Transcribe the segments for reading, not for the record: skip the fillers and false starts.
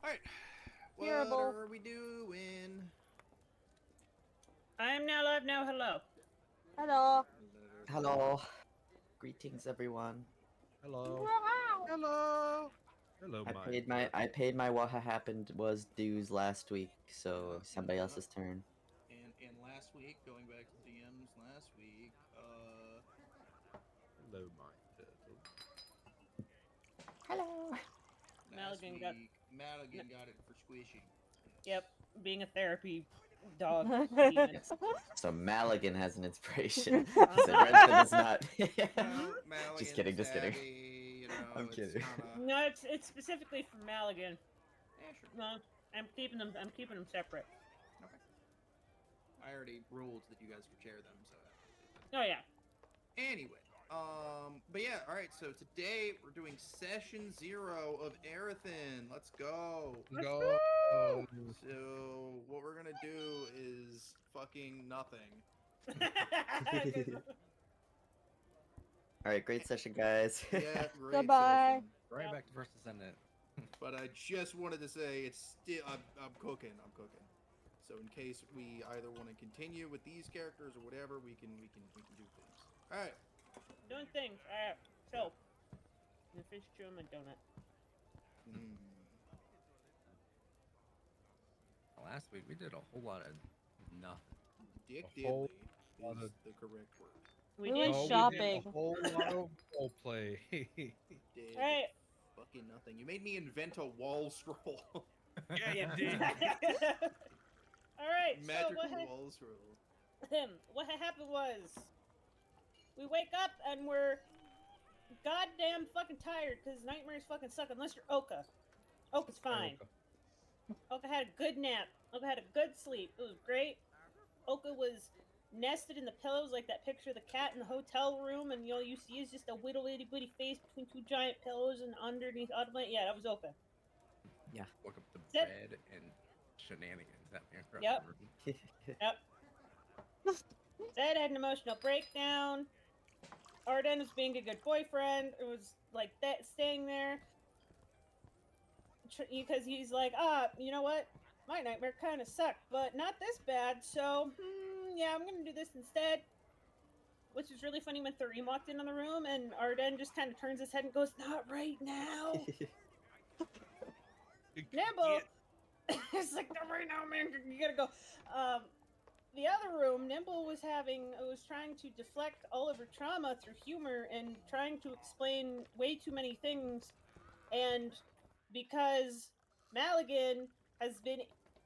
Alright. What Terrible. are we doing? I am now live now. Hello. Hello. Hello. Greetings, everyone. Hello. Wow. Hello. Hello, I paid my what happened was dues last week, so somebody else's turn. And last week, going back to DMs last week, Hello, my turtle. Hello. Maligan got it for squishing. Yep, being a therapy dog demon. So Maligan has an inspiration. He said Redfin is not. Maligan's Just kidding, just kidding. savvy, I'm it's kidding. kinda... No, it's specifically for Maligan. Yeah, sure. No, I'm keeping them separate. Okay. I already ruled that you guys could share them, so... Oh yeah. Anyway, but yeah, alright, so today we're doing session 0 of Aerothin. Let's go. Go. So, what we're gonna do is fucking nothing. Alright, great session, guys. Yeah, great Goodbye. session. Right back to First Ascendant. But I just wanted to say it's still I'm cooking. So in case we either want to continue with these characters or whatever, we can do things. All right. Doing things. Alright. So, I'm fish chewing my donut. Last week we did a whole lot of nothing. Dick A whole diddly lot is of- the correct word. We We did. went We shopping. did a whole lot of role play. Did Alright. fucking nothing. You made me invent a wall scroll. Yeah, you did. Alright. Magical So wall scroll. what had happened was we wake up and we're goddamn fucking tired because nightmares fucking suck unless you're Oka. Oka's fine. Oka had a good nap. Oka had a good sleep. It was great. Oka was nested in the pillows like that picture of the cat in the hotel room, and all you see is just a little itty bitty face between two giant pillows and underneath automatic. Yeah, that was Oka. Woke up to Zed- bed and shenanigans at me across Yep. the room. Yep. Zed had an emotional breakdown. Arden was being a good boyfriend. It was like that, staying there. Because he's like, you know what? My nightmare kind of sucked, but not this bad, so, yeah, I'm gonna do this instead. Which is really funny when Thorim walked in on the room, and Arden just kind of turns his head and goes, not right now. Nimble! It's like, not right now, man, you gotta go. The other room, Nimble was trying to deflect all of her trauma through humor and trying to explain way too many things, and because Maligan has been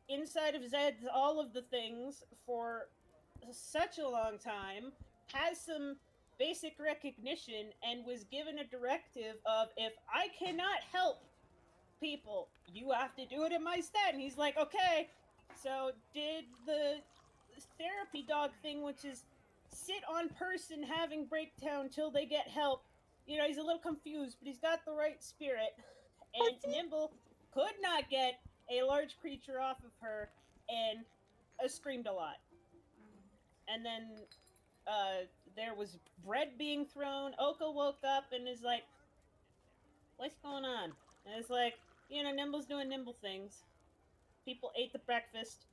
inside of Zed's all of the things for such a long time, has some basic recognition, and was given a directive of, if I cannot help people, you have to do it in my stead. And he's like, okay. So did the therapy dog thing, which is sit on person having breakdown till they get help. You know, he's a little confused, but he's got the right spirit. And Nimble could not get a large creature off of her and screamed a lot. And then there was bread being thrown. Oka woke up and is like, what's going on? And it's like, Nimble's doing Nimble things. People ate the breakfast.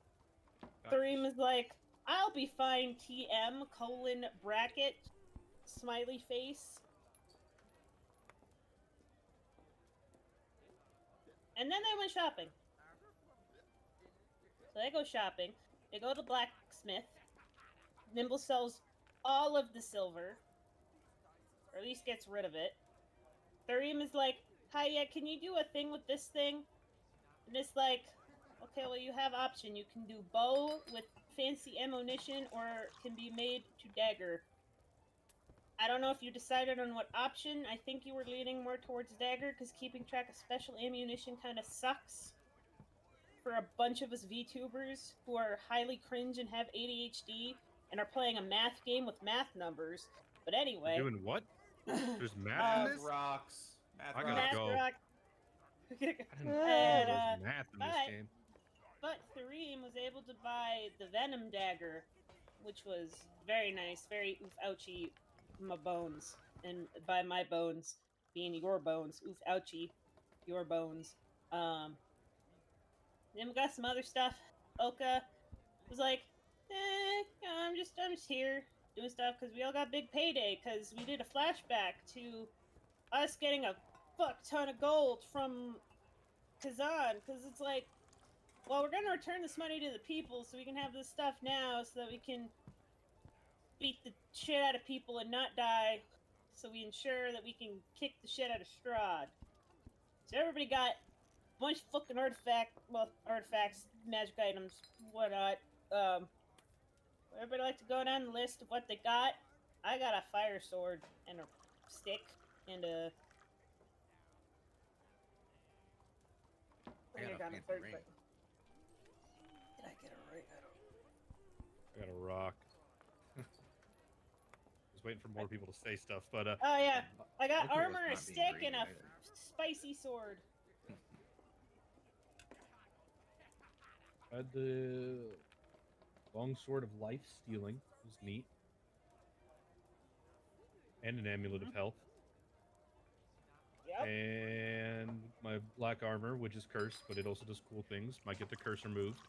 Thorim is like, I'll be fine, TM, bracket, smiley face. And then they went shopping. So they go shopping. They go to blacksmith. Nimble sells all of the silver. Or at least gets rid of it. Thorim is like, hi, yeah, can you do a thing with this thing? And it's like, okay, well, you have option. You can do bow with fancy ammunition, or it can be made to dagger. I don't know if you decided on what option. I think you were leaning more towards dagger, because keeping track of special ammunition kind of sucks for a bunch of us VTubers who are highly cringe and have ADHD and are playing a math game with math numbers. But anyway. Doing what? There's math in Math this? rocks. I gotta math go. rock. I didn't And, know there was math in this game. But Thorim was able to buy the Venom Dagger, which was very nice, very oof ouchie, my bones. And by my bones, being your bones, oof ouchie, your bones. Then we got some other stuff. Oka was like, I'm just here doing stuff because we all got big payday because we did a flashback to us getting a fuck ton of gold from Kazan because it's like, well, we're gonna return this money to the people so we can have this stuff now so that we can beat the shit out of people and not die, so we ensure that we can kick the shit out of Strahd. So everybody got a bunch of fucking artifacts, magic items, whatnot. Everybody like to go down the list of what they got. I got a fire sword and a stick and a. I got a got fancy third ring. thing. Did I get a ring? I got a rock. I was waiting for more people to say stuff, but Oh yeah, I got Oka was armor, a not being stick, greedy and a either. spicy sword. I had the long sword of life stealing. It was neat. And an amulet of health. Yep. And my black armor, which is cursed, but it also does cool things. Might get the curse removed.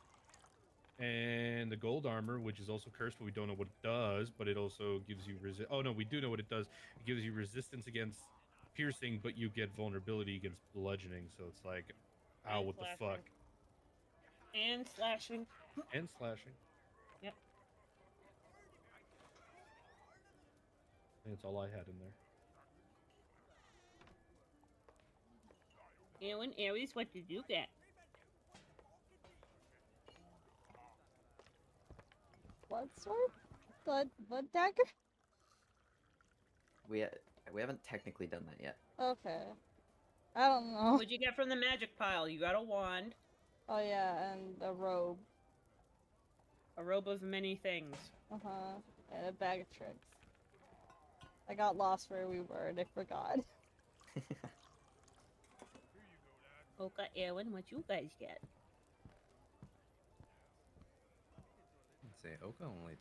And the gold armor, which is also cursed, but we don't know what it does. But it also gives you oh no, we do know what it does. It gives you resistance against piercing, but you get vulnerability against bludgeoning. So it's like, ow, And what the slashing. fuck? And slashing. And slashing. Yep. And that's all I had in there. And Aries, what did you get? Blood sword? Blood dagger? We haven't technically done that yet. Okay. I don't know. What'd you get from the magic pile? You got a wand. Oh yeah, and a robe. A robe of many things. Uh-huh. And a bag of tricks. I got lost where we were and I forgot. Oka, Erwin, what you guys get? I'd say Oka only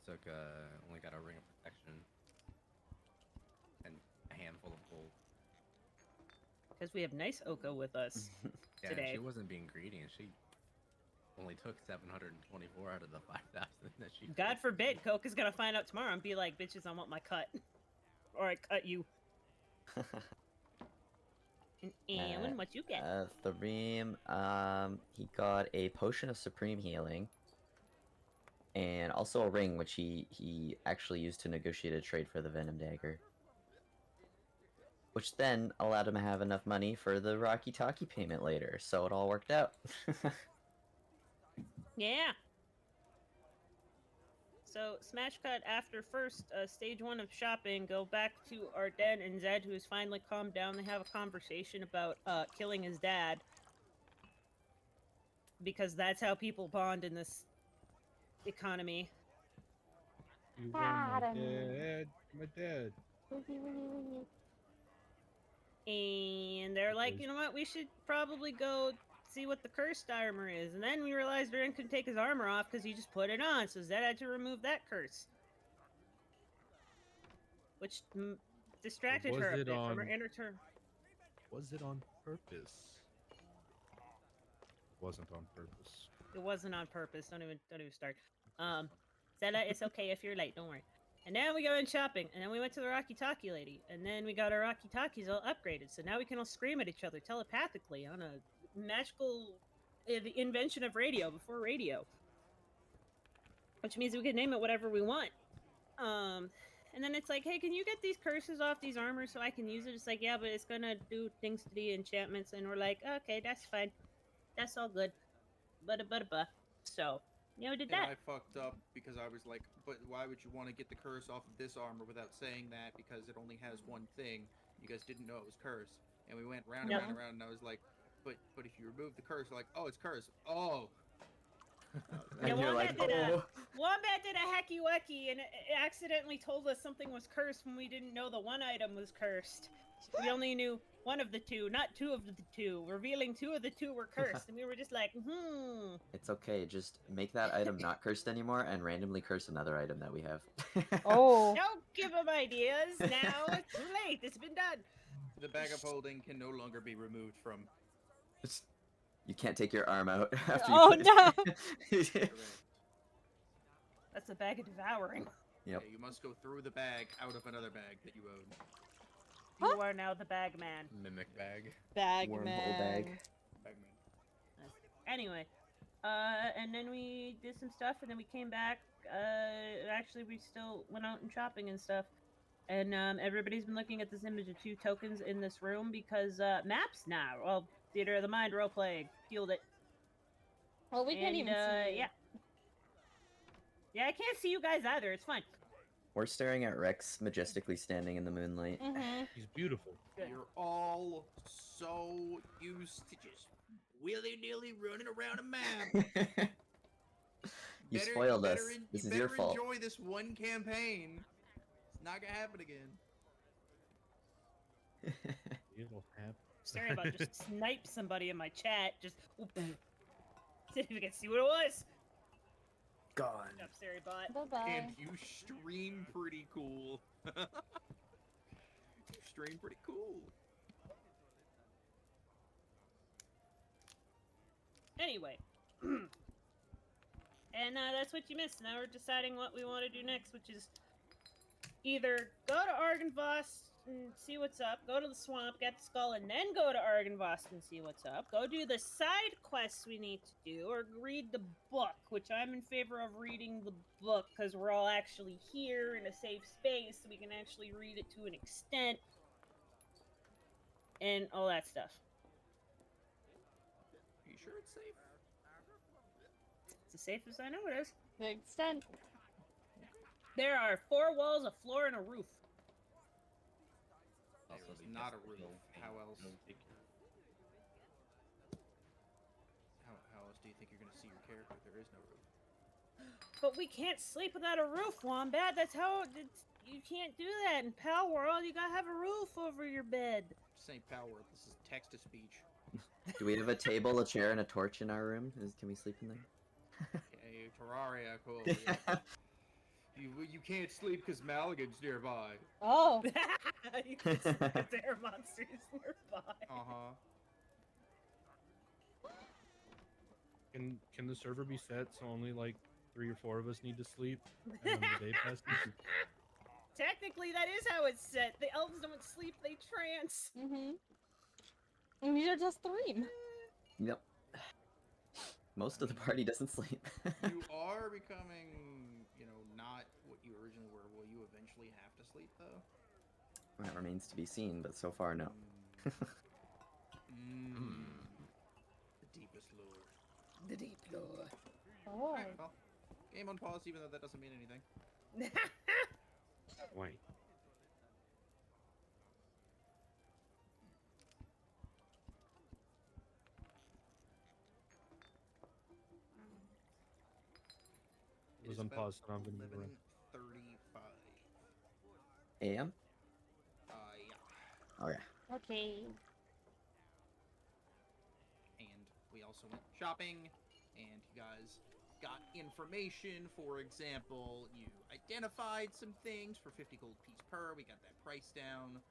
got a ring of protection and a handful of gold. Because we have nice Oka with us Yeah, today. she wasn't being greedy, and she only took 724 out of the 5,000 that she. God forbid, Coca's gonna find out tomorrow and be like, bitches, I want my cut. Or I cut you. And Erwin, what you get? Thareem, he got a potion of supreme healing. And also a ring, which he actually used to negotiate a trade for the Venom Dagger. Which then allowed him to have enough money for the Rocky Talkie payment later, so it all worked out. Yeah. So, smash cut after first stage 1 of shopping, go back to Arden and Zed, who has finally calmed down. They have a conversation about killing his dad. Because that's how people bond in this economy. You are my dad. My dad. And they're like, you know what, we should probably go see what the cursed armor is. And then we realized Ren couldn't take his armor off because he just put it on, so Zed had to remove that curse. Which distracted her a bit from her inner turn. Was it on purpose? It wasn't on purpose. It wasn't on purpose. Don't even start. Zeda, it's okay if you're late. Don't worry. And then we go in shopping, and then we went to the Rocky Talkie lady, and then we got our Rocky Talkies all upgraded, so now we can all scream at each other telepathically on a magical the invention of radio before radio, which means we can name it whatever we want. And then it's like, hey, can you get these curses off these armors so I can use it? It's like, yeah, but it's gonna do things to the enchantments, and we're like, okay, that's fine, that's all good, but. So. You know, did that. And I fucked up because I was like, but why would you want to get the curse off of this armor without saying that? Because it only has one thing. You guys didn't know it was cursed. And we went round and round and round, and I was like, but if you remove the curse, like, oh, it's cursed. Oh. Yeah, And you're like, oh. Wombat did a hacky wacky and it accidentally told us something was cursed when we didn't know the one item was cursed. We only knew one of the two, not two of the two, revealing two of the two were cursed, and we were just like, It's okay, just make that item not cursed anymore and randomly curse another item that we have. Oh. Don't give them ideas now. It's too late. It's been done. The bag of holding can no longer be removed from You can't take your arm out after you Oh, put it- Correct. That's a bag of devouring. Yep. Yeah, you must go through the bag out of another bag that you own. You are now the bag man. Mimic bag. Bag Wormhole man. bag. Bagman. Anyway, and then we did some stuff, and then we came back. Actually, we still went out and shopping and stuff. And everybody's been looking at this image of 2 tokens in this room because maps now. Well, Theater of the Mind roleplay fueled it. Well, we can't And, even see you. Yeah. Yeah, I can't see you guys either. It's fine. We're staring at Rex majestically standing in the moonlight. Mm-hmm. He's beautiful. Good. You're all so used to just willy-nilly running around a map. You spoiled us. This you is your better fault. enjoy this one campaign. It's not gonna happen again. It'll happen. Staring about just snipe somebody in my chat. Just see if you can see what it was. Gone. Good job, Siri bot. Bye-bye. And you stream pretty cool. You stream pretty cool. Anyway. And that's what you missed. Now we're deciding what we want to do next, which is either go to Argynvost and see what's up, go to the swamp, get the skull, and then go to Argynvost and see what's up. Go do the side quests we need to do, or read the book, which I'm in favor of reading the book because we're all actually here in a safe space, so we can actually read it to an extent, and all that stuff. Are you sure it's safe? It's the safest I know it is. To the extent. There are 4 walls, a floor, and a roof. There Also, is the not a guest roof. will How pay else? no ticket. How else do you think you're gonna see your character? There is no roof. But we can't sleep without a roof, Wombat. That's how you can't do that in Pal World. You gotta have a roof over your bed. This ain't power. This is text to speech. Do we have a table, a chair, and a torch in our room? Can we sleep in there? Okay, Terraria, cool. Yeah. You can't sleep because Maligan's nearby. Oh. You can sleep with air monsters nearby. Uh-huh. Can the server be set so only like 3 or 4 of us need to sleep, and then the day passes? Technically, that is how it's set. The elves don't sleep; they trance. Mm-hmm. And these are just 3. Yep. Most of the party doesn't sleep. You are becoming, not what you originally were. Will you eventually have to sleep, though? That remains to be seen, but so far, no. The deepest lore. The deep lore. Oh. Alright, well, game on pause, even though that doesn't mean anything. Wait. It was on pause, so I'm gonna move around. 11:35. AM? Yeah. Okay. Okay. And we also went shopping, and you guys got information. For example, you identified some things for 50 gold piece per. We got that price down.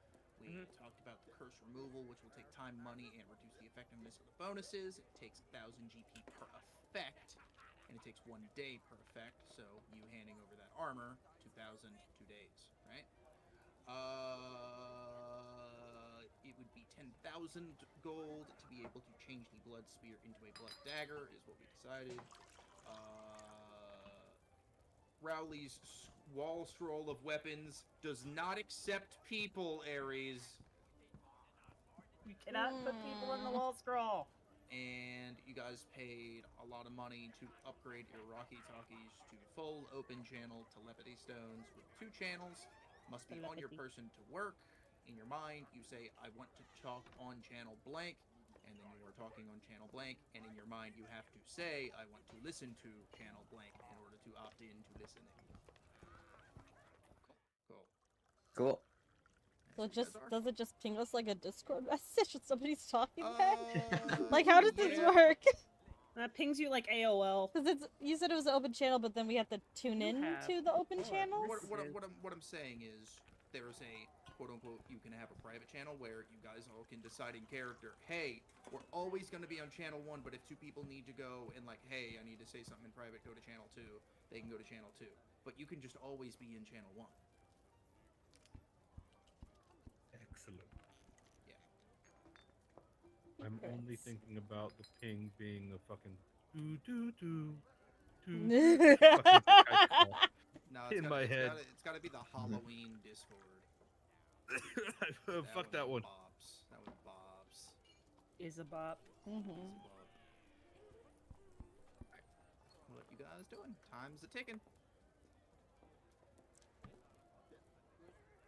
We talked about the curse removal, which will take time, money, and reduce the effectiveness of the bonuses. It takes 1,000 GP per effect, and it takes 1 day per effect. So you handing over that armor, 2,000, 2 days, right? It would be 10,000 gold to be able to change the blood spear into a blood dagger, is what we decided. Rowley's wall scroll of weapons does not accept people, Ares. You cannot put people in the wall scroll. And you guys paid a lot of money to upgrade your Rocky Talkies to full open channel telepathy stones with 2 channels. Must be on your person to work. In your mind, you say, I want to talk on channel blank, and then you are talking on channel blank, and in your mind you have to say, I want to listen to channel blank in order to opt in to listening. Cool. Cool. So That's what you just guys are. does it just ping us like a Discord message when somebody's talking back? Uh, Like how does this yeah. work? That pings you like AOL. Because it's you said it was an open channel, but then we have to tune You in have- to the open channels. What I'm saying is there's a quote unquote, you can have a private channel where you guys all can decide in character, hey, we're always going to be on channel 1, but if 2 people need to go and like, hey, I need to say something in private, go to channel 2, they can go to channel 2. But you can just always be in channel 1. Excellent. Yeah. I'm only Secrets. thinking about the ping being a fucking doo doo doo doo Fucking fucking kite call No, in my head. it's gotta be the Halloween Discord. Fuck that one. Bob's. That was Bob's. Is a bop. Mhm. Bob. What you guys doing? Time's a ticking.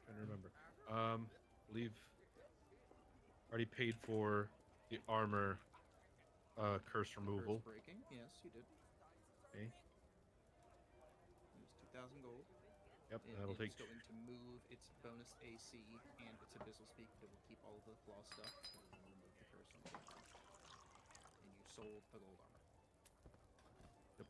Trying to remember. Believe already paid for the armor curse removal. Curse breaking. Yes, you did. Okay. It was 2,000 gold. Yep, that'll take. It's going to move its bonus AC and its abyssal speak, but it will keep all of the claw stuff. It will remove the curse on the bottom. And you sold the gold armor. Yep.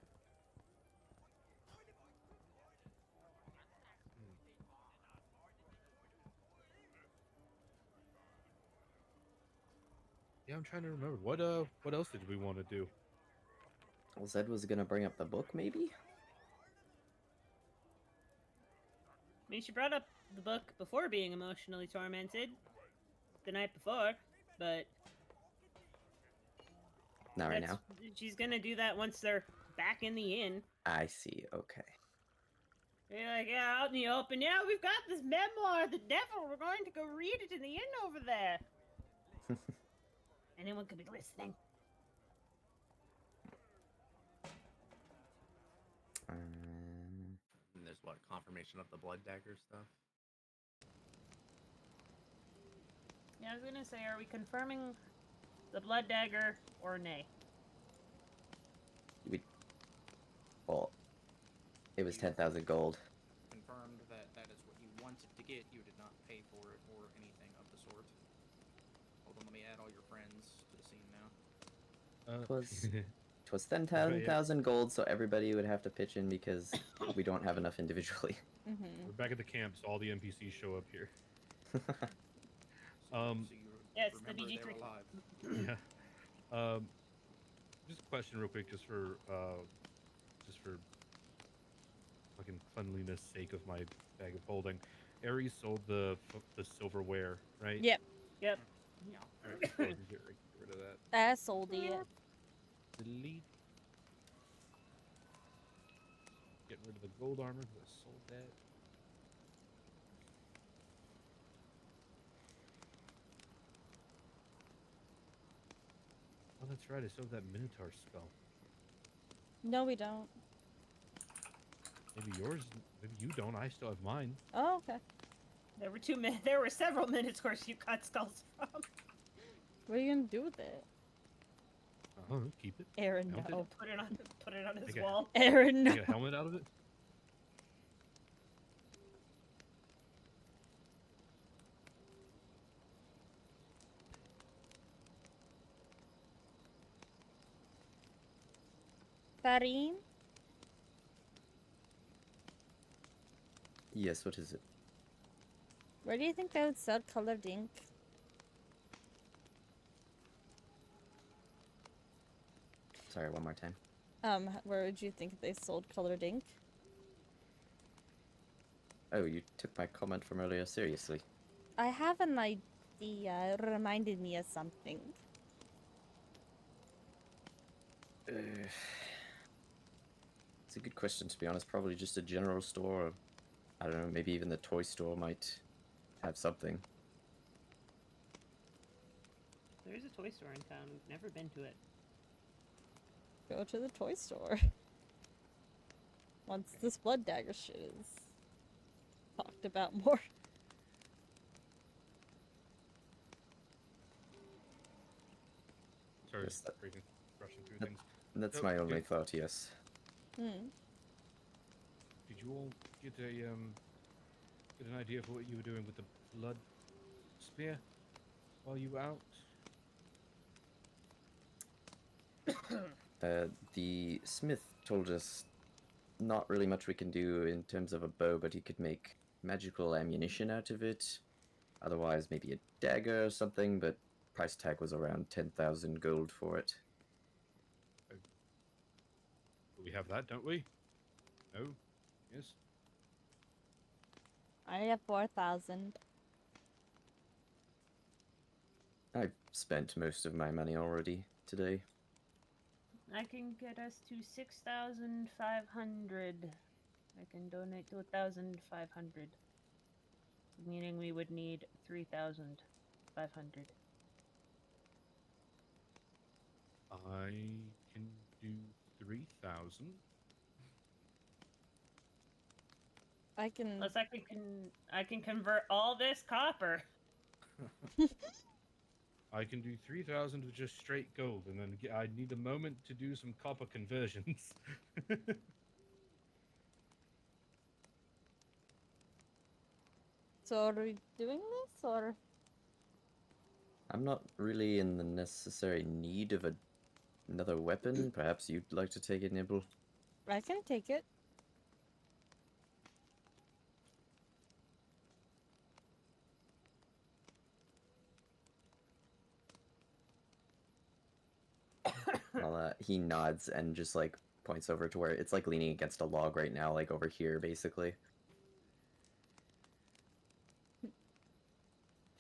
Yeah, I'm trying to remember. What else did we want to do? Well, Zed was gonna bring up the book, maybe? I mean, she brought up the book before being emotionally tormented the night before, but Not right now. she's gonna do that once they're back in the inn. I see, okay. You're like, yeah, out in the open. Yeah, we've got this memoir, The Devil. We're going to go read it in the inn over there. Anyone could be listening. And there's what, confirmation of the blood dagger stuff? Yeah, I was gonna say, are we confirming the blood dagger or nay? Well, it was 10,000 gold. Confirmed that that is what you wanted to get. You did not pay for it or anything of the sort. Hold on, let me add all your friends to the scene now. Twas 10,000 gold, so everybody would have to pitch in because we don't have enough individually. Mhm. We're back at the camp, so all the NPCs show up here. So you Yeah, it's the remember BG they're trick. alive. Yeah. Just a question, real quick, just for fucking cleanliness sake of my bag of holding. Aries sold the silverware, right? Yep. Yep. Yeah. Alright, so get rid of that. I sold it. Delete. Getting rid of the gold armor because I sold that. Oh, that's right. I still have that Minotaur spell. No, we don't. Maybe yours. Maybe you don't. I still have mine. Oh, okay. There were several Minotaurs you cut skulls from. What are you gonna do with it? Keep it. Aaron, Helmet? no. Put it on his Make a- wall. Aaron, no. Get a helmet out of it. Farin? Yes, what is it? Where do you think they would sell colored ink? Sorry, one more time. Where would you think they sold colored ink? Oh, you took my comment from earlier seriously. I have an idea. It reminded me of something. It's a good question, to be honest. Probably just a general store. Or, I don't know, maybe even the toy store might have something. There is a toy store in town. We've never been to it. Go to the toy store. Once this blood dagger shit is talked about more. Sorry, Yes, that- rushing through that- things. That's Oh, my only okay. thought, yes. Hmm. Did you all get an idea of what you were doing with the blood spear while you were out? The smith told us not really much we can do in terms of a bow, but he could make magical ammunition out of it. Otherwise, maybe a dagger or something, but price tag was around 10,000 gold for it. We have that, don't we? No? Yes? I have 4,000. I've spent most of my money already today. I can get us to 6,500. I can donate to 1,500. Meaning we would need 3,500. I can do 3,000. I can. Unless I can convert all this copper. I can do 3,000 with just straight gold, and then I need a moment to do some copper conversions. So are we doing this or? I'm not really in the necessary need of another weapon. Perhaps you'd like to take it, Nibble? I can take it. Well, he nods and just like points over to where it's like leaning against a log right now, like over here, basically.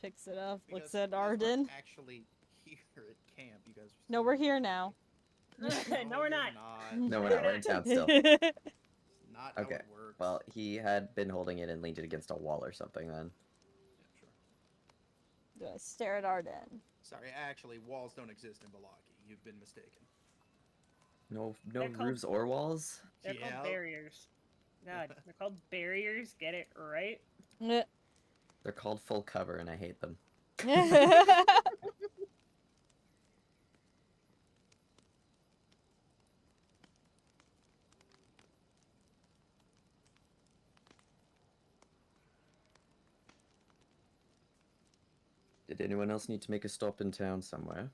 Picks it up. Because Looks at you guys weren't Arden. Actually, here at camp, you guys. No, we're here now. No, we're you're not. No, we're not. We're in town still. It's not how Okay. it works. Well, he had been holding it and leaned it against a wall or something then. Yeah, sure. Do I stare at Arden? Sorry, actually, walls don't exist in Balaki. You've been mistaken. No They're called- roofs or walls? They're Yeah. called barriers. God, they're called barriers. Get it right? They're called full cover and I hate them. Did anyone else need to make a stop in town somewhere?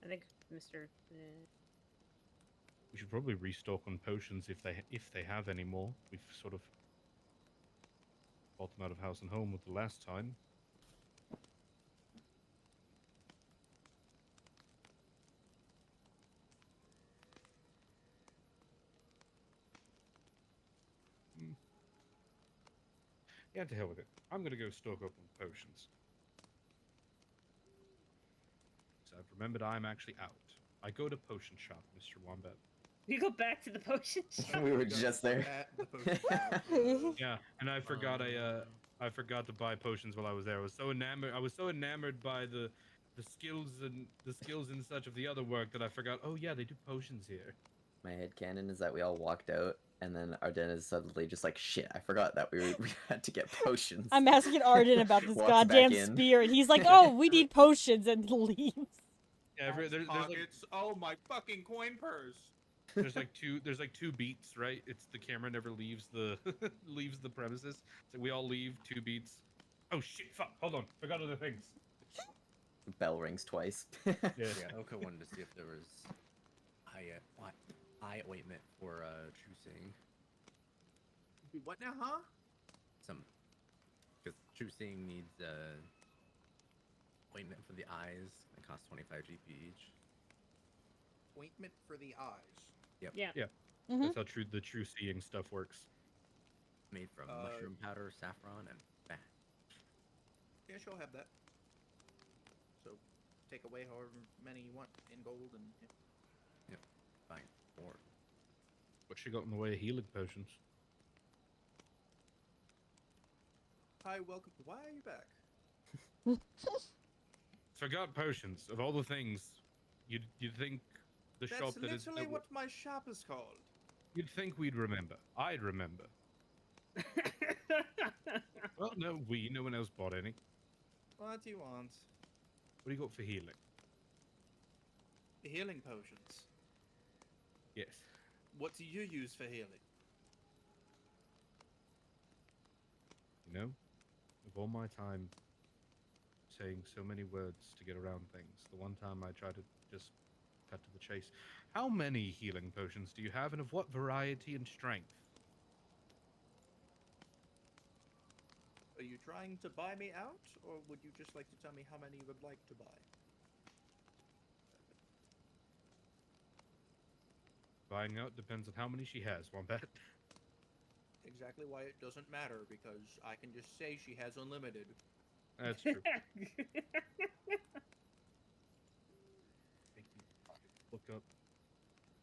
I think Mr. We should probably restock on potions if they have any more. We've sort of bought them out of house and home with the last time. Yeah, to hell with it. I'm gonna go stock up on potions. So I've remembered I'm actually out. I go to potion shop, Mr. Wombat. You go back to the potion shop. We were just there. At the potion shop. Yeah, and I forgot I forgot to buy potions while I was there. I was so enamored by the skills and such of the other work that I forgot. Oh yeah, they do potions here. My headcanon is that we all walked out, and then Arden is suddenly just like, shit, I forgot that we had to get potions. I'm asking Arden about this Walks goddamn back in. spear, and he's like, "Oh, we need potions," and leaves. Yeah, there's like Pockets. Oh my fucking coin purse. there's like two beats, right? It's the camera never leaves the leaves the premises. So we all leave 2 beats. Oh shit! Fuck! Hold on, forgot other things. Bell rings twice. Yeah. Yeah, Oka wanted to see if there was eye ointment for True Seeing. What now, huh? Because True Seeing needs ointment for the eyes. It costs 25 GP each. Ointment for the eyes. Yeah. Mhm. That's how the true seeing stuff works. Made from mushroom powder, saffron, and fat. Yeah, she'll have that. So, take away however many you want in gold and. Yeah. Fine. 4. What she got in the way of healing potions? Hi, welcome. Why are you back? Forgot potions. Of all the things, you'd think the That's shop that is. literally what my shop is called. You'd think we'd remember. I'd remember. Well, no, no one else bought any. What do you want? What do you got for healing? Healing potions. Yes. What do you use for healing? You know, of all my time saying so many words to get around things, the one time I try to just cut to the chase. How many healing potions do you have, and of what variety and strength? Are you trying to buy me out, or would you just like to tell me how many you would like to buy? Buying out depends on how many she has, Wombat. Exactly why it doesn't matter, because I can just say she has unlimited. That's true. Make me look up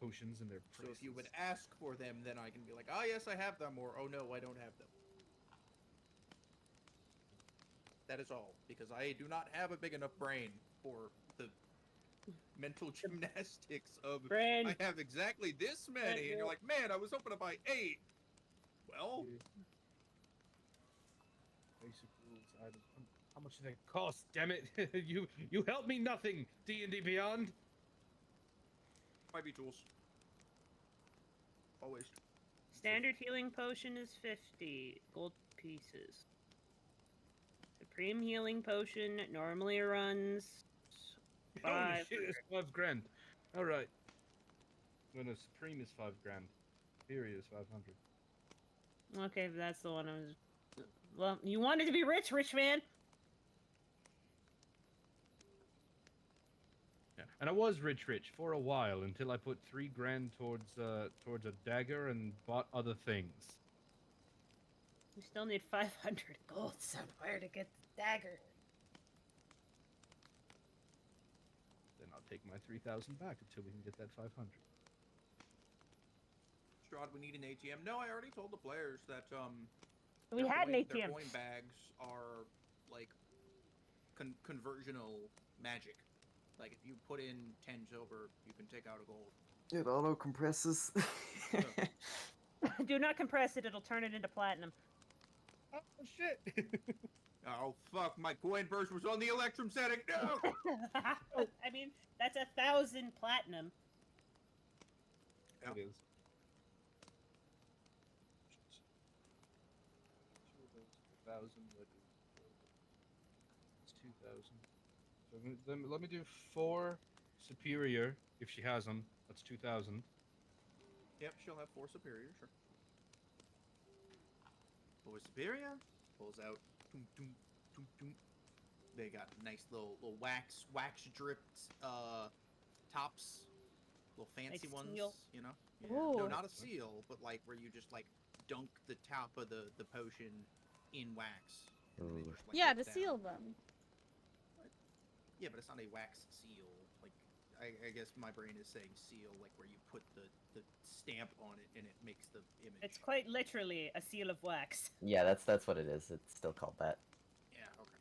potions and their So prices. if you would ask for them, then I can be like, oh yes, I have them, or oh no, I don't have them. That is all, because I do not have a big enough brain for the mental gymnastics of Brain. I have exactly this many, and you're like, man, I was hoping to buy 8. Well, Basic rules item. How much do they cost? Damn it! you help me nothing. D&D Beyond. might be tools. Always. Standard healing potion is 50 gold pieces. Supreme healing potion normally runs Holy 5. shit! It's $5,000. All right. No, no. Supreme is $5,000. Superior is 500. Okay, that's the one I was. Well, you wanted to be rich, rich man. Yeah. And I was rich for a while until I put $3,000 towards a dagger and bought other things. We still need 500 gold somewhere to get the dagger. Then I'll take my 3,000 back until we can get that 500. Strahd, we need an ATM. No, I already told the players that We their had an their ATM. coin bags are like conversional magic. Like if you put in 10 silver, you can take out a gold. It auto compresses. Do not compress it; it'll turn it into platinum. Oh shit! Oh fuck! My coin purse was on the electrum setting. No. I mean, that's 1,000 platinum. Yeah. It is. It's 2,000. So let me do 4 superior if she has them. That's 2,000. Yep, she'll have 4 superior, sure. 4 superior pulls out. Toom, toom, toom, toom. They got nice little wax dripped tops, little fancy Like ones, seal? you know. Yeah. No, Ooh. not a seal, but like where you just like dunk the top of the potion in wax. And then they Ooh. just, like, Yeah, drip to down. seal them. Yeah, but it's not a wax seal. Like, I guess my brain is saying seal, like where you put the stamp on it and it makes the image. It's quite literally a seal of wax. Yeah, that's what it is. It's still called that. Yeah, okay.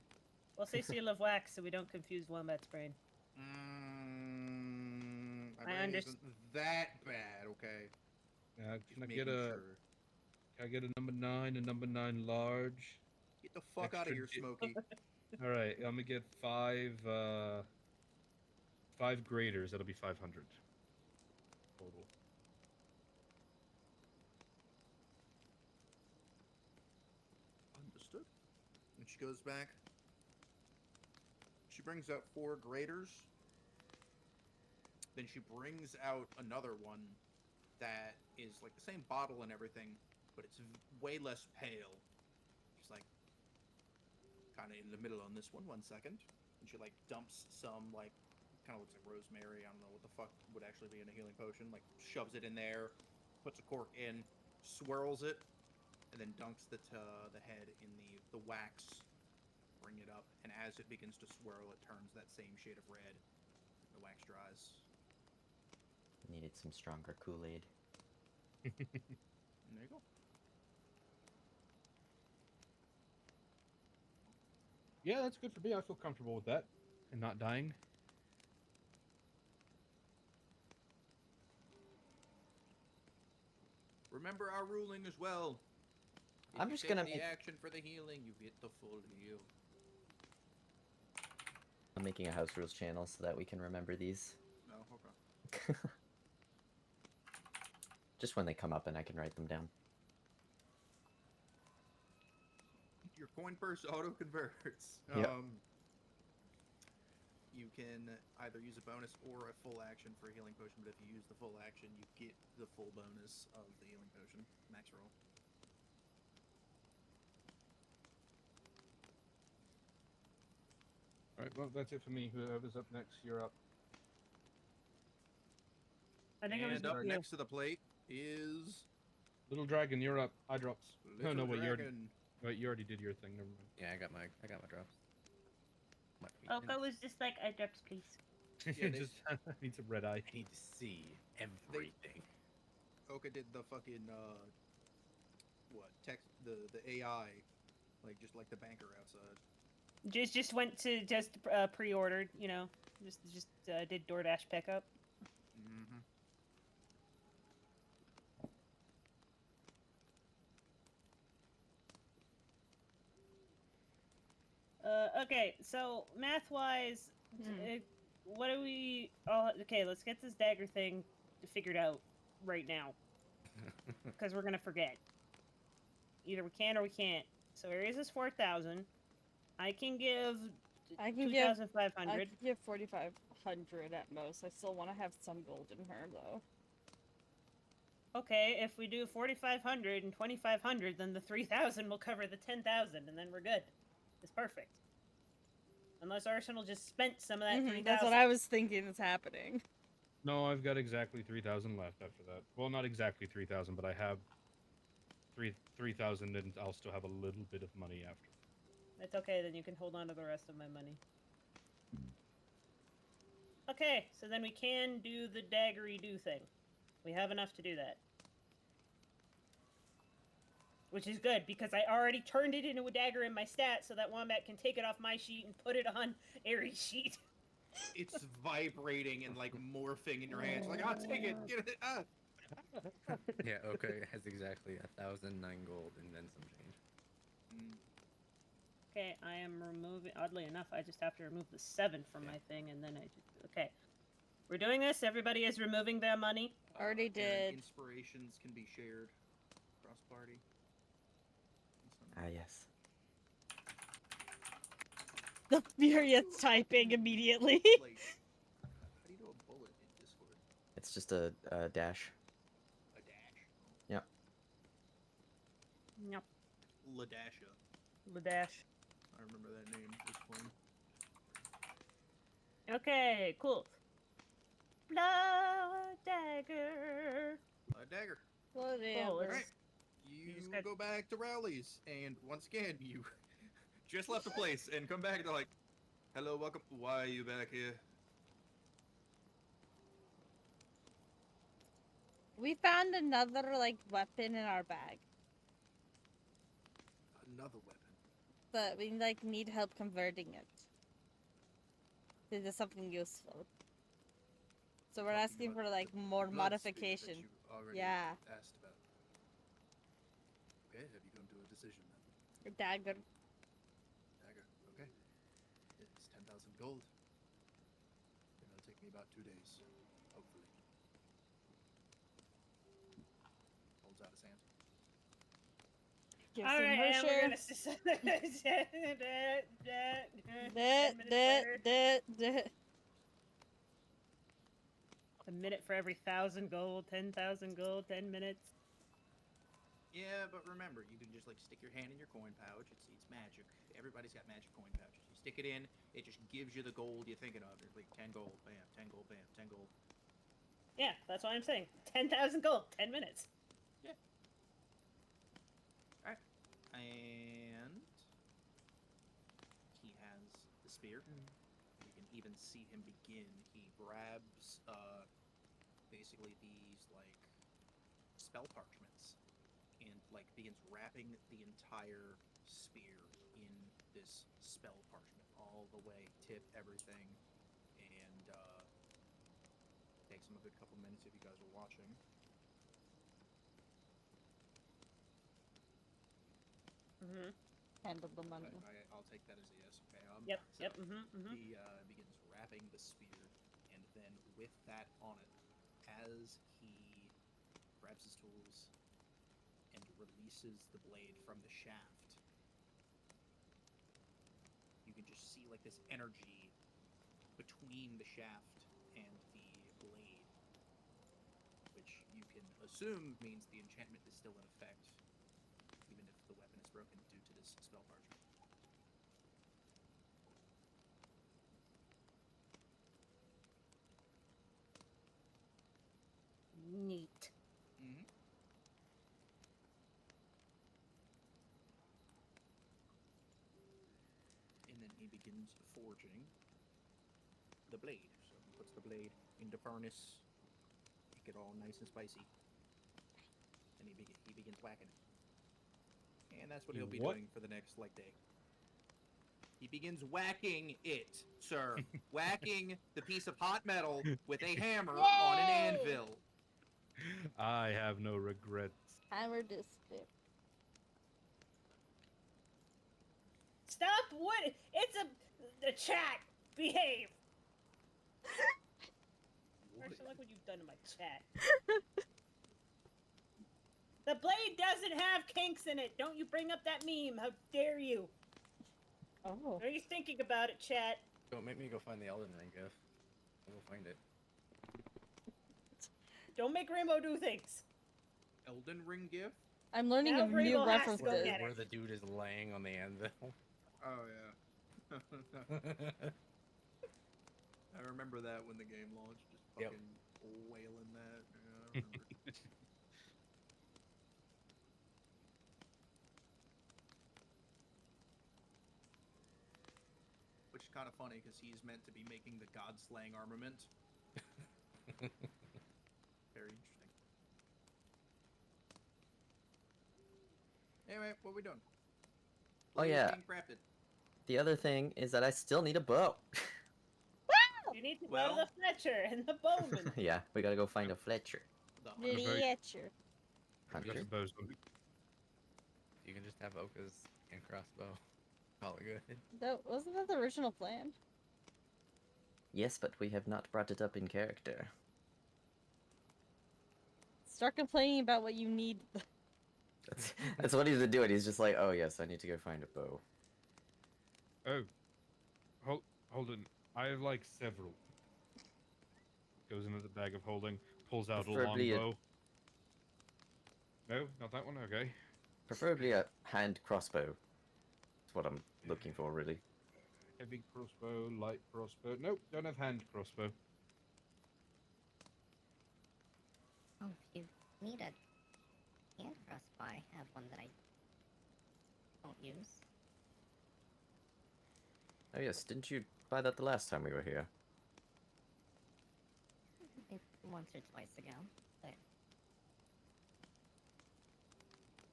We'll say seal of wax so we don't confuse Wombat's brain. My I brain underst- isn't that bad, okay? Can I Just get making a sure. Can I get a number 9, a number 9 large? Get the fuck out of extra here, di- Smokey. All right, I'm gonna get 5 graders. That'll be 500 total. Understood. And she goes back. She brings out 4 graders. Then she brings out another one that is like the same bottle and everything, but it's way less pale. She's like, kind of in the middle on this one. 1 second. And she like dumps some like, kind of looks like rosemary. I don't know what the fuck would actually be in a healing potion. Like shoves it in there, puts a cork in, swirls it, and then dunks the head in the wax. Bring it up, and as it begins to swirl, it turns that same shade of red. The wax dries. Needed some stronger Kool-Aid. And there you go. Yeah, that's good for me. I feel comfortable with that and not dying. Remember our ruling as well. If I'm you just take gonna the make- action for the healing, you get the full heal. I'm making a house rules channel so that we can remember these. No, okay. Just when they come up and I can write them down. Your coin purse auto converts. Yep. you can either use a bonus or a full action for a healing potion, but if you use the full action, you get the full bonus of the healing potion. Max roll. All right, well, that's it for me. Whoever's up next, you're up. I think it was And up you. next to the plate is Little Dragon, you're up. Eye drops. Little no, wait, Dragon. you already did your thing. Never mind. Yeah, I got my drops. My Oko was just like, I dropped please. Yeah, they- Just I need some red eye. I need to see everything. Oka did the fucking what text the AI, like just like the banker outside. Just went to pre-ordered, you know, just did DoorDash pickup. Mm-hmm. Okay, so math-wise, Hmm. what do we? Oh, okay, let's get this dagger thing figured out right now, because we're gonna forget. Either we can or we can't. So Aries is 4,000. I can give I can give 2,500. 4,500 at most. I still want to have some gold in her though. Okay, if we do 4,500 and 2,500, then the 3,000 will cover the 10,000, and then we're good. It's perfect. Unless Arsenal just spent some of that 3,000. That's what I was thinking is happening. No, I've got exactly 3,000 left after that. Well, not exactly 3,000, but I have 3,000, and I'll still have a little bit of money after. It's okay, then you can hold on to the rest of my money. Okay, so then we can do the daggery-do thing. We have enough to do that. Which is good, because I already turned it into a dagger in my stat, so that Wombat can take it off my sheet and put it on Aries' sheet. It's vibrating and like morphing in your hands. Like, oh, take it, get it. Ah. Yeah, okay, it has exactly 1,009 gold and then some change. Mm. Okay, I am removing. Oddly enough, I just have to remove the 7 from my thing, and then I just. Okay. We're doing this. Everybody is removing their money. Already And did. inspirations can be shared cross party. Ah, yes. The Furious typing immediately. Like, how do you do a bullet in Discord? It's just a dash. A dash. Yep. Yep. Ladasha. The dash. I remember that name. It's fun. Okay, cool. Blow dagger. A dagger. Whatever. Oh, let's- Alright. You just got- go back to Rowley's, and once again, you just left the place and come back. They're like, "Hello, welcome. Why are you back here?" We found another like weapon in our bag, Another weapon. but we like need help converting it into something useful. So we're Talking asking about for like the more blood spear that modification. you already Yeah. asked about. Okay, have you come to a decision then? A dagger. Dagger. Okay. It's 10,000 gold. It'll take me about 2 days, hopefully. Holds out his hand. Gives All him right, her and we're share. gonna. 10 minutes later. A minute for every 1,000 gold, 10,000 gold, 10 minutes. Yeah, but remember, you can just like stick your hand in your coin pouch. It's magic. Everybody's got magic coin pouches. You stick it in, it just gives you the gold you're thinking of. It's like 10 gold, bam, 10 gold, bam, 10 gold. Yeah, that's what I'm saying. 10,000 gold, 10 minutes. And he has the spear. You can even see him begin. He grabs basically these like spell parchments and like begins wrapping the entire spear in this spell parchment all the way, tip, everything, and takes him a good couple minutes if you guys are watching. Mm-hmm. Handle the money. I'll take that as a yes. Okay. Yep, so yep, mm-hmm. He begins wrapping the spear, and then with that on it, as he grabs his tools and releases the blade from the shaft, you can just see like this energy between the shaft and the blade, which you can assume means the enchantment is still in effect, even if the weapon is broken due to this spell parchment. Neat. Mm-hmm. And then he begins forging the blade. So he puts the blade into furnace, make it all nice and spicy, and he begins whacking it. And that's what he'll be What? doing for the next day. He begins whacking it, sir. Whacking the piece of hot metal with a hammer on an Yay! anvil. I have no regrets. Hammer despair. Stop! What? It's the chat. Behave. First, I like what you've done to my chat. The blade doesn't have kinks in it. Don't you bring up that meme. How dare you? Oh. What are you thinking about it, chat? Don't make me go find the Elden Ring gif. I'll go find it. Don't make Rainbow do things. Elden Ring gif? I'm learning Now a new Rainbow has to reference. go get it. Where the dude is laying on the anvil. Oh, yeah. I remember that when the game launched. Just Yep. fucking wailing that. Yeah, I remember. Which is kind of funny because he's meant to be making the god slaying armament. Very interesting. Anyway, what are we doing? Oh, Blade yeah. being crafted. The other thing is that I still need a bow. You need to go Well- to the Fletcher and the Bowman. Yeah, we gotta go find a Fletcher. The The very- Lietcher. I Hunter. suppose. You can just have Oka's and crossbow. Call it good. Wasn't that the original plan? Yes, but we have not brought it up in character. Start complaining about what you need. That's what he's been doing. He's just like, oh yes, I need to go find a bow. Oh, hold on. I have like several. Goes into the bag of holding, pulls out a Preferably a- longbow. No, not that one. Okay. Preferably a hand crossbow. That's what I'm looking for, really. Heavy crossbow, light crossbow. Nope, don't have hand crossbow. Oh, if you need a hand crossbow, I have one that I don't use. Oh yes, didn't you buy that the last time we were here? Maybe once or twice ago, but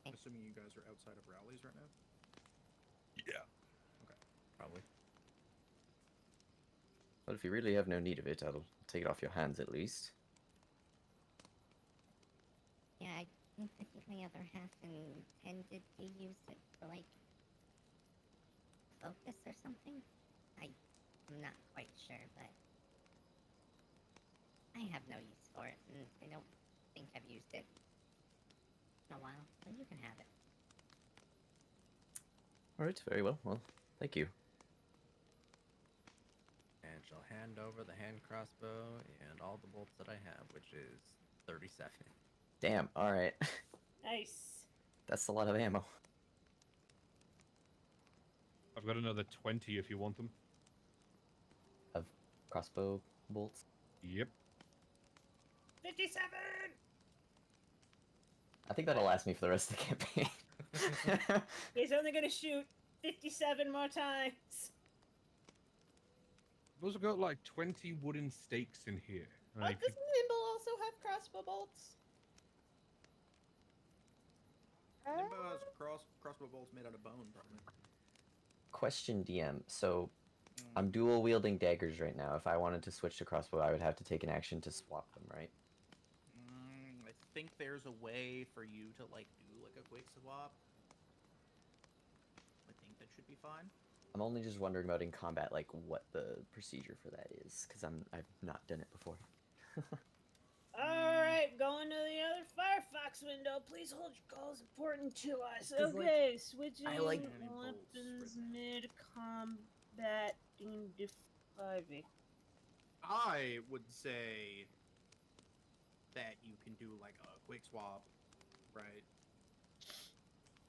I'm assuming you guys are outside of Rowley's right now? Yeah. Probably. Well, if you really have no need of it, I'll take it off your hands at least. yeah, I think my other half intended to use it for like focus or something. I'm not quite sure, but I have no use for it, and I don't think I've used it in a while. So you can have it. Alright, very well. Well, thank you. And she'll hand over the hand crossbow and all the bolts that I have, which is 37. Damn, alright. Nice. That's a lot of ammo. I've got another 20 if you want them. Of crossbow bolts. Yep. 57! I think that'll last me for the rest of the campaign. He's only gonna shoot 57 more times. I've also got like 20 wooden stakes in here. Oh, I doesn't Nimble also have crossbow bolts? Nimbo has crossbow bolts made out of bone, probably. Question, DM. So, Mm. I'm dual wielding daggers right now. If I wanted to switch to crossbow, I would have to take an action to swap them, right? I think there's a way for you to like do like a quick swap. I think that should be fine. I'm only just wondering about in combat, like what the procedure for that is, because I've not done it before. Alright, going to the other Firefox window. Please hold your calls important to us. 'Cause, like, Okay, switching I like- Any bolts weapons written. mid-combat into 5e. I would say that you can do like a quick swap, right?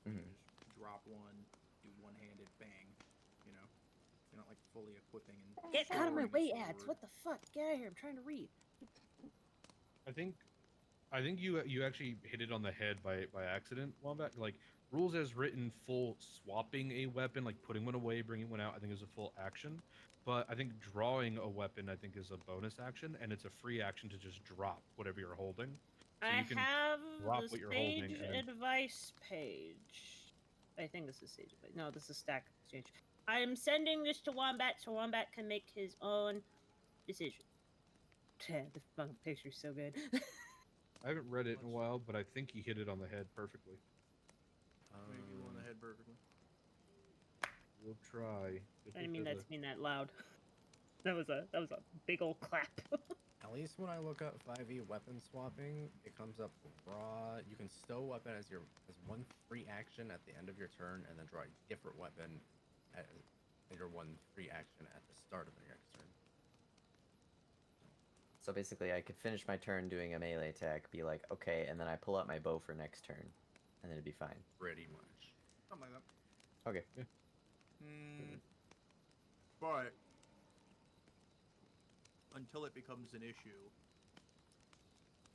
You Mhm. just drop one, do one-handed bang. You know, you're not like fully equipping and. Get out of my storing a way, ads! sword. What the fuck? Get out of here! I'm trying to read. I think you actually hit it on the head by accident, Wombat. Like rules as written, full swapping a weapon, like putting one away, bringing one out, I think is a full action. But I think drawing a weapon, I think, is a bonus action, and it's a free action to just drop whatever you're holding. So I you can have drop the what you're holding sage and then advice page. I think this is sage advice. No, this is stack exchange. I'm sending this to Wombat so Wombat can make his own decision. The fucking picture's so good. I haven't read it in a while, but I think he hit it on the head perfectly. Maybe you on the head perfectly. We'll try. I didn't mean that to mean that loud. That was a big old clap. At least when I look up 5e weapon swapping, it comes up raw. You can stow weapon as one free action at the end of your turn, and then draw a different weapon as your one free action at the start of your next turn. So basically, I could finish my turn doing a melee attack, be like, okay, and then I pull out my bow for next turn, and then it'd be fine. Pretty much. Something like that. Okay. Yeah. But until it becomes an issue,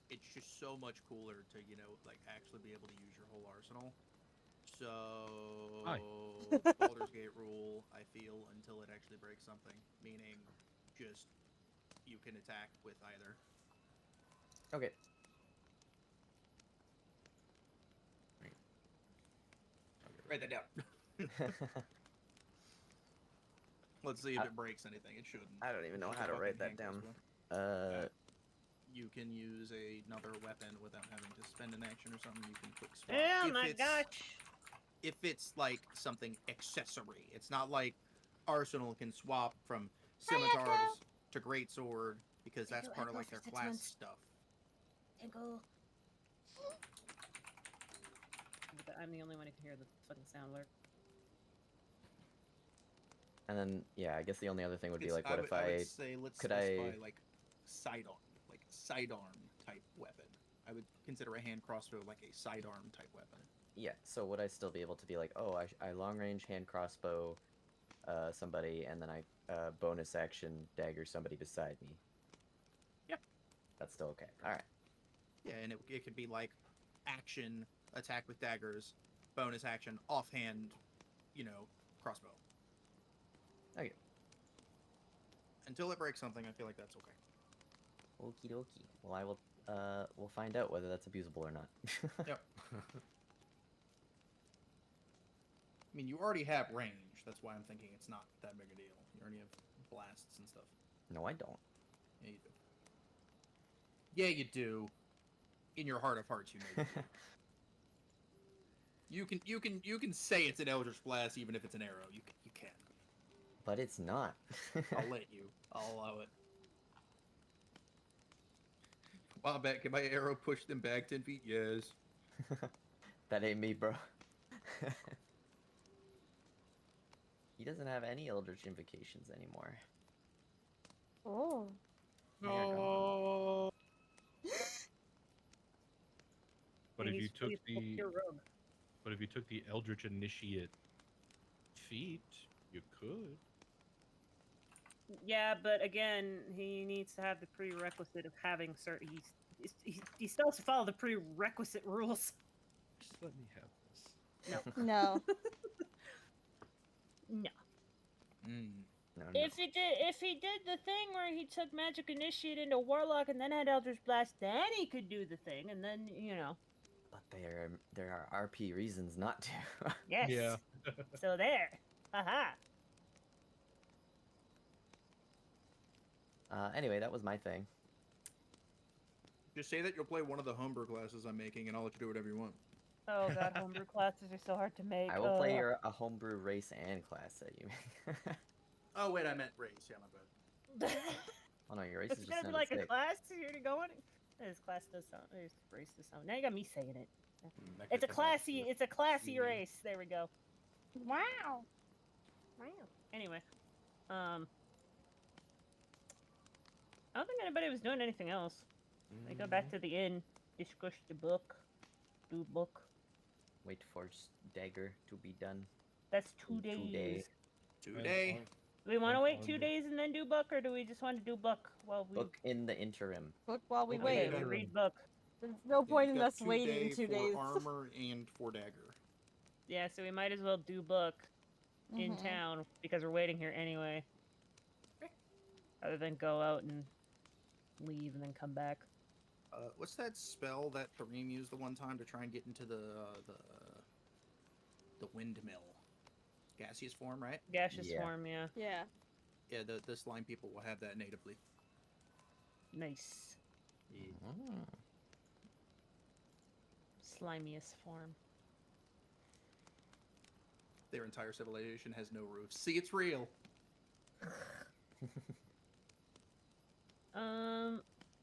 it's just so much cooler to, like actually be able to use your whole arsenal. So Hi. Baldur's Gate rule, I feel, until it actually breaks something, meaning just you can attack with either. Okay. Write that down. Let's see if it breaks anything. It shouldn't. I don't even know It's how a to fucking write that hand down. crossbow. You can use another weapon without having to spend an action or something. You can quick swap. Oh If my it's- gosh! If it's like something accessory, it's not like Arsenal can swap from scimitars to greatsword because that's Echo, part of Echo like for their 6 class months. stuff. Tingle. I'm the only one who can hear the fucking sound alert. And then, yeah, I guess the only other thing would be like, I what if I would say let's could specify I- like sidearm type weapon. I would consider a hand crossbow like a sidearm type weapon. Yeah, so would I still be able to be like, oh, I long range hand crossbow somebody, and then I bonus action dagger somebody beside me? Yep. That's still okay. Alright. Yeah, and it could be like action attack with daggers, bonus action offhand, crossbow. Okay. Until it breaks something, I feel like that's okay. Okie dokie. Well, I will, we'll find out whether that's abusable or not. Yep. I mean, you already have range. That's why I'm thinking it's not that big a deal. You already have blasts and stuff. No, I don't. Yeah, you do. Yeah, you do. In your heart of hearts, you know you do. You can say it's an Eldritch Blast even if it's an arrow. You can. But it's not. I'll let you. I'll allow it. Wombat, can my arrow push them back 10 feet? Yes. That ain't me, bro. He doesn't have any Eldritch Invocations anymore. Oh. They are gone. But if you took He's the your rogue. but if you took the Eldritch Initiate feat, you could. Yeah, but again, he needs to have the prerequisite of having certain. He still has to follow the prerequisite rules. Just let me have this. No. No. Mm. No, no. If he did the thing where he took Magic Initiate into Warlock and then had Eldritch Blast, then he could do the thing, and then But there are RP reasons not to. Yes. Yeah. So there. Haha. Anyway, that was my thing. Just say that you'll play one of the homebrew classes I'm making, and I'll let you do whatever you want. Oh god, homebrew classes are so hard to make. I will play a homebrew race and class that you make. Oh wait, I meant race. Yeah, my bad. Oh no, your race It's is gonna just be like a sick. class you're to go on. This class does sound. This race does sound. Now you got me saying it. It's a classy. It's a classy Mhm. race. There we go. Wow. Wow. Anyway, I don't think anybody was doing anything else. We go back to the inn, discuss the book, do book. Wait for dagger to be done. That's in 2 days. 2 days. Today. Do we want to And wait on 2 the- days and then do book, or do we just want to do book while we Book in the interim. Book while we Okay, wait. we yeah. read book? There's no Yeah, point you've in got us waiting 2 for days. armor and for dagger. Yeah, so we might as well do book in Mhm. town because we're waiting here anyway. Rather than go out and leave and then come back. What's that spell that Kareem used the one time to try and get into the windmill? Gaseous form, right? Gaseous Yeah. form, yeah. Yeah. Yeah, the slime people will have that natively. Nice. Slimiest form. Their entire civilization has no roofs. See, it's real.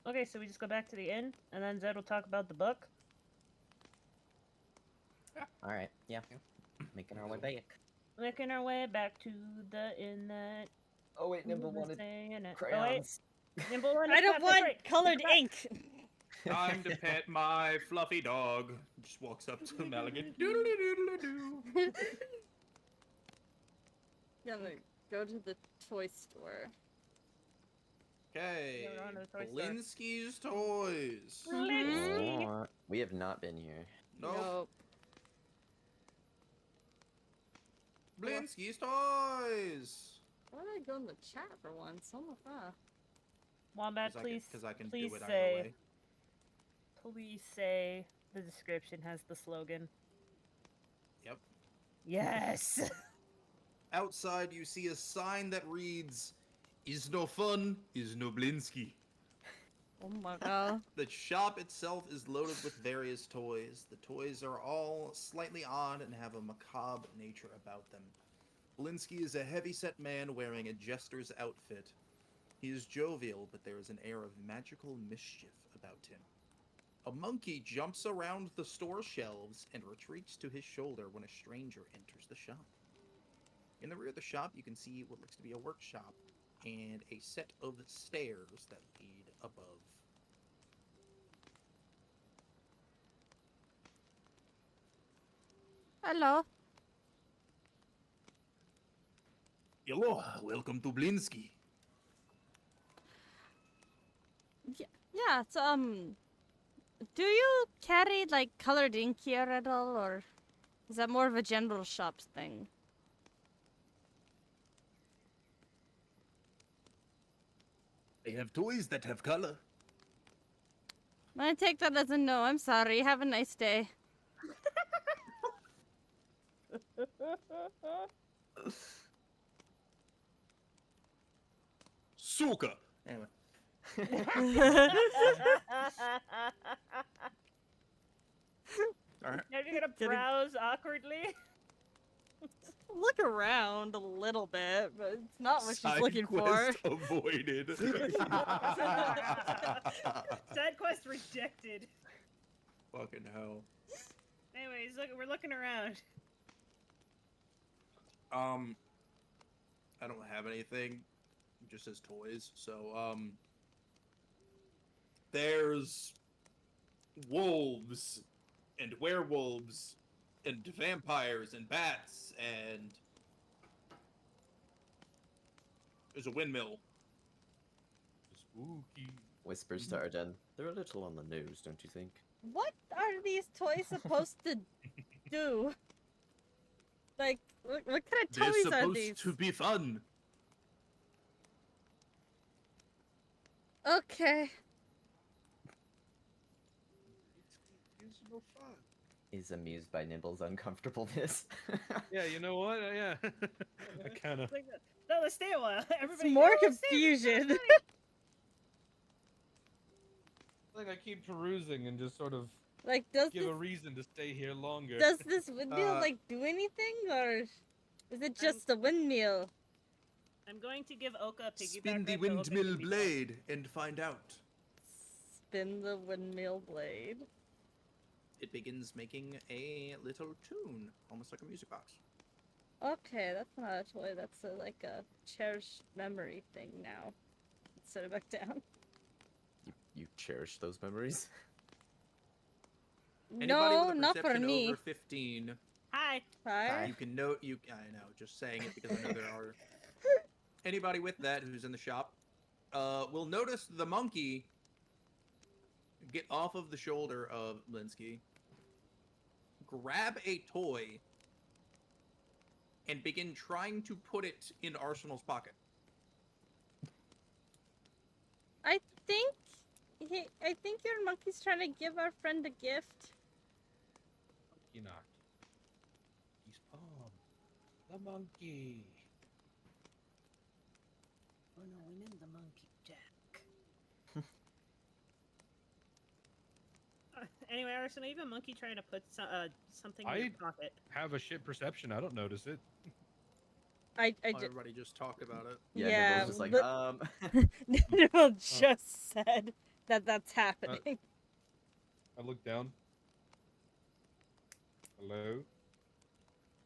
Okay, so we just go back to the inn, and then Zed will talk about the book. Alright, yeah. Making our way back. Making our way back to the inn that Oh wait, we Nimble were wanted staying at. Oh, wait. crayons. Nimble wanted I don't that's want right. colored Forgot. ink. Time to pet my fluffy dog. Just walks up to him, alligator. Doodle-doo-doodle-doo. Gonna go to the toy store. Okay. Yeah, we're on to the toy store. Blinsky's Toys. Mhm. Oh, we have not been here. Nope. Blinsky's Toys. Why did I go in the chat for once? Oh my god. Wombat, please. Because I can please do it either say. way. Please say the description has the slogan. Yep. Yes. Outside, you see a sign that reads, "Is no fun, is no Blinsky." Oh my god. The shop itself is loaded with various toys. The toys are all slightly odd and have a macabre nature about them. Blinsky is a heavy-set man wearing a jester's outfit. He is jovial, but there is an air of magical mischief about him. A monkey jumps around the store shelves and retreats to his shoulder when a stranger enters the shop. In the rear of the shop, you can see what looks to be a workshop and a set of stairs that lead above. Hello. Hello, welcome to Blinsky. Yeah, so, do you carry, like, colored ink here at all, or is that more of a general shops thing? They have toys that have color. I take that as a no. I'm sorry. Have a nice day. Suka. Anyway. Alright. Now you're gonna Getting- browse awkwardly. Look around a little bit, but it's not what she's Side looking for. quest avoided. Side quest rejected. Fucking hell. Anyways, look, we're looking around. I don't have anything. It just says toys. So, there's wolves and werewolves and vampires and bats and there's a windmill. Spooky. Whispers to Arden. They're a little on the nose, don't you think? What are these toys supposed to do? Like, what kind of They're toys are supposed these? to be fun. Okay. It's no fun. Is amused by Nimble's uncomfortableness. Yeah, you know what? Yeah. I kind of. Like, no, let's stay a while. Everybody, More "No, let's stay, confusion." let's Like I keep perusing and just sort of Like, does give this, a reason to stay here longer. does this windmill, like, do anything? Or is it just a windmill? I'm going to give Oka a piggyback. Spin the ride so Oka windmill can be blade and find out. Spin the windmill blade. It begins making a little tune, almost like a music box. Okay, that's not a toy. That's like a cherished memory thing now. Let's set it back down. you cherish those memories. Anybody No, with a not for perception me. over 15, Hi. Hi. you can note. I know, just saying it because I know there are. Anybody with that who's in the shop, will notice the monkey get off of the shoulder of Linsky, grab a toy, and begin trying to put it in Arsenal's pocket. I think I think your monkey's trying to give our friend a gift. Enoch. He's palm. The monkey. Oh no, we need the monkey, Jack. Anyway, Arsenal, you have a monkey trying to put something in your pocket. Have a shit perception. I don't notice it. I Oh, just everybody just talked about it. Yeah, Nimble's just like, Nibble just said that that's happening. I look down. Hello?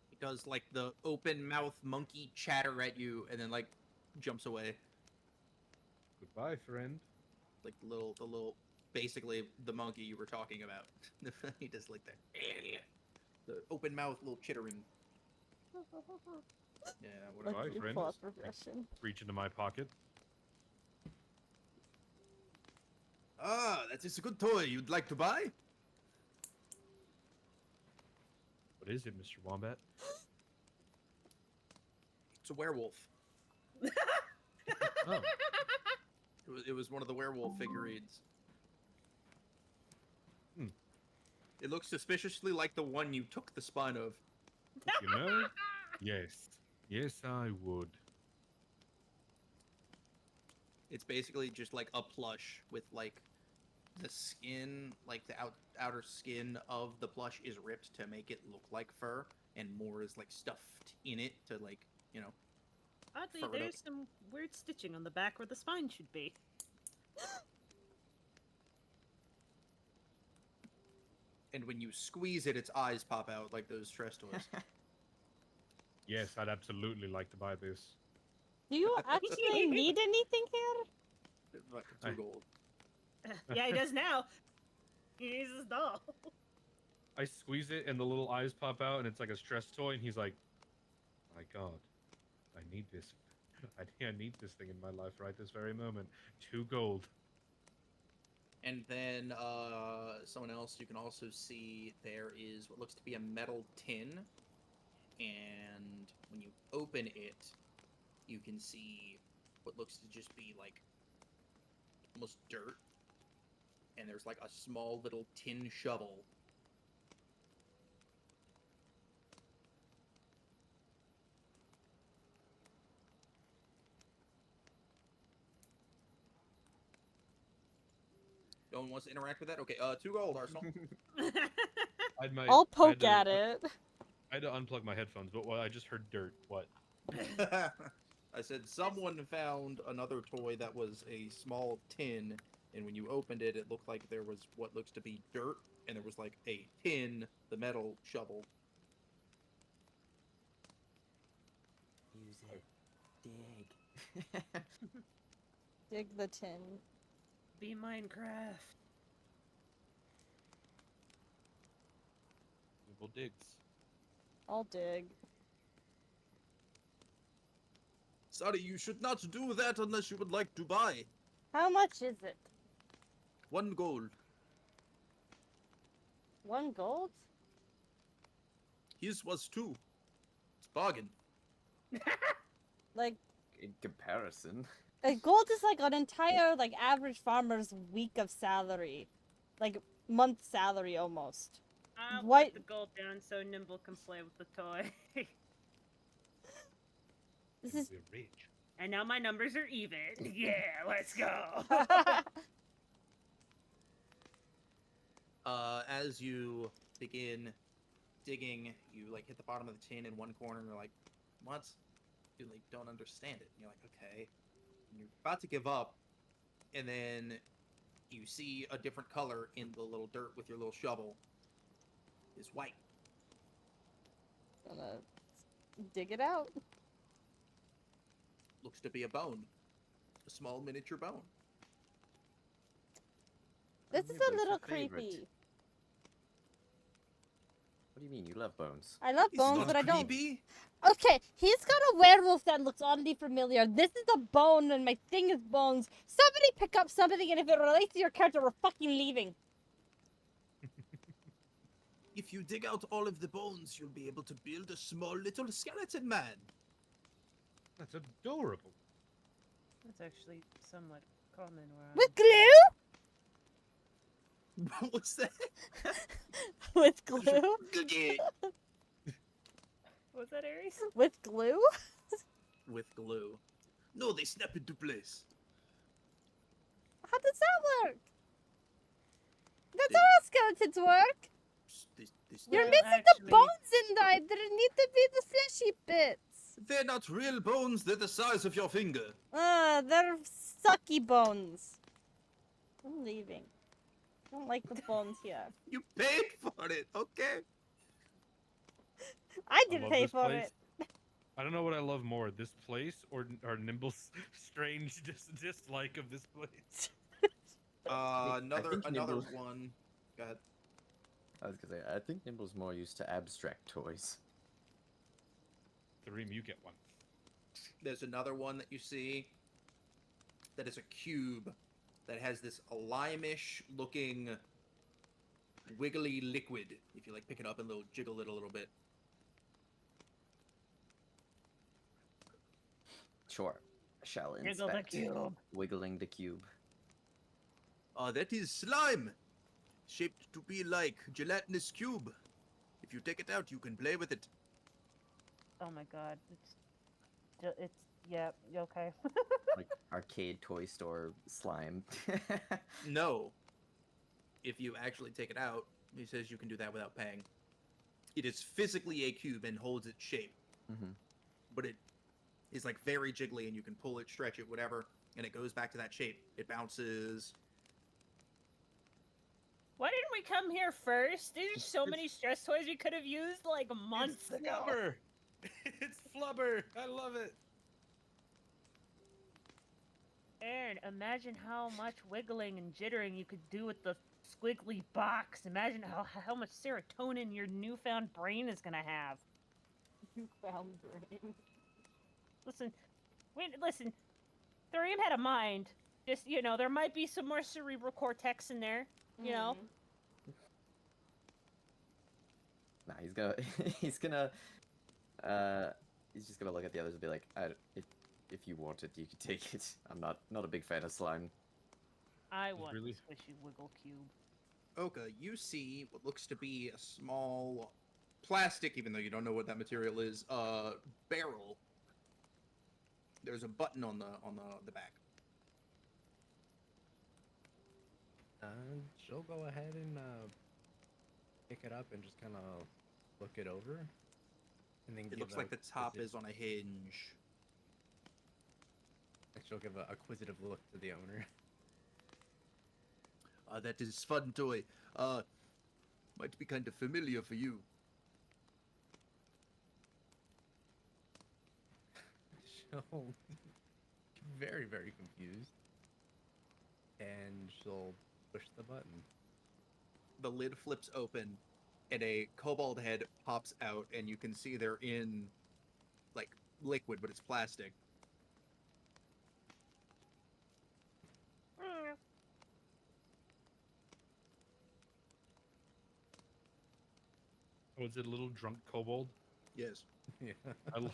He does like the open mouth monkey chatter at you, and then like jumps away. Goodbye, friend. Like the little, basically the monkey you were talking about. He does like the open mouth little chittering. Yeah, whatever. Bye, friend. Plot progression. Reach into my pocket. Ah, that is a good toy. You'd like to buy? What is it, Mr. Wombat? It's a werewolf. Oh. It was one of the werewolf figurines. Hmm. It looks suspiciously like the one you took the spine of. You know? Yes. Yes, I would. It's basically just like a plush with like the skin, like the outer skin of the plush is ripped to make it look like fur, and more is like stuffed in it to like, you know. Oddly, Furrowed there's some weird stitching on the back where the spine should be. And when you squeeze it, its eyes pop out like those stress toys. Yes, I'd absolutely like to buy this. Do you actually need anything here? Like 2 gold. Yeah, he does now. He needs his doll. I squeeze it and the little eyes pop out and it's like a stress toy and he's like, my god, I need this. I need this thing in my life right this very moment. 2 gold. And then someone else, you can also see there is what looks to be a metal tin, and when you open it, you can see what looks to just be like almost dirt, and there's like a small little tin shovel. No one wants to interact with that? Okay, 2 gold, Arsenal. I'll poke at it. I had to unplug my headphones, but I just heard dirt. What? I said someone found another toy that was a small tin, and when you opened it, it looked like there was what looks to be dirt, and there was like a tin, the metal shovel. Use it. Dig. Dig the tin. Be Minecraft. People digs. I'll dig. Sorry, you should not do that unless you would like to buy. How much is it? 1 gold. 1 gold? His was 2. It's bargain. Like, In comparison. gold is like an entire like average farmer's week of salary, like month salary almost. I'll What- put the gold down so Nimble can play with the toy. This is We're rich. And now my numbers are even. Yeah, let's go. As you begin digging, you like hit the bottom of the tin in one corner, and you're like, "What?" You like don't understand it. And you're like, "Okay." And you're about to give up, and then you see a different color in the little dirt with your little shovel. It's white. gonna dig it out. Looks to be a bone, a small miniature bone. This is Yeah, a but it's little your favorite. creepy. What do you mean? You love bones. I love It's bones, not but I don't. creepy. Okay, he's got a werewolf that looks oddly familiar. This is a bone, and my thing is bones. Somebody pick up something, and if it relates to your character, we're fucking leaving. If you dig out all of the bones, you'll be able to build a small little skeleton man. That's adorable. That's actually somewhat common where With I'm glue? What was that? With glue? Was that Aries? With glue? With glue. No, they snap into place. How does that work? That's They- how our skeletons work. They You're snap- missing the actually- bones inside. There need to be the fleshy bits. They're not real bones, they're the size of your finger. They're sucky bones. I'm leaving. I don't like the bones here. You paid for it, okay? I I didn't love pay this for place. it. I don't know what I love more, this place or Nimble's strange dislike of this place. Another think Nimble- one. Go ahead. I was gonna say, I think Nimble's more used to abstract toys. Tareem, you get one. There's another one that you see that is a cube that has this lime-ish looking wiggly liquid. If you like pick it up and jiggle it a little bit. Sure. Shall Jiggle the inspect. cube. Wiggling the cube. That is slime. Shaped to be like gelatinous cube. If you take it out, you can play with it. Oh my god. It's yeah, okay. Like arcade toy store slime. No. If you actually take it out, he says you can do that without paying. It is physically a cube and holds its shape, hmm but it is like very jiggly and you can pull it, stretch it, whatever, and it goes back to that shape. It bounces. Why didn't we come here first? There's so many stress toys we could have used like months It's ago. flubber. It's flubber. I love it. Aaron, imagine how much wiggling and jittering you could do with the squiggly box. Imagine how much serotonin your newfound brain is gonna have. Newfound brain. Listen. Thurium had a mind. Just there might be some more cerebral cortex in there. You know. Nah, he's just gonna look at the others and be like, if you want it, you can take it. I'm not a big fan of slime. I want really- the squishy wiggle cube. Oka, you see what looks to be a small plastic, even though you don't know what that material is, barrel. There's a button on the back. She'll go ahead and pick it up and just kind of look it over, and then It looks like the top is on a hinge. She'll give a acquisitive look to the owner. That is fun toy. Might be kind of familiar for you. She'll be very, very confused, and she'll push the button. The lid flips open, and a kobold head pops out, and you can see they're in, like, liquid, but it's plastic. Oh, is it a little drunk kobold? Yes. Yeah. I lo-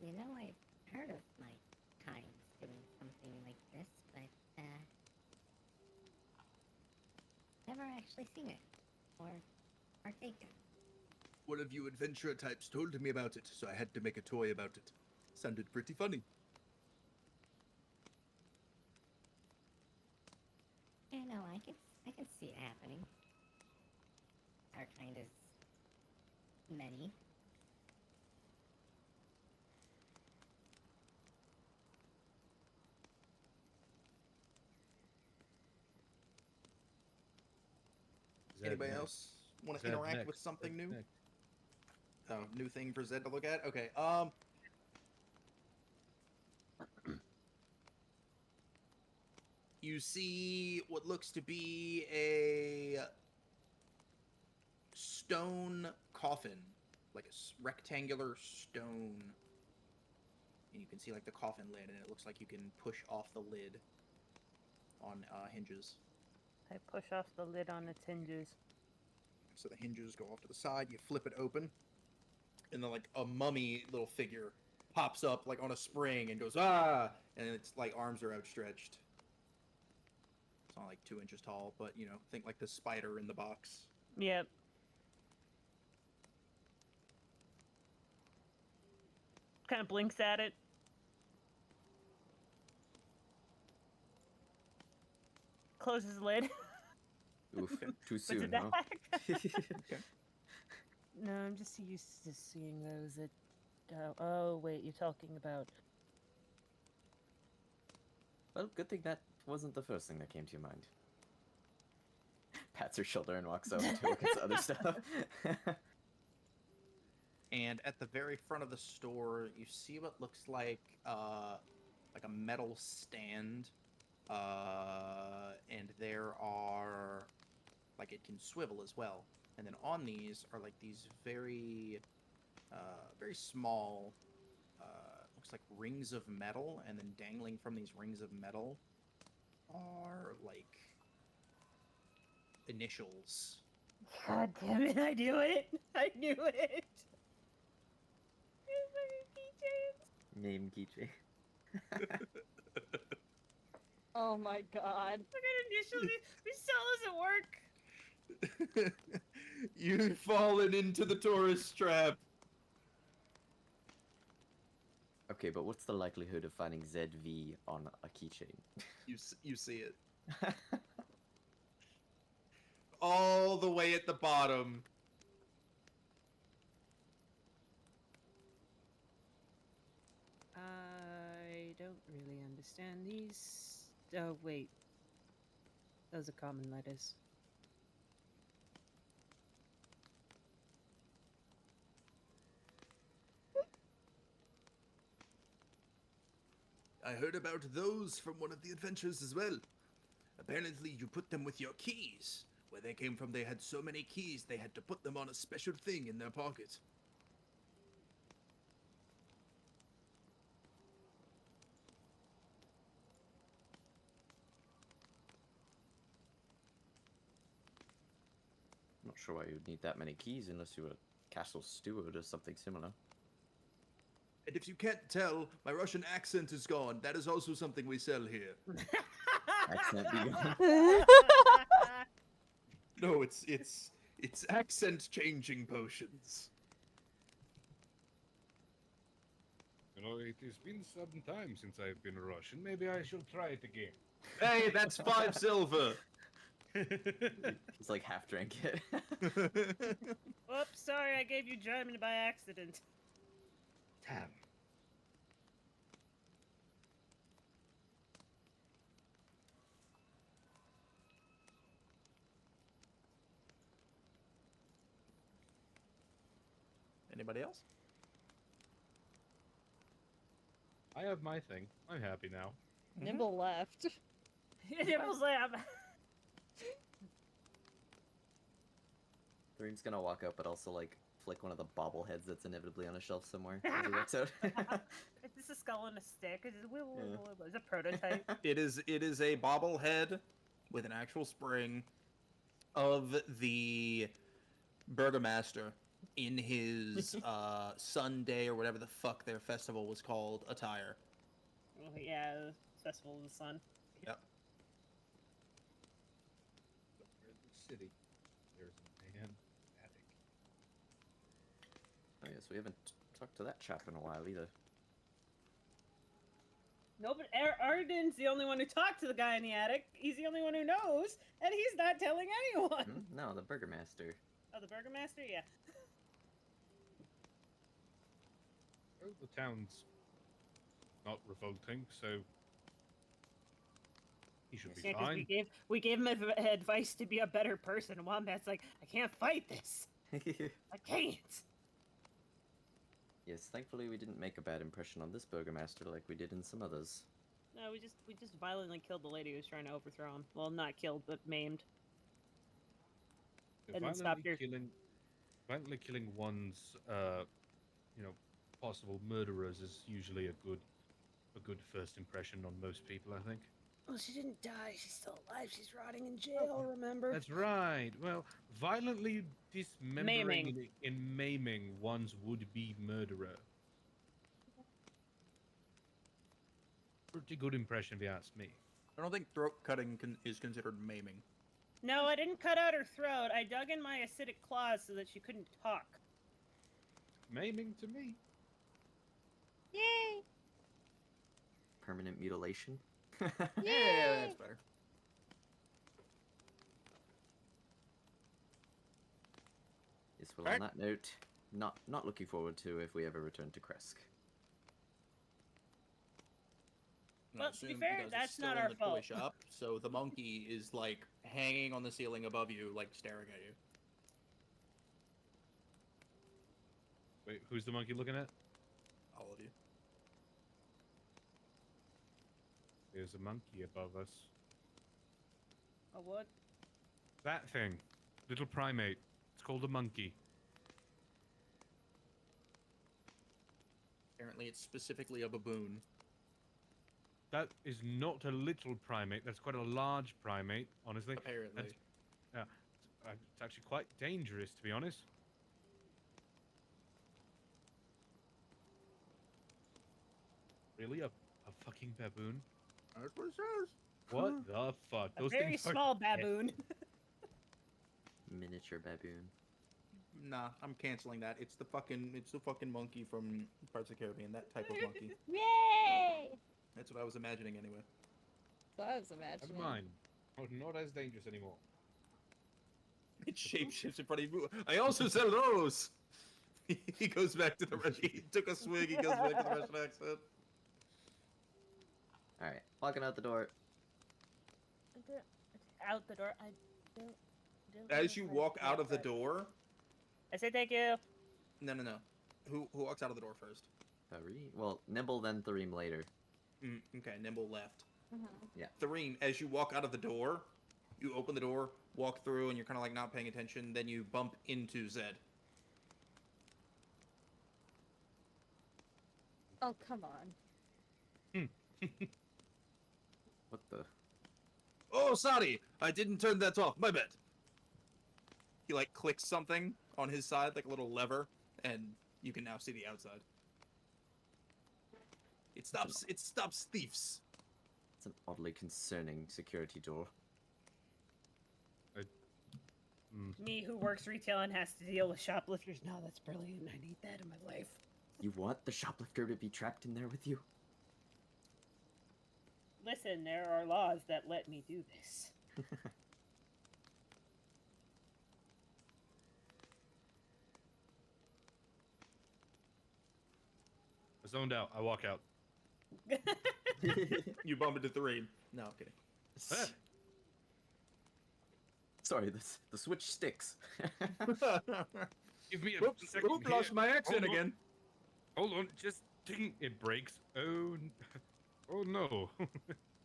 You know, I've heard of my times doing something like this, but, never actually seen it, or partaken. One of you adventurer types told me about it, so I had to make a toy about it. Sounded pretty funny. Yeah, no, I can see it happening. Our kind is many. Zed Anybody next. else want to Zed interact next. with something Zed new? next. Oh, new thing for Zed to look at? Okay, You see what looks to be a stone coffin, like a rectangular stone. And you can see like the coffin lid, and it looks like you can push off the lid on hinges. I push off the lid on its hinges. So the hinges go off to the side. You flip it open, and then like a mummy little figure pops up like on a spring and goes ah, and its like arms are outstretched. It's not like 2 inches tall, but you know, think like the spider in the box. Yep. Kind of blinks at it. Closes the lid. Oof, too Puts soon, it huh? back. No, I'm just used to seeing those at. Oh, wait, you're talking about. Well, good thing that wasn't the first thing that came to your mind. Pats her shoulder and walks over to look at the other stuff. And at the very front of the store, you see what looks like a metal stand, and there are like it can swivel as well. And then on these are like these very small, looks like rings of metal, and then dangling from these rings of metal are like initials. God damn it, I knew it! I knew it! It's fucking keychains. Name keychain. Oh my god. Look at initially, this still doesn't work. You've fallen into the tourist trap. Okay, but what's the likelihood of finding ZV on a keychain? You see it all the way at the bottom. I don't really understand these. Oh, wait. Those are common letters. I heard about those from one of the adventures as well. Apparently, you put them with your keys. Where they came from, they had so many keys, they had to put them on a special thing in their pocket. Not sure why you'd need that many keys unless you were a castle steward or something similar. And if you can't tell, my Russian accent is gone. That is also something we sell here. Accent be gone. No, it's accent changing potions. You know, it has been some time since I've been Russian. Maybe I should try it again. Hey, that's 5 silver. He's like half drank it. Whoops, sorry, I gave you German by accident. Damn. Anybody else? I have my thing. I'm happy now. Nimble left. Nimble's lab. Thoreen's gonna walk up, but also like flick one of the bobbleheads that's inevitably on a shelf somewhere as he walks out. It's just a skull and a stick. It's a prototype. It is a bobblehead with an actual spring of the Burgomaster in his Sunday or whatever the fuck their festival was called attire. Oh, yeah, the Festival of the Sun. Yep. Somewhere in the city, there's a man attic. Oh yes, we haven't talked to that chap in a while either. No, but Arden's the only one who talked to the guy in the attic. He's the only one who knows, and he's not telling anyone. Hmm? No, the Burgomaster. Oh, the Burgomaster? Yeah. Well, the town's not revolting, so he should be Yeah, because fine. we gave him advice to be a better person. And Wombat's like, I can't fight this. I can't. Yes, thankfully we didn't make a bad impression on this Burgomaster like we did in some others. No, we just violently killed the lady who was trying to overthrow him. Well, not killed, but maimed. So And then stopped her. Violently killing one's, you know, possible murderers is usually a good first impression on most people, I think. Well, she didn't die. She's still alive. She's rotting in jail. Remember? That's right. Well, violently dismembering Maiming. and maiming one's would-be murderer. Pretty good impression, if you ask me. I don't think throat cutting is considered maiming. No, I didn't cut out her throat. I dug in my acidic claws so that she couldn't talk. Maiming to me. Yay! Permanent mutilation. Yeah, that's better. Yes, well, Alright. on that note, not looking forward to if we ever return to Kresk. And I Well, to be assume fair, because it's that's still not in our the fault. toy shop, so the monkey is like hanging on the ceiling above you, like staring at you. Wait, who's the monkey looking at? All of you. There's a monkey above us. A what? That thing. Little primate. It's called a monkey. Apparently, it's specifically a baboon. That is not a little primate. That's quite a large primate, honestly. Apparently. It's actually quite dangerous, to be honest. Really? A fucking baboon? That's what it says. What the fuck? A very things are small dead. baboon. Miniature baboon. Nah, I'm canceling that. It's the fucking monkey from Parts of the Caribbean. That type of monkey. Yay! That's what I was imagining anyway. So I was imagining. Never mind. Oh, not as dangerous anymore. It shapeshifts in front of you. I also sell those. He goes back to the Russian. He took a swig. He goes back to the Russian accent. Alright, walking out the door. Out the door. I don't As know you if I walk get out of the that. door, I say thank you. no. Who walks out of the door first? Three? Well, Nibble, then Threem later. Okay, Nimble left. Mhm. Threem, as you walk out of the door, you open the door, walk through, and you're kind of like not paying attention. Then you bump into Zed. Oh, come on. What the? Oh, sorry, I didn't turn that off. My bad. He like clicks something on his side, like a little lever, and you can now see the outside. It stops thieves. It's an oddly concerning security door. Me who works retail and has to deal with shoplifters. No, that's brilliant. I need that in my life. You want the shoplifter to be trapped in there with you? Listen, there are laws that let me do this. I zoned out. I walk out. You bump into Threem. No, I'm kidding. Sorry, the switch sticks. Give me a second Oop, lost here. my accent Hold on. again. Hold on, just ding. It breaks. Oh, oh no.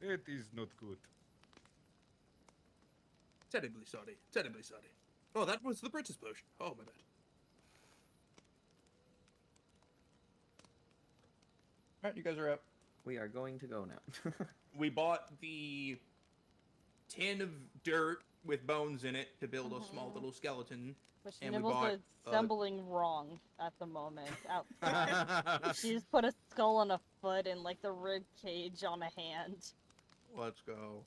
It is not good. Terribly sorry. Terribly sorry. Oh, that was the British potion. Oh, my bad. Alright, you guys are out. We are going to go now. We bought the tin of dirt with bones in it to build a small little skeleton. Which And we Nibble's bought, assembling wrong at the moment. Outside. She's put a skull on a foot and like the rib cage on a hand. Let's go.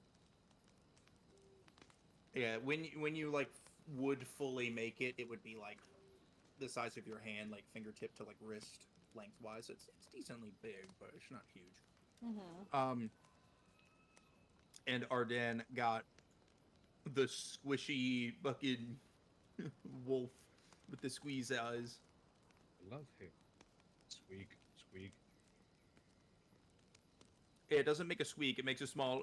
Yeah, when you like would fully make it, it would be like the size of your hand, like fingertip to like wrist lengthwise. It's decently big, but it's not huge. Mm-hmm. And Arden got the squishy fucking wolf with the squeeze eyes. I love him. Squeak, squeak. It doesn't make a squeak; it makes a small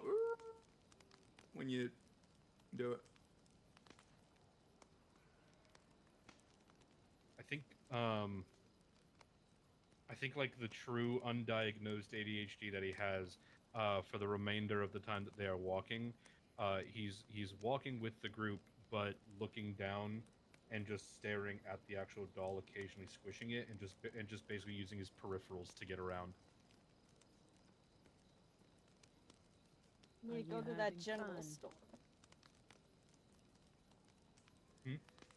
when you do it. I think like the true undiagnosed ADHD that he has, for the remainder of the time that they are walking. He's walking with the group, but looking down and just staring at the actual doll, occasionally squishing it, and just basically using his peripherals to get around. We Are go you to that having general fun? store.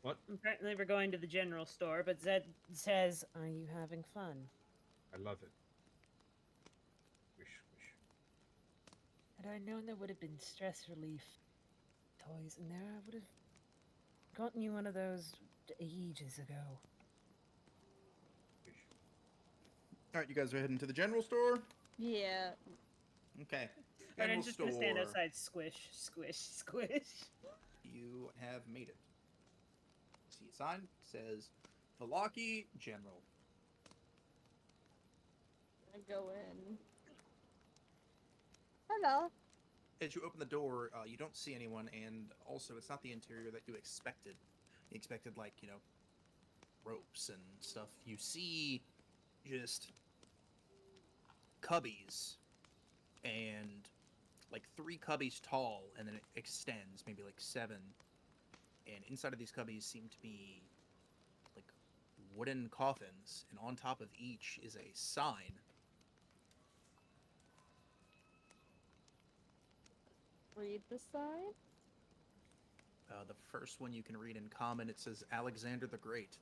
What? Apparently, we're going to the general store, but Zed says, "Are you having fun?" I love it. Squish, squish. Had I known there would have been stress relief toys in there, I would have gotten you one of those ages ago. Squish. All right, you guys are heading to the general store. Yeah. Okay. But I'm General just gonna stand store. outside, squish, squish, squish. You have made it. See a sign says Velaki General. I go in. Hello. As you open the door, you don't see anyone, and also it's not the interior that you expected. You expected, like, you know, ropes and stuff. You see just cubbies, and like 3 cubbies tall, and then it extends, maybe like 7. And inside of these cubbies seem to be like wooden coffins, and on top of each is a sign. Read the sign. The first one you can read in common, it says Alexander the Great.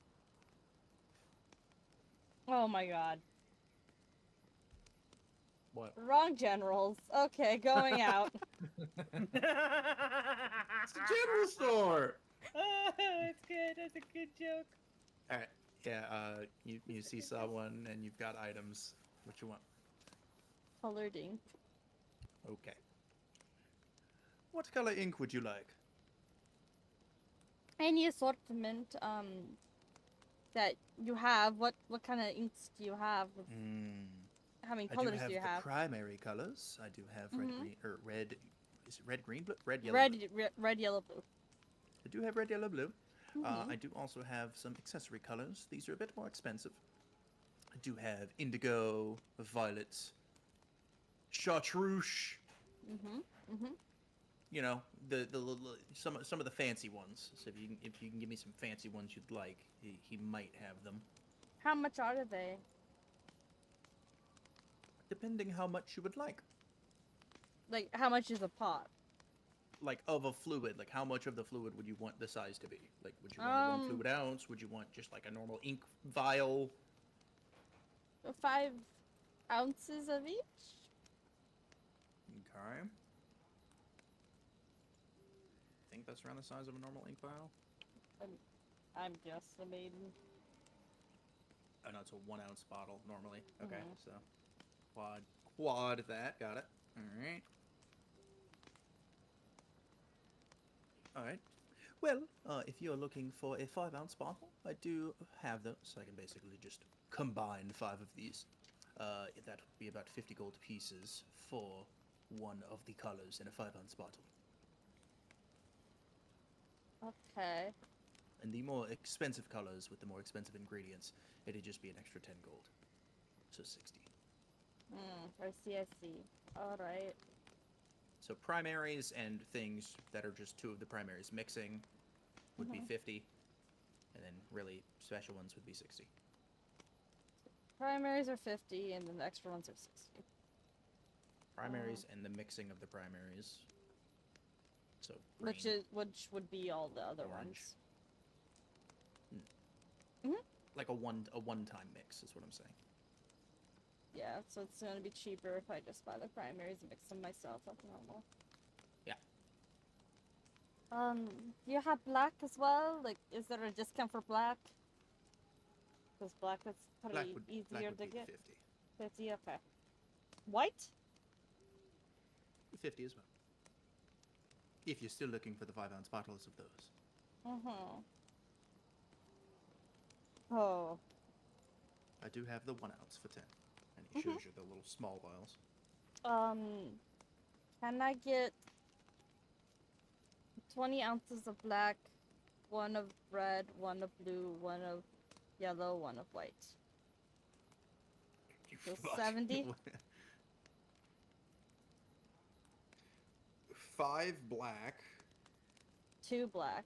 Oh my god. What? Wrong generals. Okay, going out. It's a general store! That's good. That's a good joke. Alright, yeah, you see someone, and you've got items. What you want? Colored ink. Okay. What color ink would you like? Any assortment that you have. What kind of inks do you have? How many I do colors have do you the have? primary colors. I do have red, Mhm. green, or red. Is it red, green, blue? Red, yellow, Red, blue. red, yellow, blue. I do have red, yellow, blue. Mhm. I do also have some accessory colors. These are a bit more expensive. I do have indigo, violet, chartreuse. Mhm. Mhm. You know, some of the fancy ones. So if you can give me some fancy ones you'd like, he might have them. How much are they? Depending how much you would like. Like, how much is a pot? Like, of a fluid, like how much of the fluid would you want the size to be? Like, would you want a 1 fluid ounce? Would you want just like a normal ink vial? 5 ounces of each? Okay. I think that's around the size of a normal ink vial. I'm guesstimating. Oh no, it's a 1 ounce bottle normally. Okay, Mhm. so quad that, got it. Alright. Alright. Well, if you're looking for a 5 ounce bottle, I do have those. So I can basically just combine 5 of these. That would be about 50 gold pieces for one of the colors in a 5 ounce bottle. Okay. And the more expensive colors with the more expensive ingredients, it'd just be an extra 10 gold. So 60. I see, I see. Alright. So primaries and things that are just 2 of the primaries mixing would be 50. And then really special ones would be 60. Primaries are 50, and then the extra ones are 60. Primaries and the mixing of the primaries. So Which would be all the other orange. ones. Like a one-time mix is what I'm saying. Yeah, so it's gonna be cheaper if I just buy the primaries and mix them myself like normal. Yeah. Do you have black as well? Like, is there a discount for black? Because black is pretty easier to be get. 50. 50, okay. White? 50 as well. If you're still looking for the 5 ounce bottles of those. Oh. I do have the 1 ounce for 10. And it shows you the little small vials. Can I get 20 ounces of black, 1 of red, 1 of blue, 1 of yellow, 1 of white? So 70? 5 black, 2 black.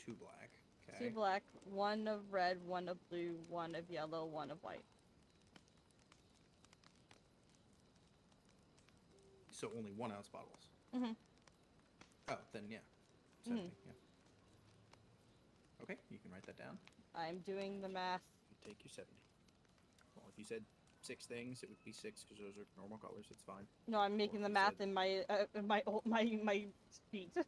2 black. Okay. 2 black, 1 of red, 1 of blue, 1 of yellow, 1 of white. So only 1 ounce bottles. Mhm. Oh, then yeah. 70, yeah. Okay, you can write that down. I'm doing the math. You take your 70. Well, if you said 6 things, it would be 6 because those are normal colors. It's fine. No, I'm making the you math said- in my feet. Okay.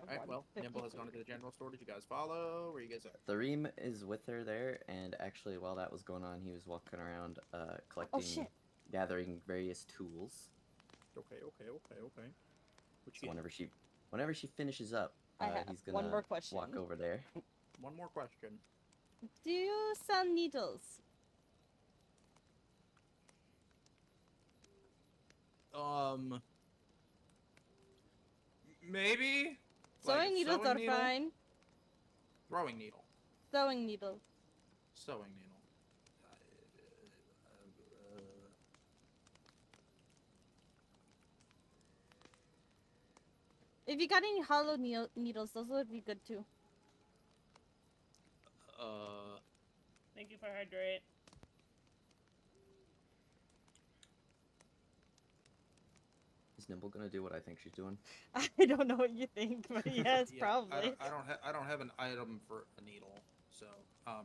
Alright, well, Nimble has gone to the general store. Did you guys follow? Where you guys at? Thereem is with her there, and actually, while that was going on, he was walking around, collecting, shit. gathering various tools. Okay. What you So get? whenever she finishes up, I have he's one gonna more question. walk over there. One more question. Do you sell needles? Maybe? Sewing Like a needles sewing are needle? fine. Throwing needle. Sewing needles. Sewing needle. If you got any hollow needles, those would be good too. Thank you for hydrate. Is Nimble gonna do what I think she's doing? I don't know what you think, but yes, Yeah, probably. I don't have an item for a needle, so a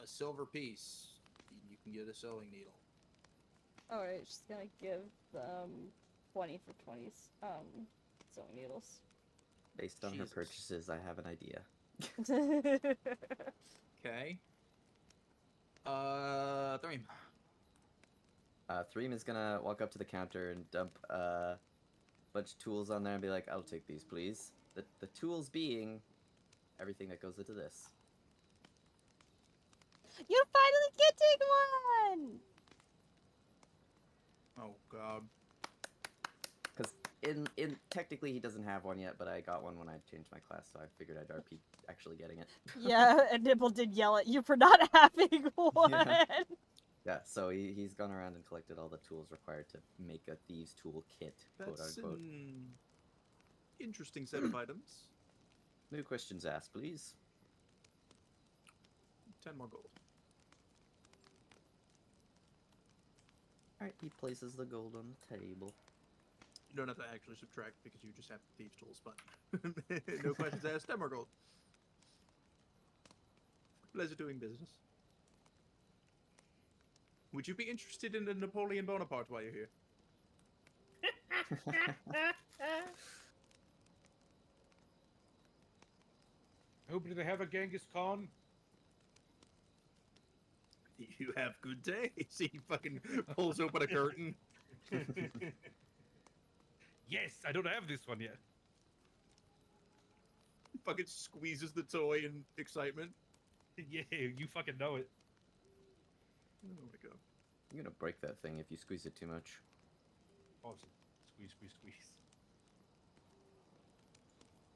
silver piece. You can get a sewing needle. Alright, just gonna give 20 for 20s sewing needles. Based on Jesus. her purchases, I have an idea. Okay. Dream. Threem is gonna walk up to the counter and dump a bunch of tools on there and be like, "I'll take these, please." The tools being everything that goes into this. You're finally getting one! Oh God. Because in technically he doesn't have one yet, but I got one when I changed my class, so I figured I'd RP actually getting it. Yeah, and Nibble did yell at you for not having one. Yeah, so he's gone around and collected all the tools required to make a thieves' tool kit, quote That's unquote. an interesting set of items. No questions asked, please. 10 more gold. Alright, he places the gold on the table. You don't have to actually subtract because you just have the thieves' tools, but no questions asked. 10 more gold. Pleasure doing business. Would you be interested in the Napoleon Bonaparte while you're here? Hope do they have a Genghis Khan? You have good taste. He fucking pulls open a curtain. Yes, I don't have this one yet. Fucking squeezes the toy in excitement. Yeah, you fucking know it. Oh my God. You're gonna break that thing if you squeeze it too much. Awesome. Squeeze, squeeze, squeeze.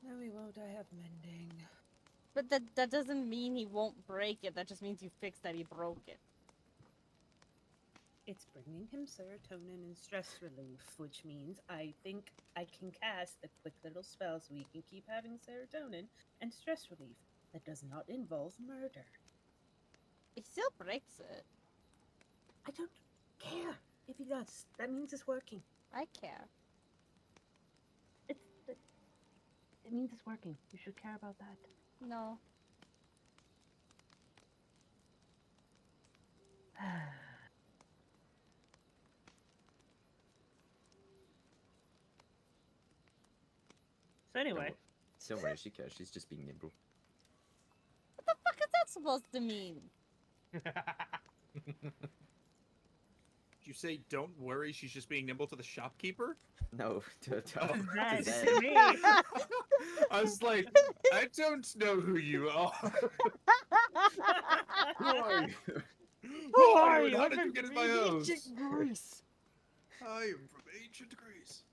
No, we won't. I have mending. But that doesn't mean he won't break it. That just means you fixed that he broke it. It's bringing him serotonin and stress relief, which means I think I can cast a quick little spell so we can keep having serotonin and stress relief that does not involve murder. He still breaks it. I don't care if he does. That means it's working. I care. It means it's working. You should care about that. No. So anyway, Don't worry, she cares. She's just being nimble. What the fuck is that supposed to mean? Did you say, don't worry, she's just being nimble to the shopkeeper? No, to that's Zed. me. I was like, I don't know who you are. Who are you? Who are you? and How did you get in my house? Greece. I am from ancient Greece.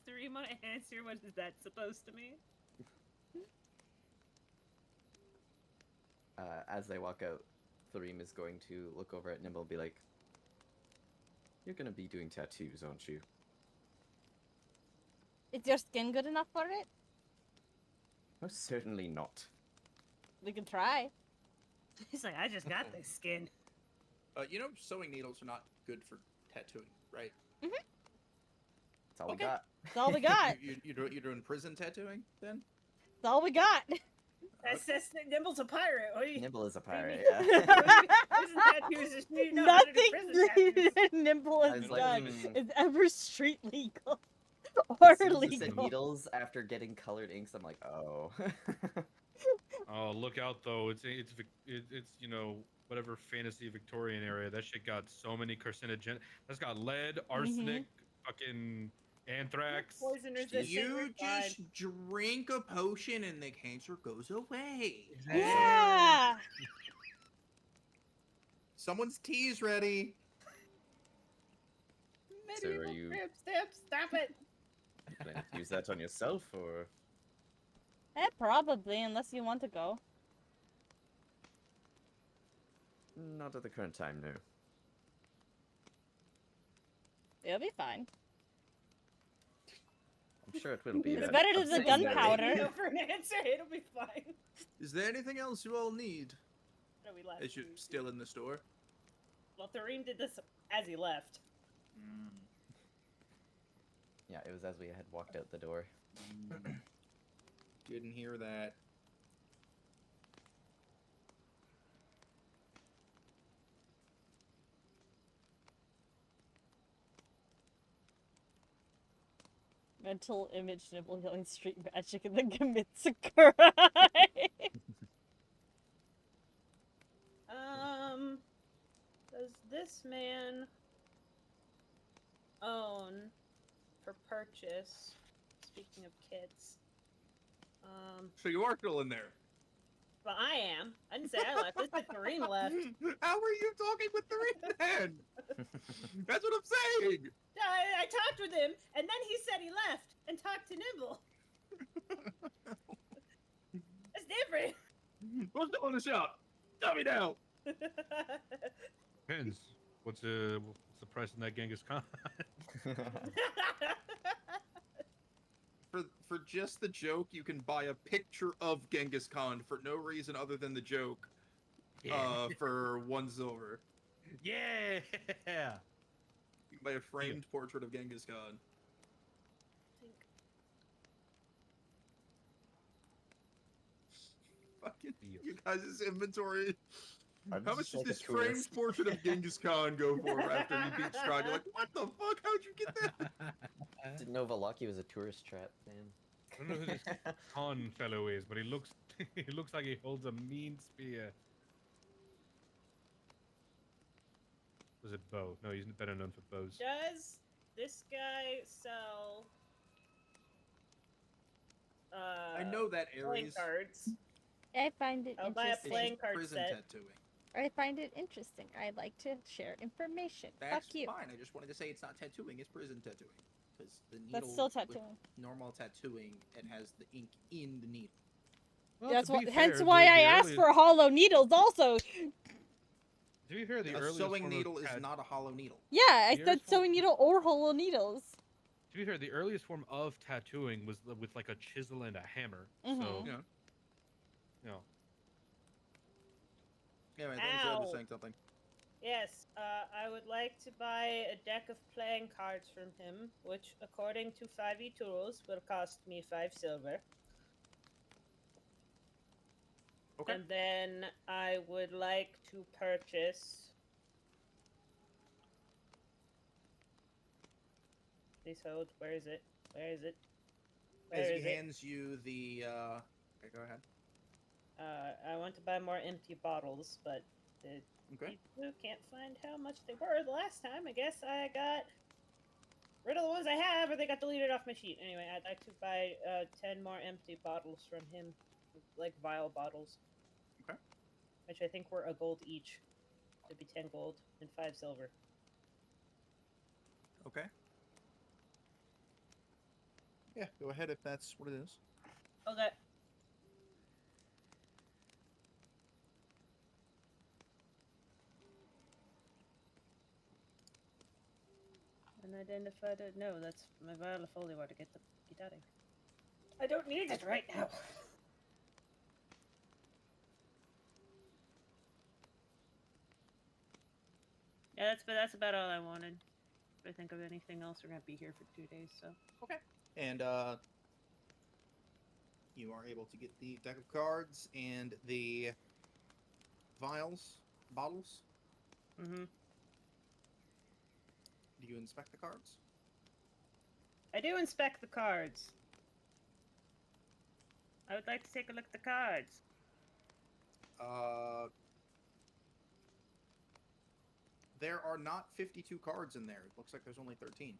Three my answer. What is that supposed to mean? As they walk out, Thareem is going to look over at Nimble and be like, "You're gonna be doing tattoos, aren't you?" Is your skin good enough for it? Most certainly not. We can try. He's like, I just got this skin. You know, sewing needles are not good for tattooing, right? That's all Okay. we got. That's all we got. You're doing prison tattooing then? That's all we got. That's Nimble's a pirate. What do you... Nimble is a pirate. Prison Yeah. tattoos is you know how to do prison tattoos. Nothing Nimble I has was like, done hmm. is ever street legal As or soon as you said legal. needles after getting colored inks, I'm like, oh. Oh, look out though! It's you know, whatever fantasy Victorian area. That shit got so many carcinogen. That's got lead, arsenic, fucking anthrax. Poison resistant. You just drink a potion and the cancer goes away. Yeah. Someone's tea's ready. So are you Stop it. planning to use that on yourself, or? Probably, unless you want to go. Not at the current time, no. It'll be fine. I'm sure it will be. It's but better I'm than the saying gunpowder. Go for an answer. It'll be fine. Is there anything else you all need? No, we left. Is you still in the store? Well, Thareem did this as he left. Yeah, it was as we had walked out the door. Didn't hear that. Mental image Nibble yelling street magic and then commits a crime. Does this man own for purchase? Speaking of kids, So you are still in there. well, I am. I didn't say I left. This is Thareem left. How are you talking with Thareem then? That's what I'm saying. I talked with him, and then he said he left and talked to Nimble. That's different. What's still in the shop? Tell me now. Depends. What's the price of that Genghis Khan? For just the joke, you can buy a picture of Genghis Khan for no reason other than the joke. For 1 silver. Yeah. You can buy a framed portrait of Genghis Khan. Fucking you guys' inventory. How much does this framed portrait of Genghis Khan go for after you beat Strahd? You're like, what the fuck? How'd you get that? Didn't know Valaki was a tourist trap, man. I don't know who this Khan fellow is, but he looks he looks like he holds a mean spear. Was it bow? No, he's better known for bows. Does this guy sell? I know that playing Ares cards. I find it I'll buy a interesting. playing card prison set. tattooing. I find it interesting. I like to share information. That's Fuck you. fine. I just wanted to say it's not tattooing, it's prison tattooing. Because the needle That's still with tattooing. normal tattooing, it has the ink in the needle. Well, That's to what. be Hence fair, why the I asked earliest- for hollow needles. Also, To be fair, the A earliest sewing form of needle is tat- not a hollow needle. yeah, I Here's said what- sewing needle or hollow needles. To be fair, the earliest form of tattooing was with like a chisel and a hammer. So, Mhm. Yeah. you know, Yeah, man, that was Ow. saying something. Yes, I would like to buy a deck of playing cards from him, which, according to 5e tools, will cost me 5 silver. Okay. And then I would like to purchase. Please hold. Where is it? Where is it? Where As is he it? hands you the okay, go ahead. I want to buy more empty bottles, but the Okay. people can't find how much they were the last time. I guess I got rid of the ones I have, or they got deleted off my sheet. Anyway, I'd like to buy 10 more empty bottles from him, like vial bottles. Okay. Which I think were a gold each. It'd be 10 gold and 5 silver. Okay. Yeah, go ahead if that's what it is. Unidentified. No, that's my vial of holy water. Get out of here. I don't need it right now. Yeah, that's about all I wanted. If I think of anything else, we're gonna be here for 2 days, so. Okay. And you are able to get the deck of cards and the bottles. Mm-hmm. Do you inspect the cards? I do inspect the cards. I would like to take a look at the cards. There are not 52 cards in there. It looks like there's only 13.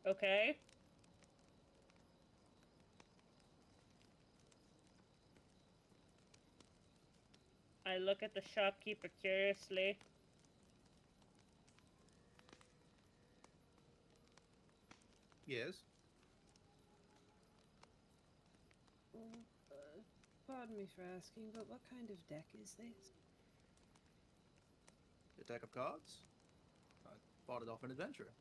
Okay. I look at the shopkeeper curiously. Yes. Pardon me for asking, but what kind of deck is this? The deck of cards? I bought it off an adventurer.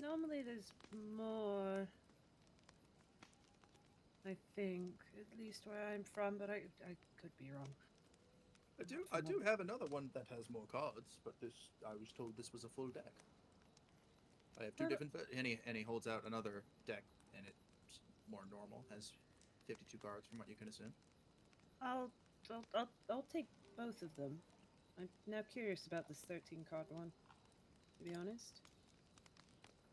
Normally there's more. I think, at least where I'm from, but I could be wrong. I do have another one that has more cards, but I was told this was a full deck. I have two different, and he holds out another deck, and it's more normal, has 52 cards from what you can assume. I'll take both of them. I'm now curious about this 13 card one, to be honest.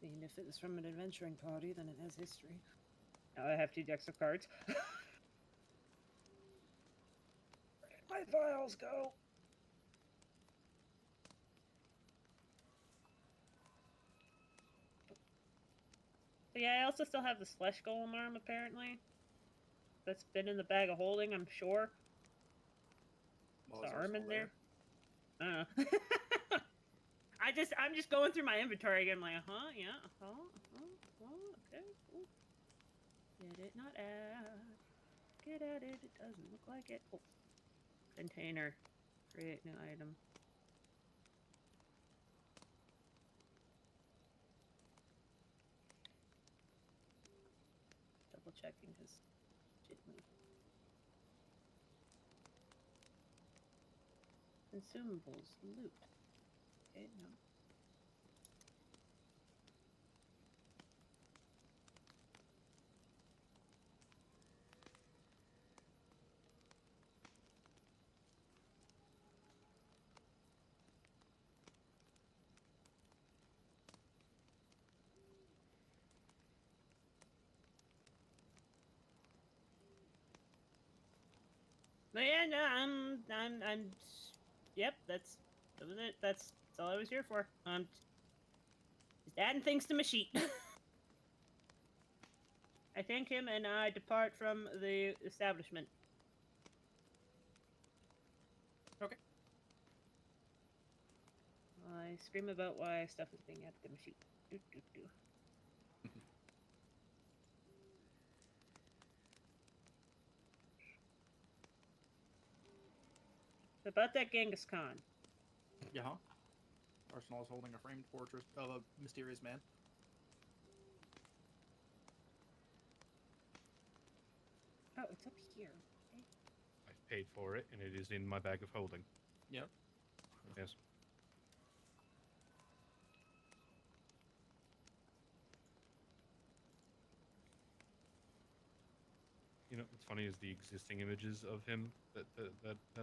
I mean, if it was from an adventuring party, then it has history. Now I have 2 decks of cards. Where'd my vials go? But yeah, I also still have this flesh golem arm, apparently. That's been in the bag of holding, I'm sure. Well, The is arm still in there? I'm just going through my inventory again, like, yeah, okay, cool. Get it, not add. Get at it, it doesn't look like it. Oh. Container. Create new item. Double checking his jitney. Consumables. Loot. Okay, no. But yeah, no, yep, that was it. That's all I was here for. Just adding things to my sheet. I thank him and I depart from the establishment. Okay. I scream about why stuff is being added to my sheet. Do, do, do. About that Genghis Khan. Yeah. Arsenal is holding a framed portrait of a mysterious man. Oh, it's up here. Okay. I've paid for it, and it is in my bag of holding. Yep. Yes. You know, what's funny is the existing images of him that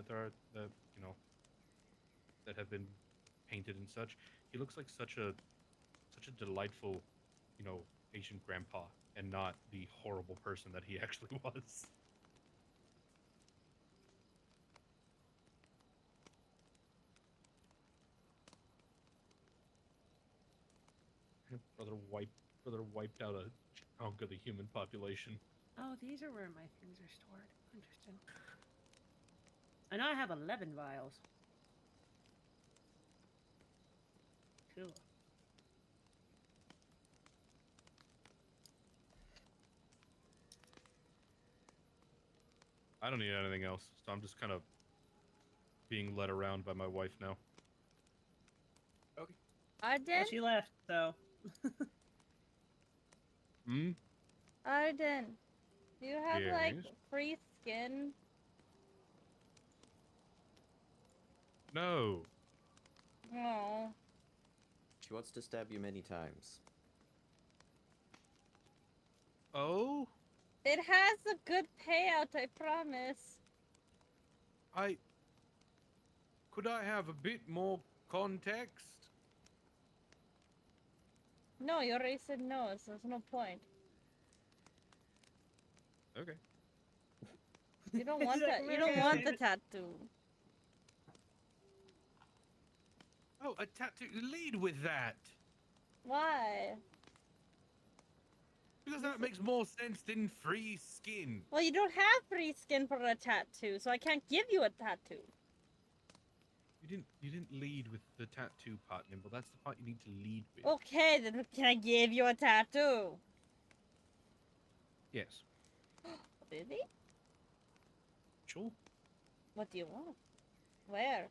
there are that that have been painted and such. He looks like such a delightful, Asian grandpa, and not the horrible person that he actually was. Brother wiped out a chunk of the human population. Oh, these are where my things are stored. Interesting. I know I have 11 vials. Cool. I don't need anything else, so I'm just kind of being led around by my wife now. Arden? Well, she left, so. Hmm? Arden, do you have like Yes? free skin? No. No. She wants to stab you many times. Oh? It has a good payout, I promise. Could I have a bit more context? No, you already said no, so there's no point. Okay. You don't He's want like, that. You "No, don't no, want no." the tattoo. Oh, a tattoo. Lead with that. Why? Because that makes more sense than free skin. Well, you don't have free skin for a tattoo, so I can't give you a tattoo. You didn't lead with the tattoo part, Nimble. That's the part you need to lead with. Okay, then can I give you a tattoo? Yes. Really? Sure. What do you want? Where?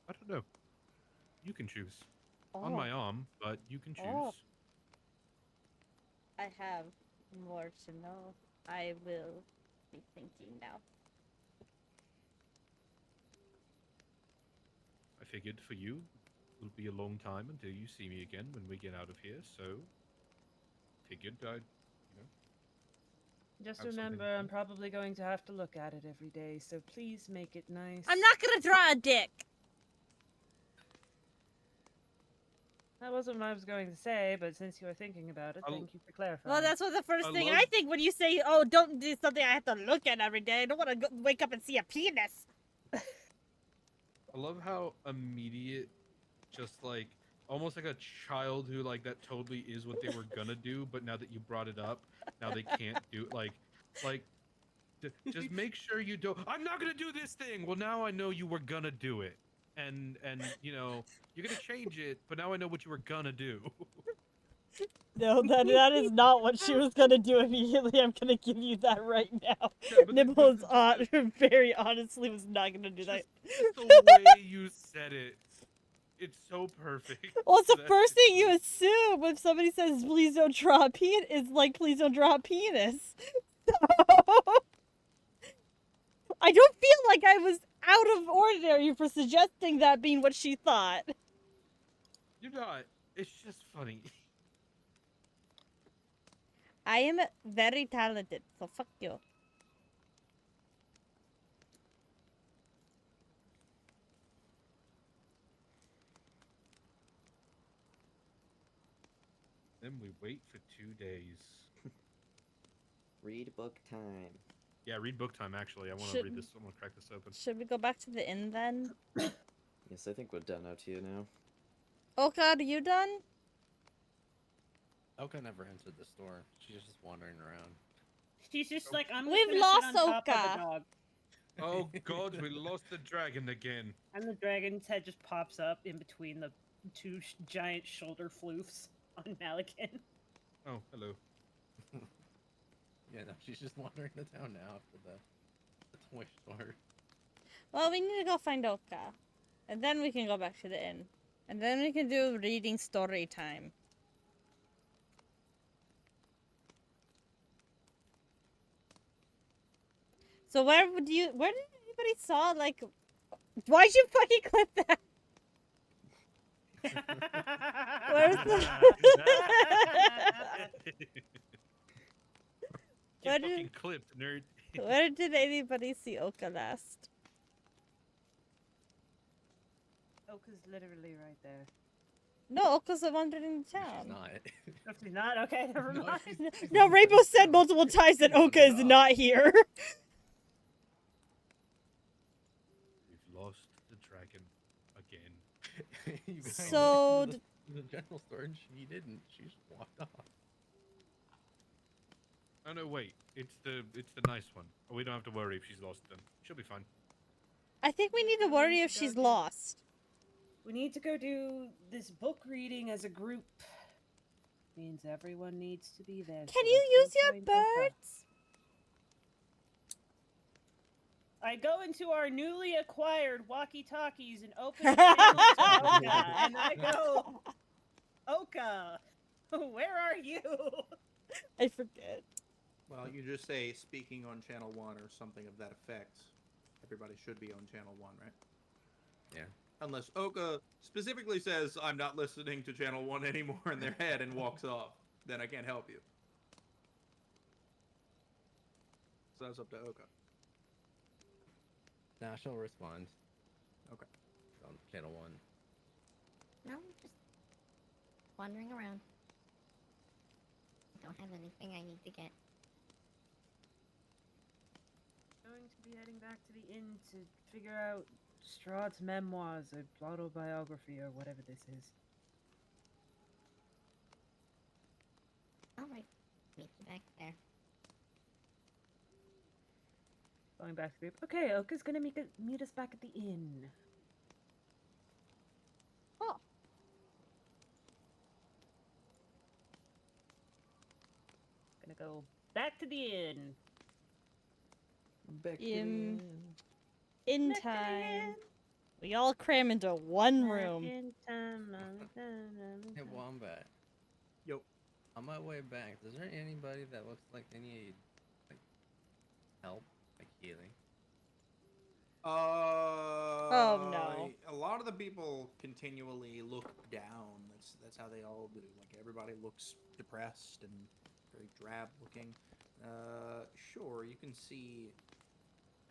I don't know. You can choose. Oh, On my arm, but you can choose. Oh. I have more to know. I will be thinking now. I figured for you, it'll be a long time until you see me again when we get out of here, so figured I'd, Just Have something remember, to I'm do. probably going to have to look at it every day, so please make it nice. I'm not gonna draw a dick! That wasn't what I was going to say, but since you are thinking about it, I'll- thank you for clarifying. Well, that's what the first I thing love- I think when you say, oh, don't do something I have to look at every day. I don't want to wake up and see a penis. I love how immediate, just like, almost like a child who, like, that totally is what they were gonna do, but now that you brought it up, now they can't do it. Like, just make sure you don't. I'm not gonna do this thing. Well, now I know you were gonna do it, and you know you're gonna change it, but now I know what you were gonna do. No, that is not what she was gonna do immediately. I'm gonna give you that right now. Yeah, but Nibbles just very honestly was not gonna do that. just the way you said it, it's so perfect. Well, it's the that first it's thing you assume when somebody says, please don't draw a penis. It's like, please don't draw a penis. I don't feel like I was out of ordinary for suggesting that being what she thought. You're not. It's just funny. I am very talented, so fuck you. Then we wait for 2 days. Read book time. Yeah, read book time. Actually, I want to Should- read this. I want to crack this open. Should we go back to the inn then? Yes, I think we're done out here now. Oh god, are you done? Oka never entered the store. She's just wandering around. She's just like, I'm just We've gonna lost sit on top of Oka. the dog. Oh God, we lost the dragon again. And the dragon's head just pops up in between the two giant shoulder floofs on Malikan. Oh, hello. Yeah, no, she's just wandering the town now after the toy store. Well, we need to go find Oka. And then we can go back to the inn. And then we can do reading story time. So where did anybody saw, like, why'd you fucking clip that? Where's the... Get What is- fucking clipped, nerd. Where did anybody see Oka last? Oka's literally right there. No, Oka's wandering in She's town. not. Oh, she's not? Okay, never No, mind. she's- No, Rainbow said multiple times that Oka is not here. We've lost the dragon again. You guys So went to the general store and she didn't. She just walked off. Oh no, wait. It's the nice one. Oh, we don't have to worry if she's lost then. She'll be fine. I think we need to worry if she's lost. We need to go do this book reading as a group. Means everyone needs to be there. Can so you there's use no your point Oka. birds? I go into our newly acquired walkie-talkies and open the channel to Oka, and I go, Oka, where are you? I forget. Well, you just say speaking on channel 1 or something of that effect. Everybody should be on channel 1, right? Yeah. Unless Oka specifically says, I'm not listening to channel 1 anymore in their head and walks off. Then I can't help you. So that's up to Oka. Nah, she'll respond. Okay. On channel 1. No, just wandering around. Don't have anything I need to get. Going to be heading back to the inn to figure out Strahd's memoirs or autobiography or whatever this is. Alright, meet you back there. Going back to the group. Okay, Oka's gonna meet us back at the inn. Oh. Gonna go back to the inn. Back In Back to the time. inn. We all cram into one Back room. in time. Hey, Wombat. Yo. On my way back, is there anybody that looks like they need like help, like healing? Oh, no. A lot of the people continually look down. That's how they all do. Like everybody looks depressed and very drab looking. Sure, you can see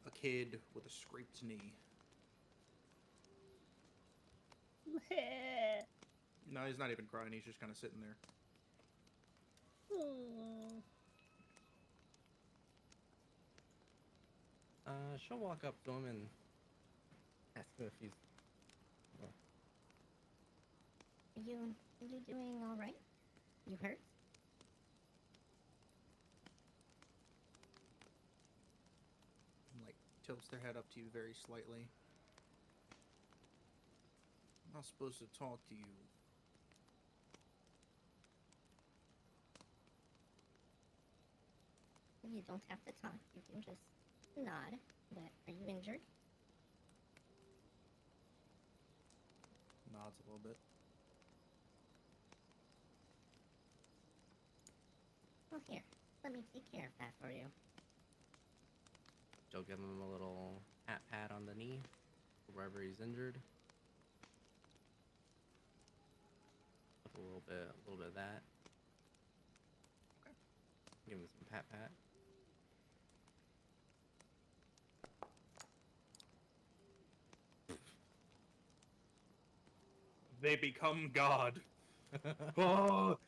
a kid with a scraped knee. No, he's not even crying. He's just kind of sitting there. She'll walk up to him and ask him if he's. Are you doing alright? You hurt? Like tilts their head up to you very slightly. I'm not supposed to talk to you. You don't have to talk. You can just nod. But are you injured? Nods a little bit. Well, here. Let me take care of that for you. She'll give him a little pat on the knee, wherever he's injured. A little bit of that. Okay. Give him some pat. They become God. Oh!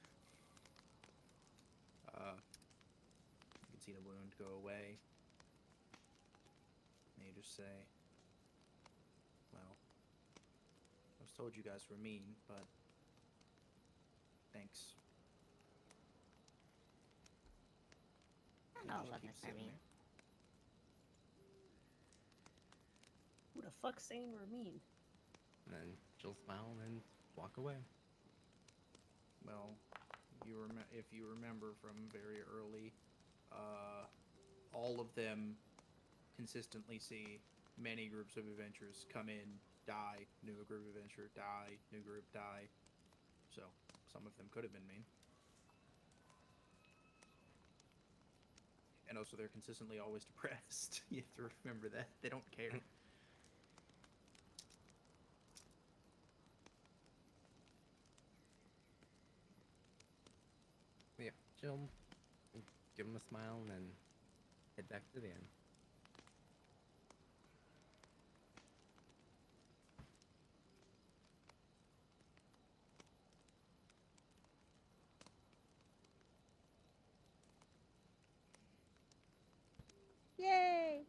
You can see the wound go away. And you just say, well, I was told you guys were mean, but thanks. Not all Just of keep us are sitting mean. there. Who the fuck's saying we're mean? And then she'll smile and walk away. Well, if you remember from very early, all of them consistently see many groups of adventurers come in, die, new group of adventurer, die, new group, die. So, some of them could have been mean. And also, they're consistently always depressed. You have to remember that. They don't care. Yeah, she'll give him a smile and then head back to the inn. Yay!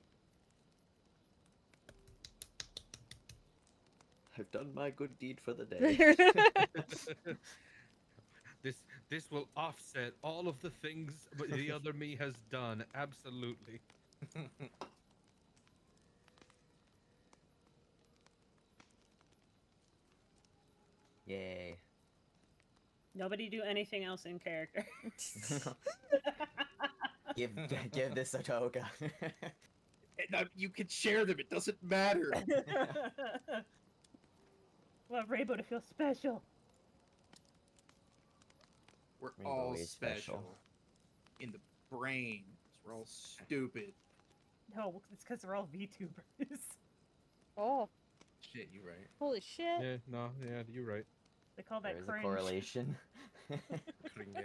I've done my good deed for the day. This will offset all of the things the other me has done. Absolutely. Yay. Nobody do anything else in character. Give this a toga. You can share them. It doesn't matter. Want Rainbow to feel special. We're Rainbow all is special. special in the brain. We're all stupid. No, it's because we're all VTubers. Oh, Shit, you right. holy shit. Yeah, no, yeah, you're right. They call that There's a cringe. correlation. Cringe.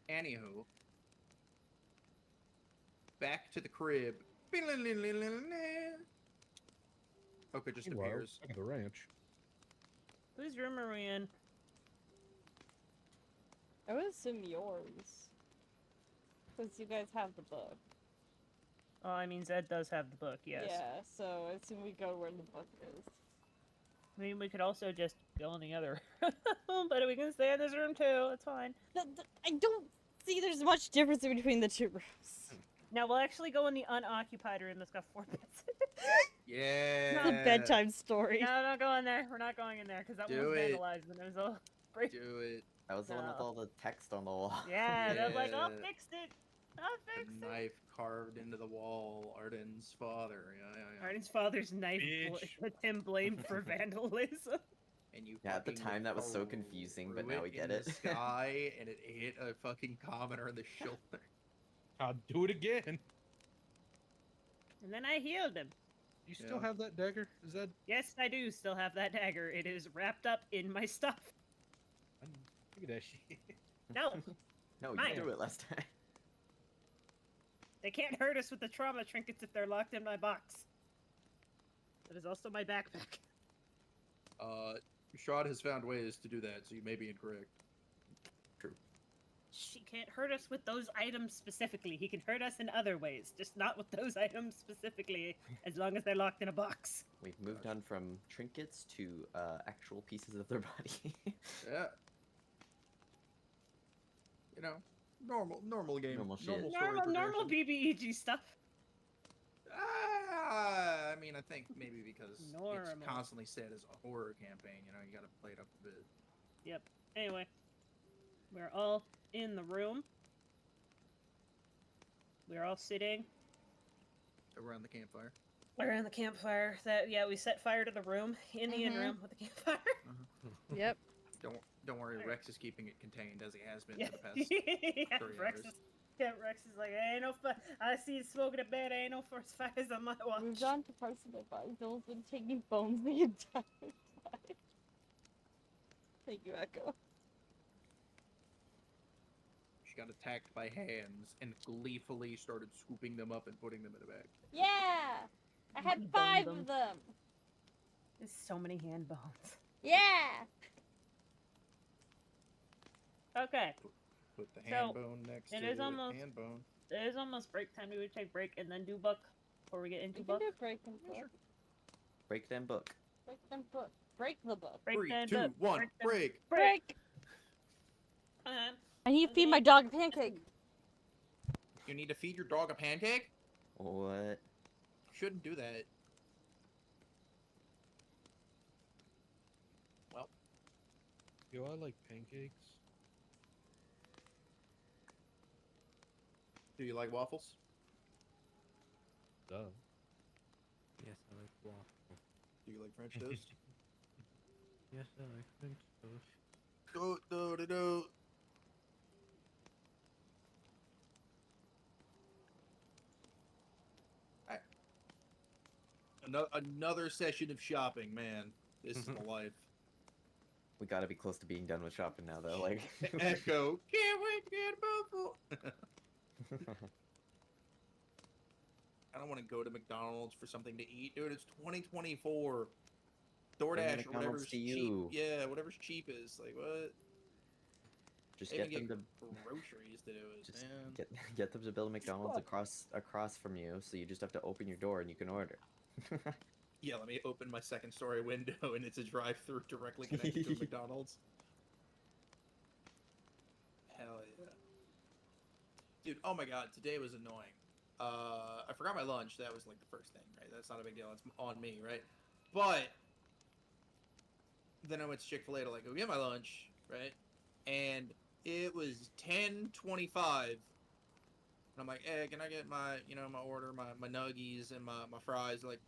Anywho, back to the crib. Oka just Meanwhile, appears. back at the ranch. Whose room are we in? I would assume yours. Because you guys have the book. Oh, I mean, Zed does have the book, yes. Yeah, so I assume we go where the book is. I mean, we could also just go in the other room, but we can stay in this room too. It's fine. I don't see there's much difference between the two rooms. Now we'll actually go in the unoccupied room that's got 4 beds. Yeah. It's a bedtime story. No, don't go in there. We're not going in there because that one Do was it. vandalized and it was all great. Do it. That was the one with No. all the text on the wall. Yeah, they're like, I'll Yeah. fix it. I'll fix The it. knife carved into the wall. Arden's father. Yeah. Arden's father's knife Bitch. puts him blamed for vandalism. And you. Yeah, at the fucking time that was so threw confusing, but it now we in get the it. sky, and it hit a fucking commoner in the shoulder. I'll do it again. And then I healed him. You still Yeah. have that dagger? Is that? Yes, I do still have that dagger. It is wrapped up in my stuff. Look at that shit. No, No, you Mine. threw it last time. they can't hurt us with the trauma trinkets if they're locked in my box. That is also my backpack. Strahd has found ways to do that, so you may be incorrect. She can't hurt us with those items specifically. He can hurt us in other ways, just not with those items specifically, as long as they're locked in a box. We've moved on from trinkets to actual pieces of their body. Yeah. You know, normal game. Normal shit. story Normal progression. BBEG stuff. I mean, I think maybe because Normal. it's constantly set as a horror campaign. You know, you gotta play it up a bit. Yep. Anyway, we're all in the room. We're all sitting Around the campfire. around the campfire. We set fire to the room in the inn Mhm. room with the campfire. Yep. Don't worry, Rex is keeping it contained as he has been Yeah, for the past yeah, 3 Rex hours. is, yeah, Rex is like, ain't no I see you smoking a bed, ain't no forest fires on my watch. Moved on to parts of my body. Bill's been taking bones the entire time. Thank you, Echo. She got attacked by hands and gleefully started scooping them up and putting them in a bag. Yeah! I had Bone 5 them. of them! There's so many hand bones. Yeah! Okay, Put the So, hand bone next it to is the almost- hand bone. it is almost break time. We would take break and then do book before we get into We can book. do break and book. Break them book. Break and book. Break the book. Break 3, then 2, book. 1, Break then- break! Break! Uh-huh. I need to feed my Okay. dog a pancake. You need to feed your dog a pancake? What? Shouldn't do that. Well, Yo, I like pancakes. do you like waffles? Duh. Yes, I like waffle. Do you like French toast? Yes, I like French toast. Do. Another session of shopping, man. This is the life. We gotta be close to being done with shopping now, though. Like. Echo. Can't wait to get a mouthful. I don't want to go to McDonald's for something to eat, dude. It's 2024. DoorDash or McDonald's whatever's to cheap. you. Yeah, whatever's cheap is like what? Just They get even them to groceries to do it. just Man. get them to build a McDonald's across from you, so you just have to open your door and you can order. Yeah, let me open my second story window and it's a drive-through directly connected to a McDonald's. Hell yeah. Dude, oh my god, today was annoying. I forgot my lunch. That was like the first thing, right? That's not a big deal. It's on me, right? But then I went to Chick-fil-A to like go get my lunch, right? And it was 10:25. And I'm like, hey, can I get my, my order, my nuggies and my fries? They're like,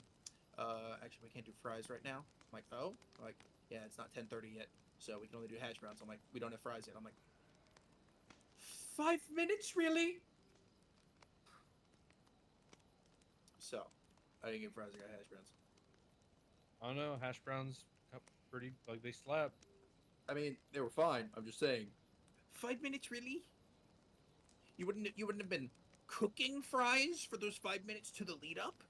actually, we can't do fries right now. I'm like, oh? I'm like, yeah, it's not 10:30 yet, so we can only do hash browns. I'm like, we don't have fries yet. I'm like, 5 minutes, really? So, I didn't get fries, I got hash browns. I don't know. Hash browns, pretty like they slap. I mean, they were fine. I'm just saying, 5 minutes, really? You wouldn't have been cooking fries for those 5 minutes to the lead up?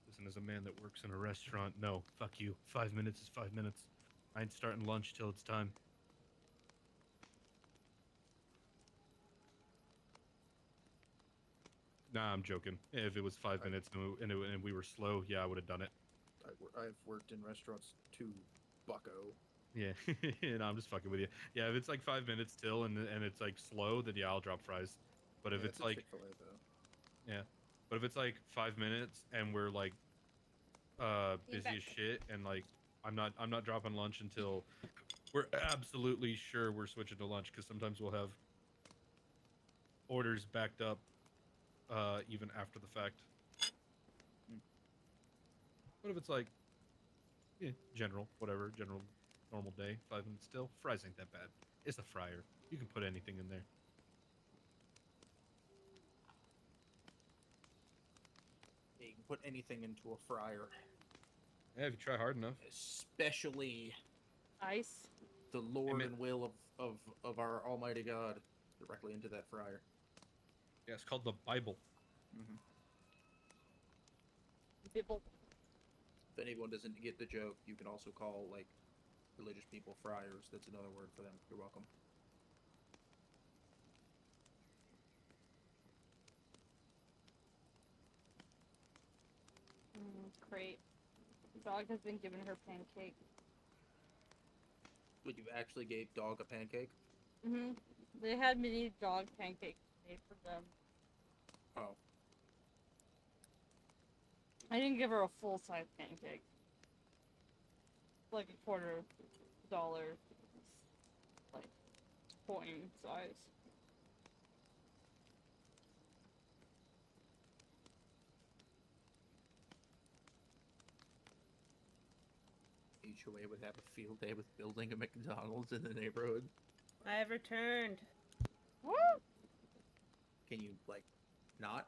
Listen, as a man that works in a restaurant, no, fuck you. 5 minutes is 5 minutes. I ain't starting lunch till it's time. Nah, I'm joking. If it was 5 minutes and we were slow, yeah, I would have done it. I've worked in restaurants too, bucko. Yeah, no, I'm just fucking with you. Yeah, if it's like 5 minutes till and it's like slow, then yeah, I'll drop fries. But if Yeah, it's like Chick-fil-A though. yeah, but if it's like 5 minutes and we're like busy as shit and like I'm not dropping lunch until we're absolutely sure we're switching to lunch because sometimes we'll have orders backed up even after the fact. But if it's like general normal day, 5 minutes still, fries ain't that bad. It's a fryer. You can put anything in there. Yeah, you can put anything into a fryer. Yeah, if you try hard enough. Especially Ice. the Lord and will of our Almighty God directly into that fryer. Yeah, it's called the Bible. Mm-hmm. People. If anyone doesn't get the joke, you can also call like religious people friars. That's another word for them. You're welcome. Great. The dog has been given her pancake. Would you actually gave dog a pancake? Mm-hmm. They had mini dog pancakes made for them. Oh. I didn't give her a full-size pancake. Like a $0.25, like, coin size. HOA would have a field day with building a McDonald's in the neighborhood. I have returned. Woo! Can you, like, not?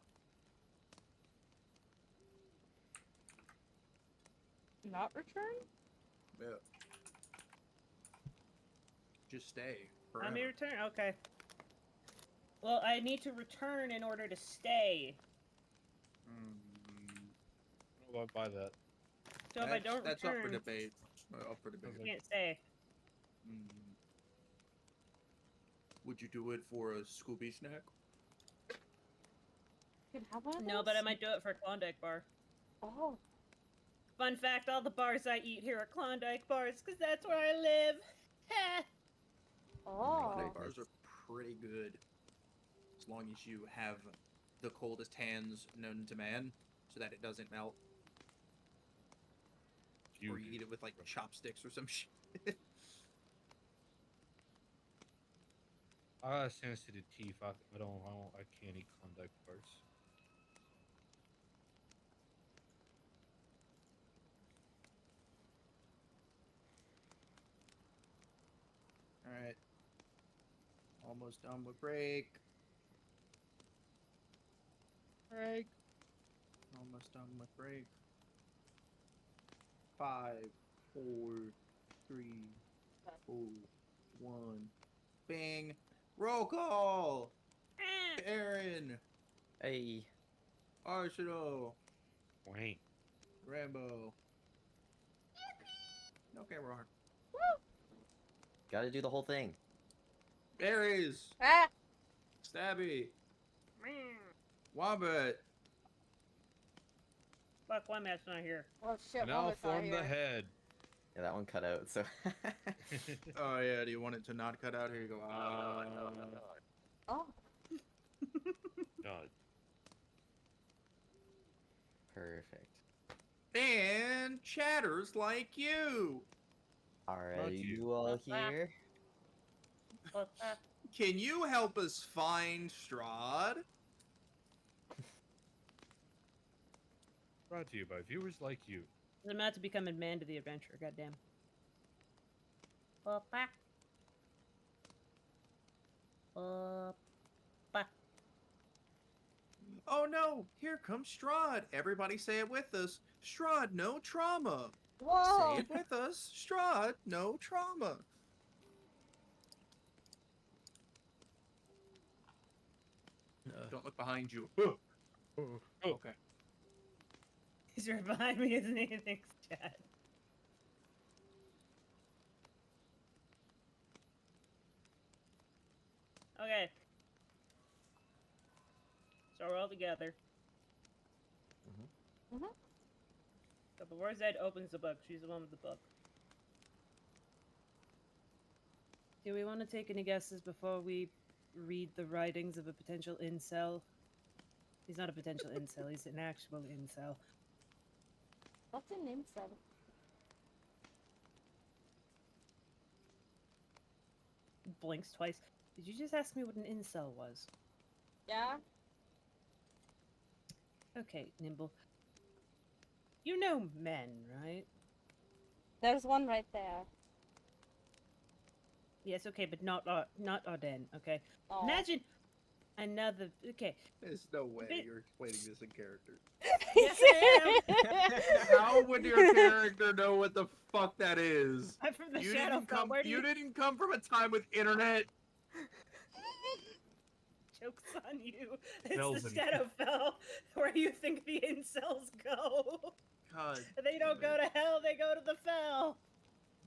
Not return? Yeah. Just stay. Let Forever. me return. Okay. Well, I need to return in order to stay. I don't know about that. So if I don't that's return, up for debate. Up for debate. I can't stay. Would you do it for a Scooby snack? You can have one of No, those? but I might do it for a Klondike bar. Oh. Fun fact, all the bars I eat here are Klondike bars, because that's where I live. Oh. Klondike bars are pretty good. As long as you have the coldest hands known to man, so that it doesn't melt. Or you eat it with, like, chopsticks or some shit. I have sensitive teeth. I can't eat Klondike bars. Alright. Almost done with break. Break. Almost done with break. 5, 4, 3, 2, 1. Bing. Roll call. Aaron. Hey. Arsenal. Wait. Rambo. Okay, Rohan. Gotta do the whole thing. Aries. Ah! Stabby. Wombat. Fuck, Wombat's not here. Oh shit, And now Wombat's not form the here. head. Yeah, that one cut out, so. Oh yeah, do you want it to not cut out? Here you go. Oh. God. Perfect. And chatters like you. Are Not you. you all here? Can you help us find Strahd? Brought to you by viewers like you. I'm about to become a man to the adventure. Goddamn. Papa. Papa. Oh no, here comes Strahd. Everybody say it with us. Strahd, no trauma. Whoa! Say it with us. Strahd, no trauma. Don't look behind you. Oh, Okay. He's right behind me, isn't he? Thanks, Chad. Okay. So we're all together. Mhm. So before Zed opens the book, she's the one with the book. Do we want to take any guesses before we read the writings of a potential incel? He's not a potential incel, he's an actual incel. What's your name, Seb? Blinks twice. Did you just ask me what an incel was? Yeah? Okay, Nimble. You know men, right? There's one right there. Yes, okay, but not Arden, okay? Oh. Imagine another... Okay. There's no way Bit- you're explaining this in character. Yes, I am! How would your character know what the fuck that is? I'm from the You Shadow didn't Fell. come. Where do You didn't come from a time with internet. Joke's on you. It's Melvin. the Shadowfell where you think the incels go. God. They don't go to hell, they go to the fell.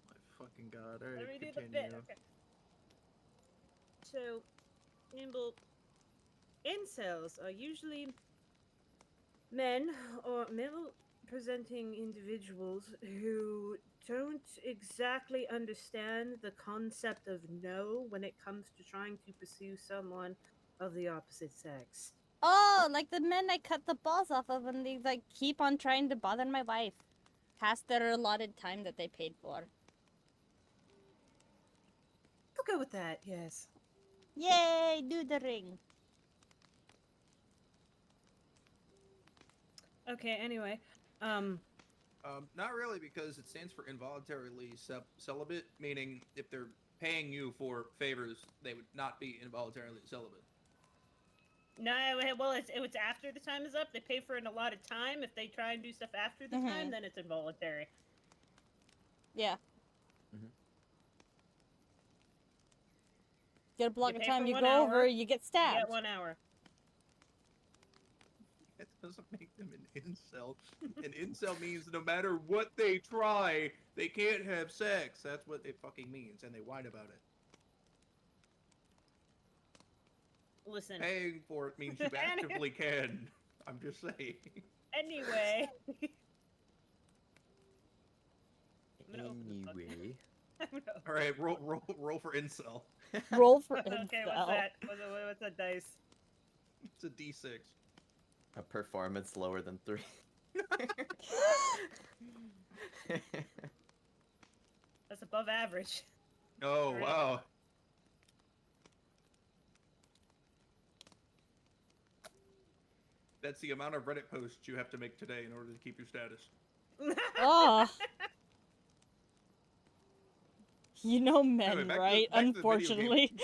My fucking god. All Let right, me do the continue. bit. Okay. So, Nimble, incels are usually men or male presenting individuals who don't exactly understand the concept of no when it comes to trying to pursue someone of the opposite sex. Oh, like the men I cut the balls off of and they like keep on trying to bother my wife. Past their allotted time that they paid for. I'll go with that, yes. Yay, do the ring. Okay, anyway. Not really, because it stands for involuntarily celibate, meaning if they're paying you for favors, they would not be involuntarily celibate. No, well, it's after the time is up. They pay for an allotted time. If they try and do stuff after the time, then it's involuntary. Yeah. Mhm. Get a block You of pay time, for you 1 go hour, over, you get You stabbed. get 1 hour. That doesn't make them an incel. An incel means no matter what they try, they can't have sex. That's what it fucking means, and they whine about it. Listen. Paying for it means you actively can. I'm just saying. Anyway. I'm gonna open the book. Anyway. I'm gonna open All right, roll for incel. Roll for Okay, what's incel. that? What's that dice? It's a D6. A performance lower than 3. That's above average. Oh Right. wow. That's the amount of Reddit posts you have to make today in order to keep your status. Oh. You know men, Anyway, back to- right? back to the video game. Unfortunately.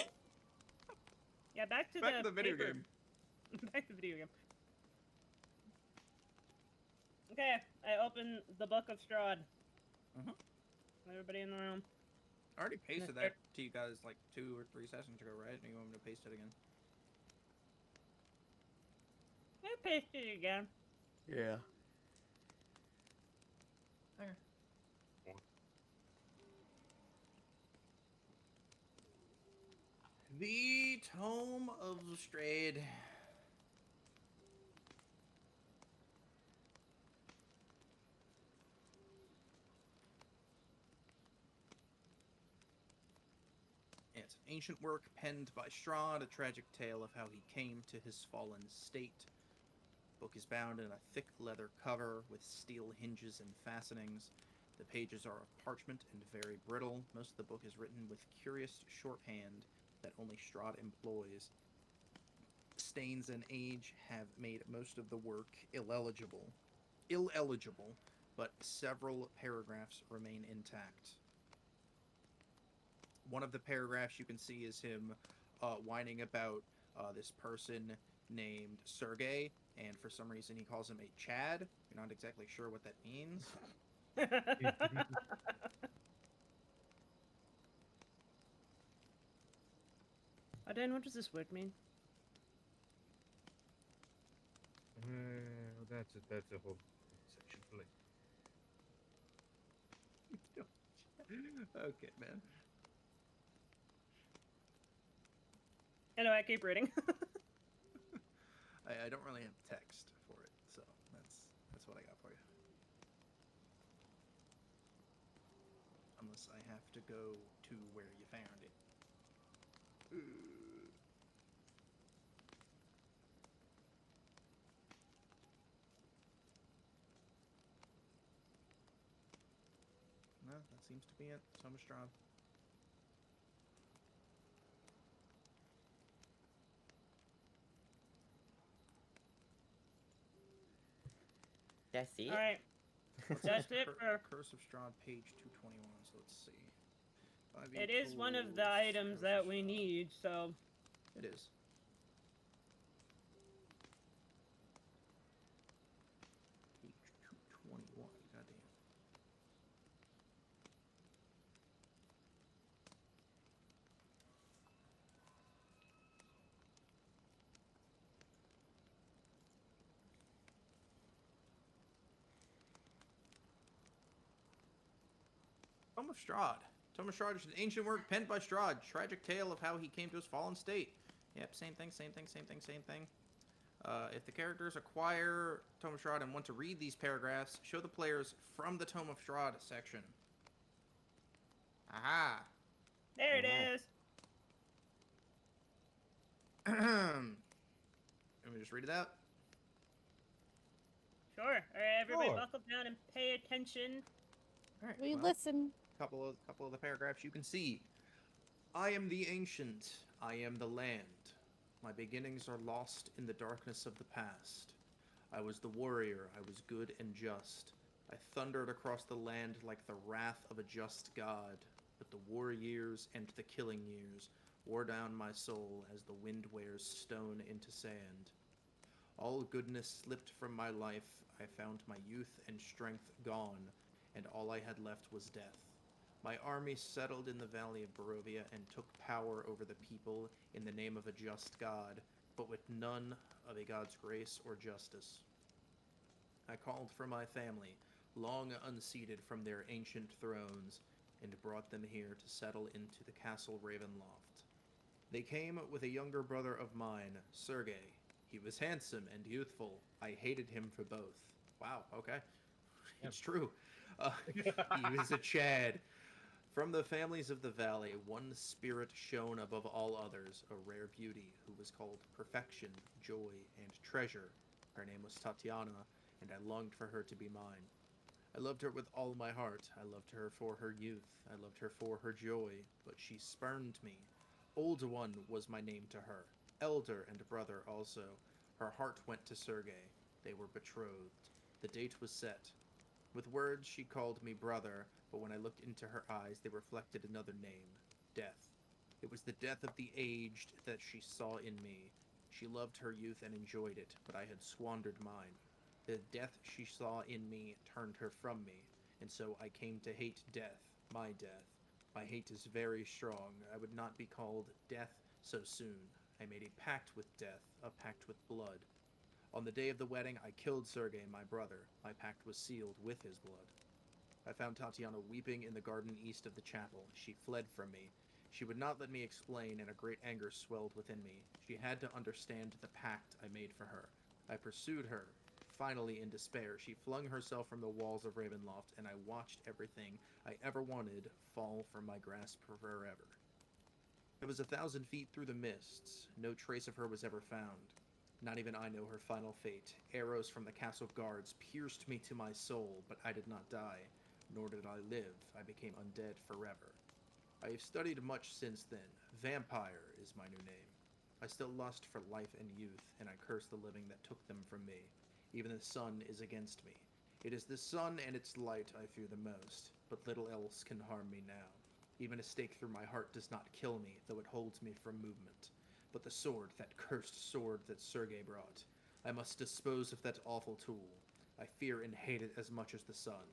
Yeah, back to Back to the video paper. game. Back to the video game. Okay, I open the book of Strahd. Mhm. Everybody in the room. I already pasted that to you guys like 2 or 3 sessions ago, right? And you want me to paste it again? I pasted it again. Yeah. The Tome of Strahd. It's an ancient work penned by Strahd, a tragic tale of how he came to his fallen state. book is bound in a thick leather cover with steel hinges and fastenings. The pages are of parchment and very brittle. Most of the book is written with curious shorthand that only Strahd employs. Stains and age have made most of the work illegible, but several paragraphs remain intact. One of the paragraphs you can see is him whining about this person named Sergey, and for some reason he calls him a Chad. You're not exactly sure what that means. Aden, what does this word mean? That's a whole section for later. Okay, man. Anyway, I keep reading. I don't really have text for it, so that's what I got for you. Unless I have to go to where you found it. No, that seems to be it. Thomas Strahd. That's it. All right. That's it for. Curse of Strahd, page 221. So let's see. It is one of the items that we need, so. It is. Page 221. Goddamn. Tome of Strahd. Tome of Strahd is an ancient work penned by Strahd. Tragic tale of how he came to his fallen state. Yep, same thing. If the characters acquire Tome of Strahd and want to read these paragraphs, show the players from the Tome of Strahd section. Aha! There it is. Let me just read it out. Sure. All right, everybody, Sure. buckle down and pay attention. All right. We well, listen. Couple of the paragraphs you can see. I am the ancient. I am the land. My beginnings are lost in the darkness of the past. I was the warrior. I was good and just. I thundered across the land like the wrath of a just god. But the war years and the killing years wore down my soul as the wind wears stone into sand. All goodness slipped from my life. I found my youth and strength gone, and all I had left was death. My army settled in the valley of Barovia and took power over the people in the name of a just god, but with none of a god's grace or justice. I called for my family, long unseated from their ancient thrones, and brought them here to settle into the castle Ravenloft. They came with a younger brother of mine, Sergey. He was handsome and youthful. I hated him for both. Wow, okay. It's true. He was a Chad. From the families of the valley, one spirit shone above all others, a rare beauty who was called perfection, joy, and treasure. Her name was Tatiana, and I longed for her to be mine. I loved her with all my heart. I loved her for her youth. I loved her for her joy, but she spurned me. Old One was my name to her. Elder and brother also. Her heart went to Sergey. They were betrothed. The date was set. With words she called me brother, but when I looked into her eyes they reflected another name, death. It was the death of the aged that she saw in me. She loved her youth and enjoyed it, but I had squandered mine. The death she saw in me turned her from me, and so I came to hate death, my death. My hate is very strong. I would not be called death so soon. I made a pact with death, a pact with blood. On the day of the wedding, I killed Sergey, my brother. My pact was sealed with his blood. I found Tatiana weeping in the garden east of the chapel. She fled from me. She would not let me explain, and a great anger swelled within me. She had to understand the pact I made for her. I pursued her. Finally, in despair, she flung herself from the walls of Ravenloft, and I watched everything I ever wanted fall from my grasp forever. It was 1,000 feet through the mists. No trace of her was ever found. Not even I know her final fate. Arrows from the castle guards pierced me to my soul, but I did not die, nor did I live. I became undead forever. I have studied much since then. Vampire is my new name. I still lust for life and youth, and I curse the living that took them from me. Even the sun is against me. It is the sun and its light I fear the most, but little else can harm me now. Even a stake through my heart does not kill me, though it holds me from movement. But the sword, that cursed sword that Sergei brought, I must dispose of that awful tool. I fear and hate it as much as the sun.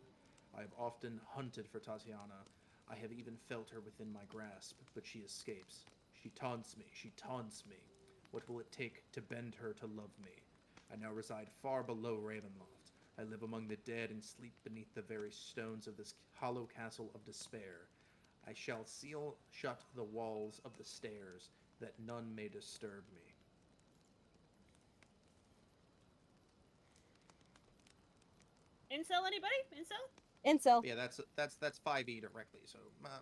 I have often hunted for Tatiana. I have even felt her within my grasp, but she escapes. She taunts me, she taunts me. What will it take to bend her to love me? I now reside far below Ravenloft. I live among the dead and sleep beneath the very stones of this hollow castle of despair. I shall seal shut the walls of the stairs, that none may disturb me. Incel, anybody? Incel? Incel. Yeah, that's 5e directly, so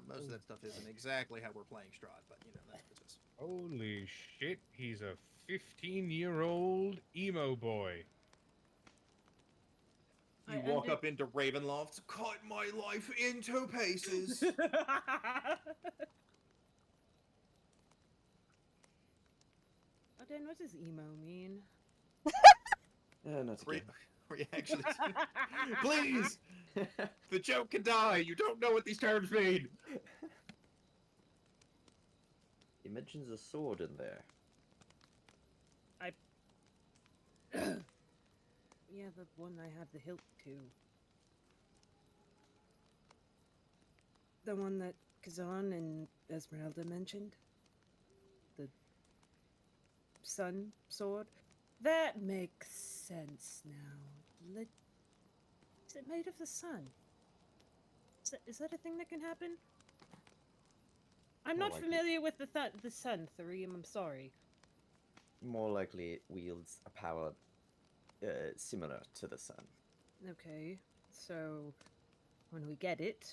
most of that stuff isn't exactly how we're playing Strahd, but you know, that's just... Holy shit, he's a 15-year-old emo boy. You walk up into Ravenloft, cut my life into pieces. Oh, Dan, what does emo mean? Not again. Reaction. Please! The joke can die. You don't know what these terms mean. He mentions a sword in there. Yeah, the one I have the hilt to. The one that Kazan and Esmeralda mentioned. The sun sword. That makes sense now. Is it made of the sun? Is that a thing that can happen? I'm More not likely. familiar with the sun, Thurium, I'm sorry. More likely it wields a power similar to the sun. Okay, so when we get it,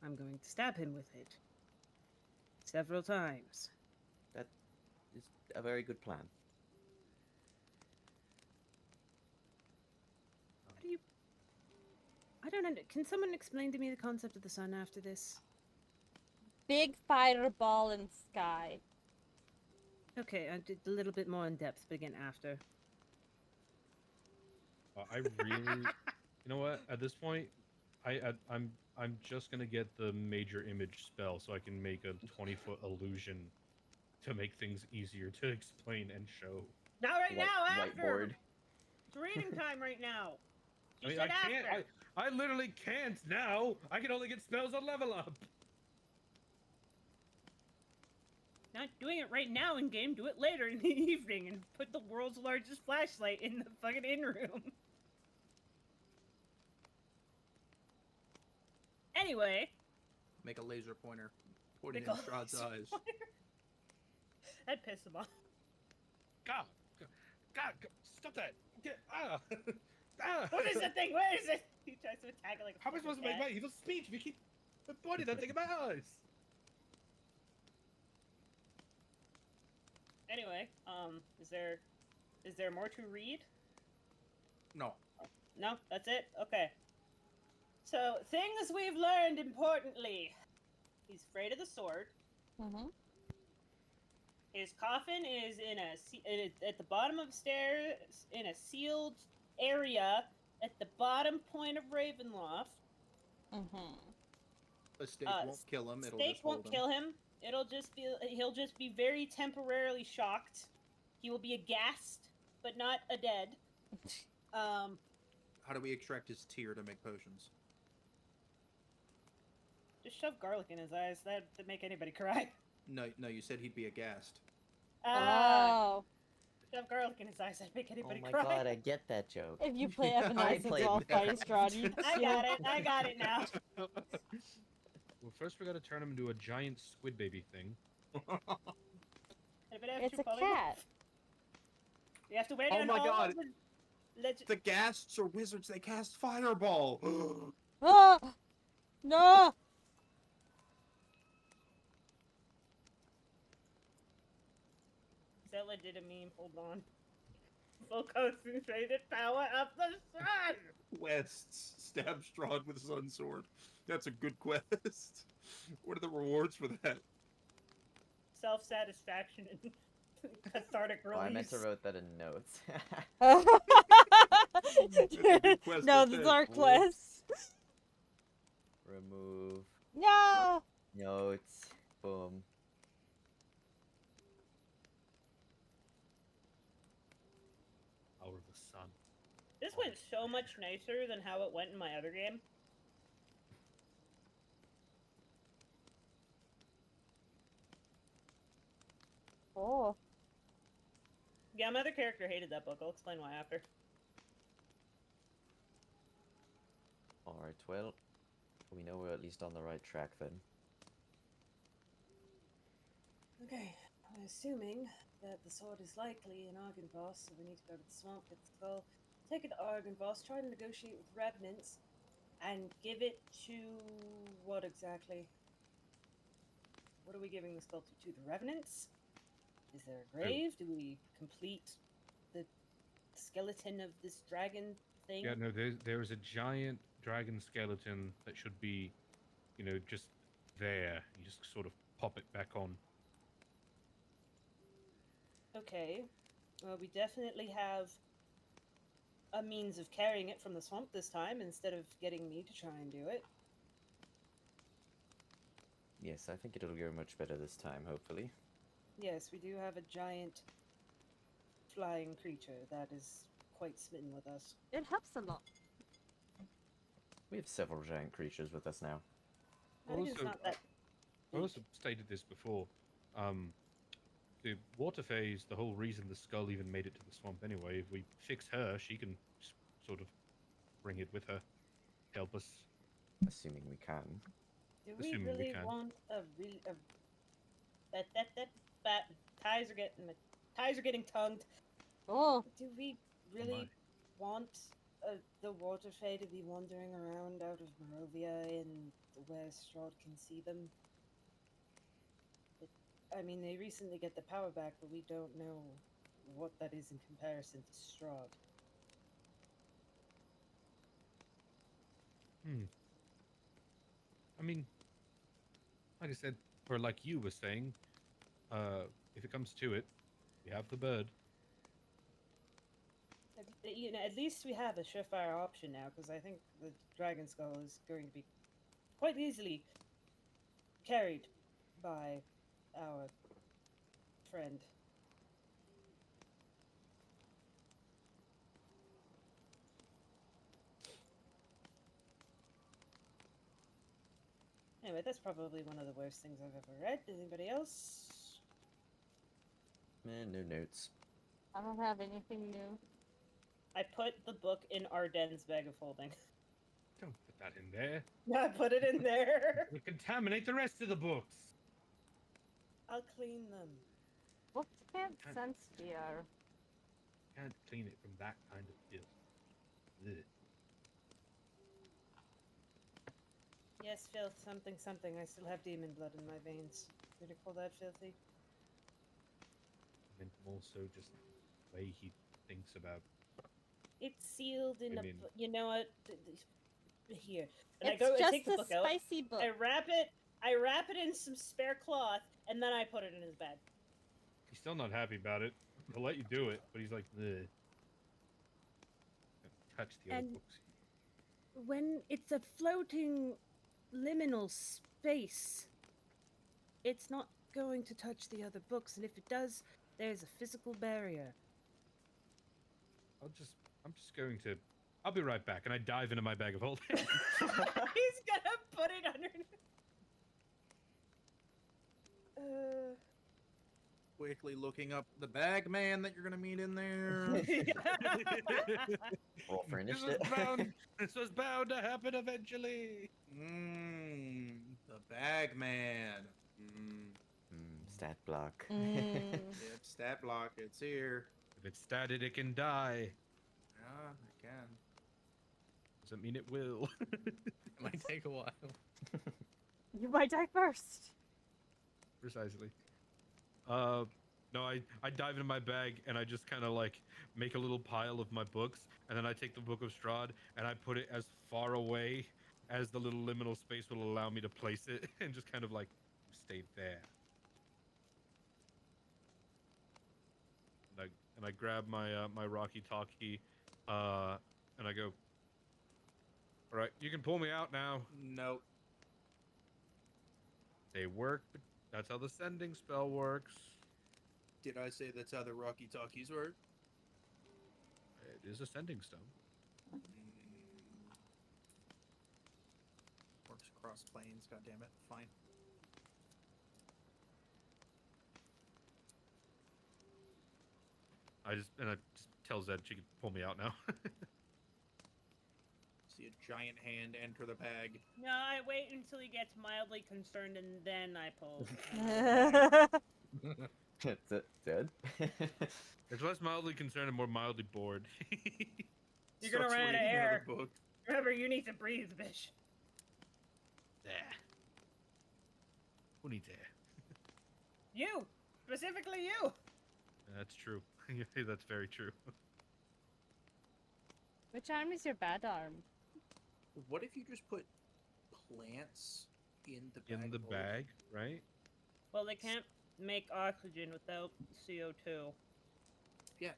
I'm going to stab him with it. Several times. That is a very good plan. What do you... I don't know. Can someone explain to me the concept of the sun after this? Big fireball in sky. Okay, I did a little bit more in depth, but again after. I really, you know what? At this point, I'm just gonna get the major image spell so I can make a 20-foot illusion to make things easier to explain and show. Not right now, after! Whiteboard. It's reading time right now! I mean, I can't. I literally can't now. I can only get spells on level up. Not doing it right now in game, do it later in the evening and put the world's largest flashlight in the fucking in-room. Anyway. Make a laser pointer. Pointing in Make a Strahd's laser eyes. That'd piss him off. God, stop that. What is the thing? Where is it? He tries to attack it like a How am I supposed to make my evil speech if you keep pointing that thing in my eyes? Anyway, is there more to read? No. No, that's it? Okay. So, things we've learned importantly. He's afraid of the sword. Mm-hmm. His coffin is at the bottom of the stairs in a sealed area at the bottom point of Ravenloft. Mm-hmm. A stake won't kill him. It'll Stake just hold won't kill him. He'll just be very temporarily shocked. He will be aghast, but not a dead. How do we extract his tear to make potions? Just shove garlic in his eyes. That'd make anybody cry. No, you said he'd be aghast. Oh. Shove garlic in his eyes. That'd make Oh anybody my cry. god, I get that joke. If you play Evanescence played while fighting Never. Strahd, you I got it now. Well, first we gotta turn him into a giant squid baby thing. It's a cat. You have to wait Oh on my all god. of the The ghasts are wizards. They cast fireball. Oh! No! Zella did a meme. Hold on. Full concentrated power of the sun. Quests. Stab Strahd with Sun Sword. That's a good quest. What are the rewards for that? Self-satisfaction and cathartic Oh, release. I meant to wrote that in notes. That's a good quest No, right these there. are quests. Remove No. notes. Boom. Power of the sun. This went so much nicer than how it went in my other game. Oh. Yeah, my other character hated that book. I'll explain why after. Alright, well, we know we're at least on the right track then. Okay, I'm assuming that the sword is likely in Argynvost, so we need to go to the swamp, get the skull, take it to Argynvost, try to negotiate with revenants, and give it to what exactly? What are we giving the skull to? The revenants? Is there a grave? Do we complete the skeleton of this dragon thing? Yeah, no, there is a giant dragon skeleton that should be, you know, just there. You just sort of pop it back on. Okay. Well, we definitely have a means of carrying it from the swamp this time instead of getting me to try and do it. Yes, I think it'll go much better this time, hopefully. Yes, we do have a giant flying creature that is quite smitten with us. It helps a lot. We have several giant creatures with us now. I think it's Also, not that. I also stated this before. The water phase, the whole reason the skull even made it to the swamp anyway, if we fix her, she can sort of bring it with her, help us. Assuming we can. Do we assuming we really can. want a really that ties are getting tongued. Oh. Do we really want the water fae to be wandering around out of Morovia and where Strahd can see them? I mean, they recently get the power back, but we don't know what that is in comparison to Strahd. I mean, like I said, or like you were saying, if it comes to it, we have the bird. You know, at least we have a surefire option now, because I think the dragon skull is going to be quite easily carried by our friend. Anyway, that's probably one of the worst things I've ever read. Anybody else? No notes. I don't have anything new. I put the book in Ardenne's bag of holding. Don't put that in there. I put it in there. It'll contaminate the rest of the books. I'll clean them. Books can't sense fear. Can't clean it from that kind of filth. Ugh. Yes, filth, something, something. I still have demon blood in my veins. Did you call that filthy? And also just the way he thinks about. It's sealed in I mean- you know what? Here. And It's I just take the a book out. spicy book. I wrap it in some spare cloth, and then I put it in his bag. He's still not happy about it. He'll let you do it, but he's like, ugh. Don't touch the other And- books. When it's a floating liminal space, it's not going to touch the other books, and if it does, there's a physical barrier. I'm just going to. I'll be right back, and I dive into my bag of holding. He's gonna put it underneath. Quickly looking up the bag man that you're gonna meet in there. Roll for this initiative. was bound to happen eventually. The bag man. Stat block. Yep, stat block. It's here. If it's statted, it can die. Yeah, I can. Doesn't mean it will. It might take a while. You might die first. Precisely. No, I dive into my bag and I just kind of like make a little pile of my books, and then I take the book of Strahd and I put it as far away as the little liminal space will allow me to place it, and just kind of like stay there. And I grab my my Rocky Talkie, and I go, "All right, you can pull me out now." Nope. They work, but that's how the sending spell works. Did I say that's how the Rocky Talkies work? It is a sending stone. Works across planes, goddammit. Fine. I just tell Zed she can pull me out now. See a giant hand enter the bag. No, I wait until he gets mildly concerned and then I pull. Dead? It's less mildly concerned and more mildly bored. You're gonna Starts run out of reading another air. book. Remember, you need to breathe, bitch. There. Who needs air? You! Specifically you! That's true. That's very true. Which arm is your bad arm? What if you just put plants in the bag? In the of bag, right? Well, they can't make oxygen without CO2. Yeah.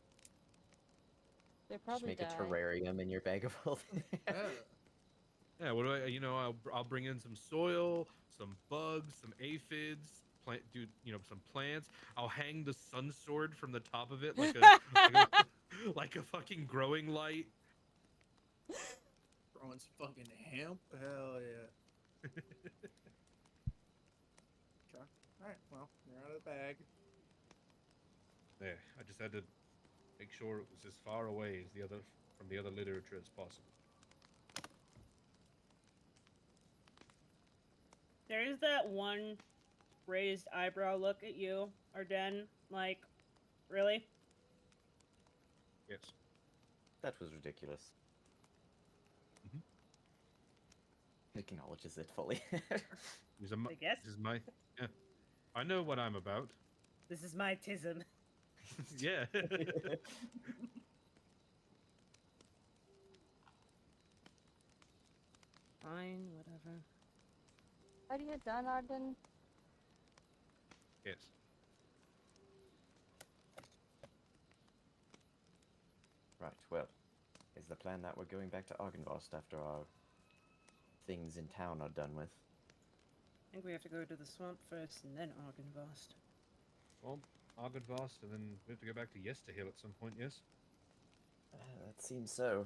They Just probably make die. a terrarium in your bag of holding. Yeah. Yeah. What do I? You know, I'll bring in some soil, some bugs, some aphids. Some plants. I'll hang the sun sword from the top of it like like a fucking growing light. Throwing some fucking hemp. Hell yeah. Okay. Alright, well, you're out of the bag. There. I just had to make sure it was as far away as from the other literature as possible. There is that one raised eyebrow look at you, Arden. Like, really? Yes. That was ridiculous. Mhm. Acknowledges it fully. I guess. This is my. Yeah. I know what I'm about. This is my tism. Yeah. Fine, whatever. Are you done, Arden? Yes. Right, well, is the plan that we're going back to Argynvost after our things in town are done with? I think we have to go to the swamp first and then Argynvost. Well, Argynvost, and then we have to go back to Yesterhill at some point. Yes. That seems so.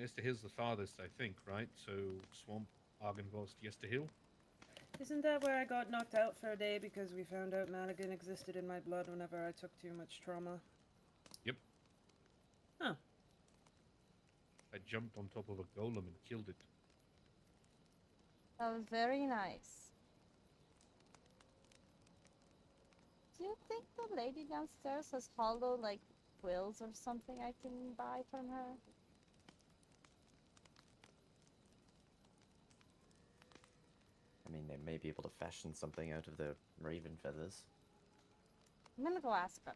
Yesterhill's the farthest, I think, right? So Swamp, Argynvost, Yesterhill. Isn't that where I got knocked out for a day because we found out Madigan existed in my blood whenever I took too much trauma? Yep. Huh. I jumped on top of a golem and killed it. That was very nice. Do you think the lady downstairs has hollow, like, quills or something I can buy from her? I mean, they may be able to fashion something out of the raven feathers. I'm gonna go ask her.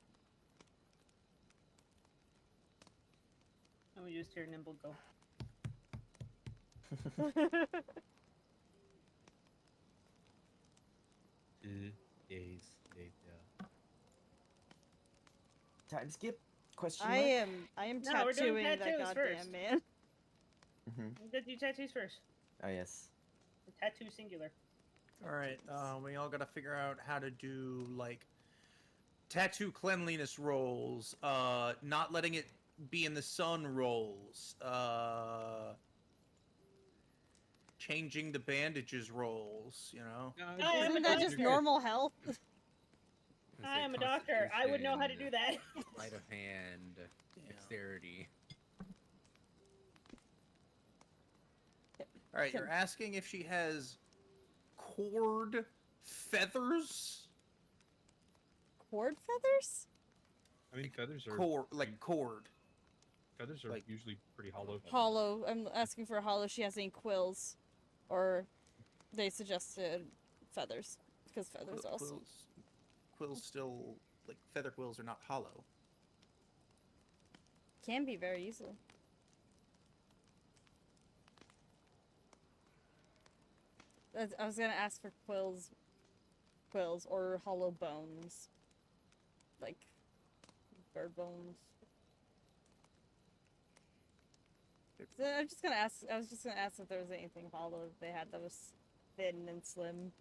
And we just hear Nimble go. 2 days later. Time skip? Question I mark? am No, we're doing tattooing that tattoos goddamn first. man. Mm-hmm. Let's do tattoos first. Oh, yes. The tattoo singular. Alright, we all gotta figure out how to do, like, tattoo cleanliness rolls, not letting it be in the sun rolls, changing the bandages rolls, you know? I am Isn't a that just doctor. normal health? I am a doctor. I would know how to do that. Sleight of hand, dexterity. Alright, you're asking if she has cord feathers? Cord feathers? I mean, feathers are Cord. feathers are like- usually pretty hollow. Hollow. I'm asking for a hollow. She has any quills. Or they suggested feathers, because feathers also Quills still, like, feather quills are not hollow. can be very easily. I was gonna ask for quills or hollow bones, like bird bones. So I'm just gonna ask. I was just gonna ask if there was anything hollow they had that was thin and slim.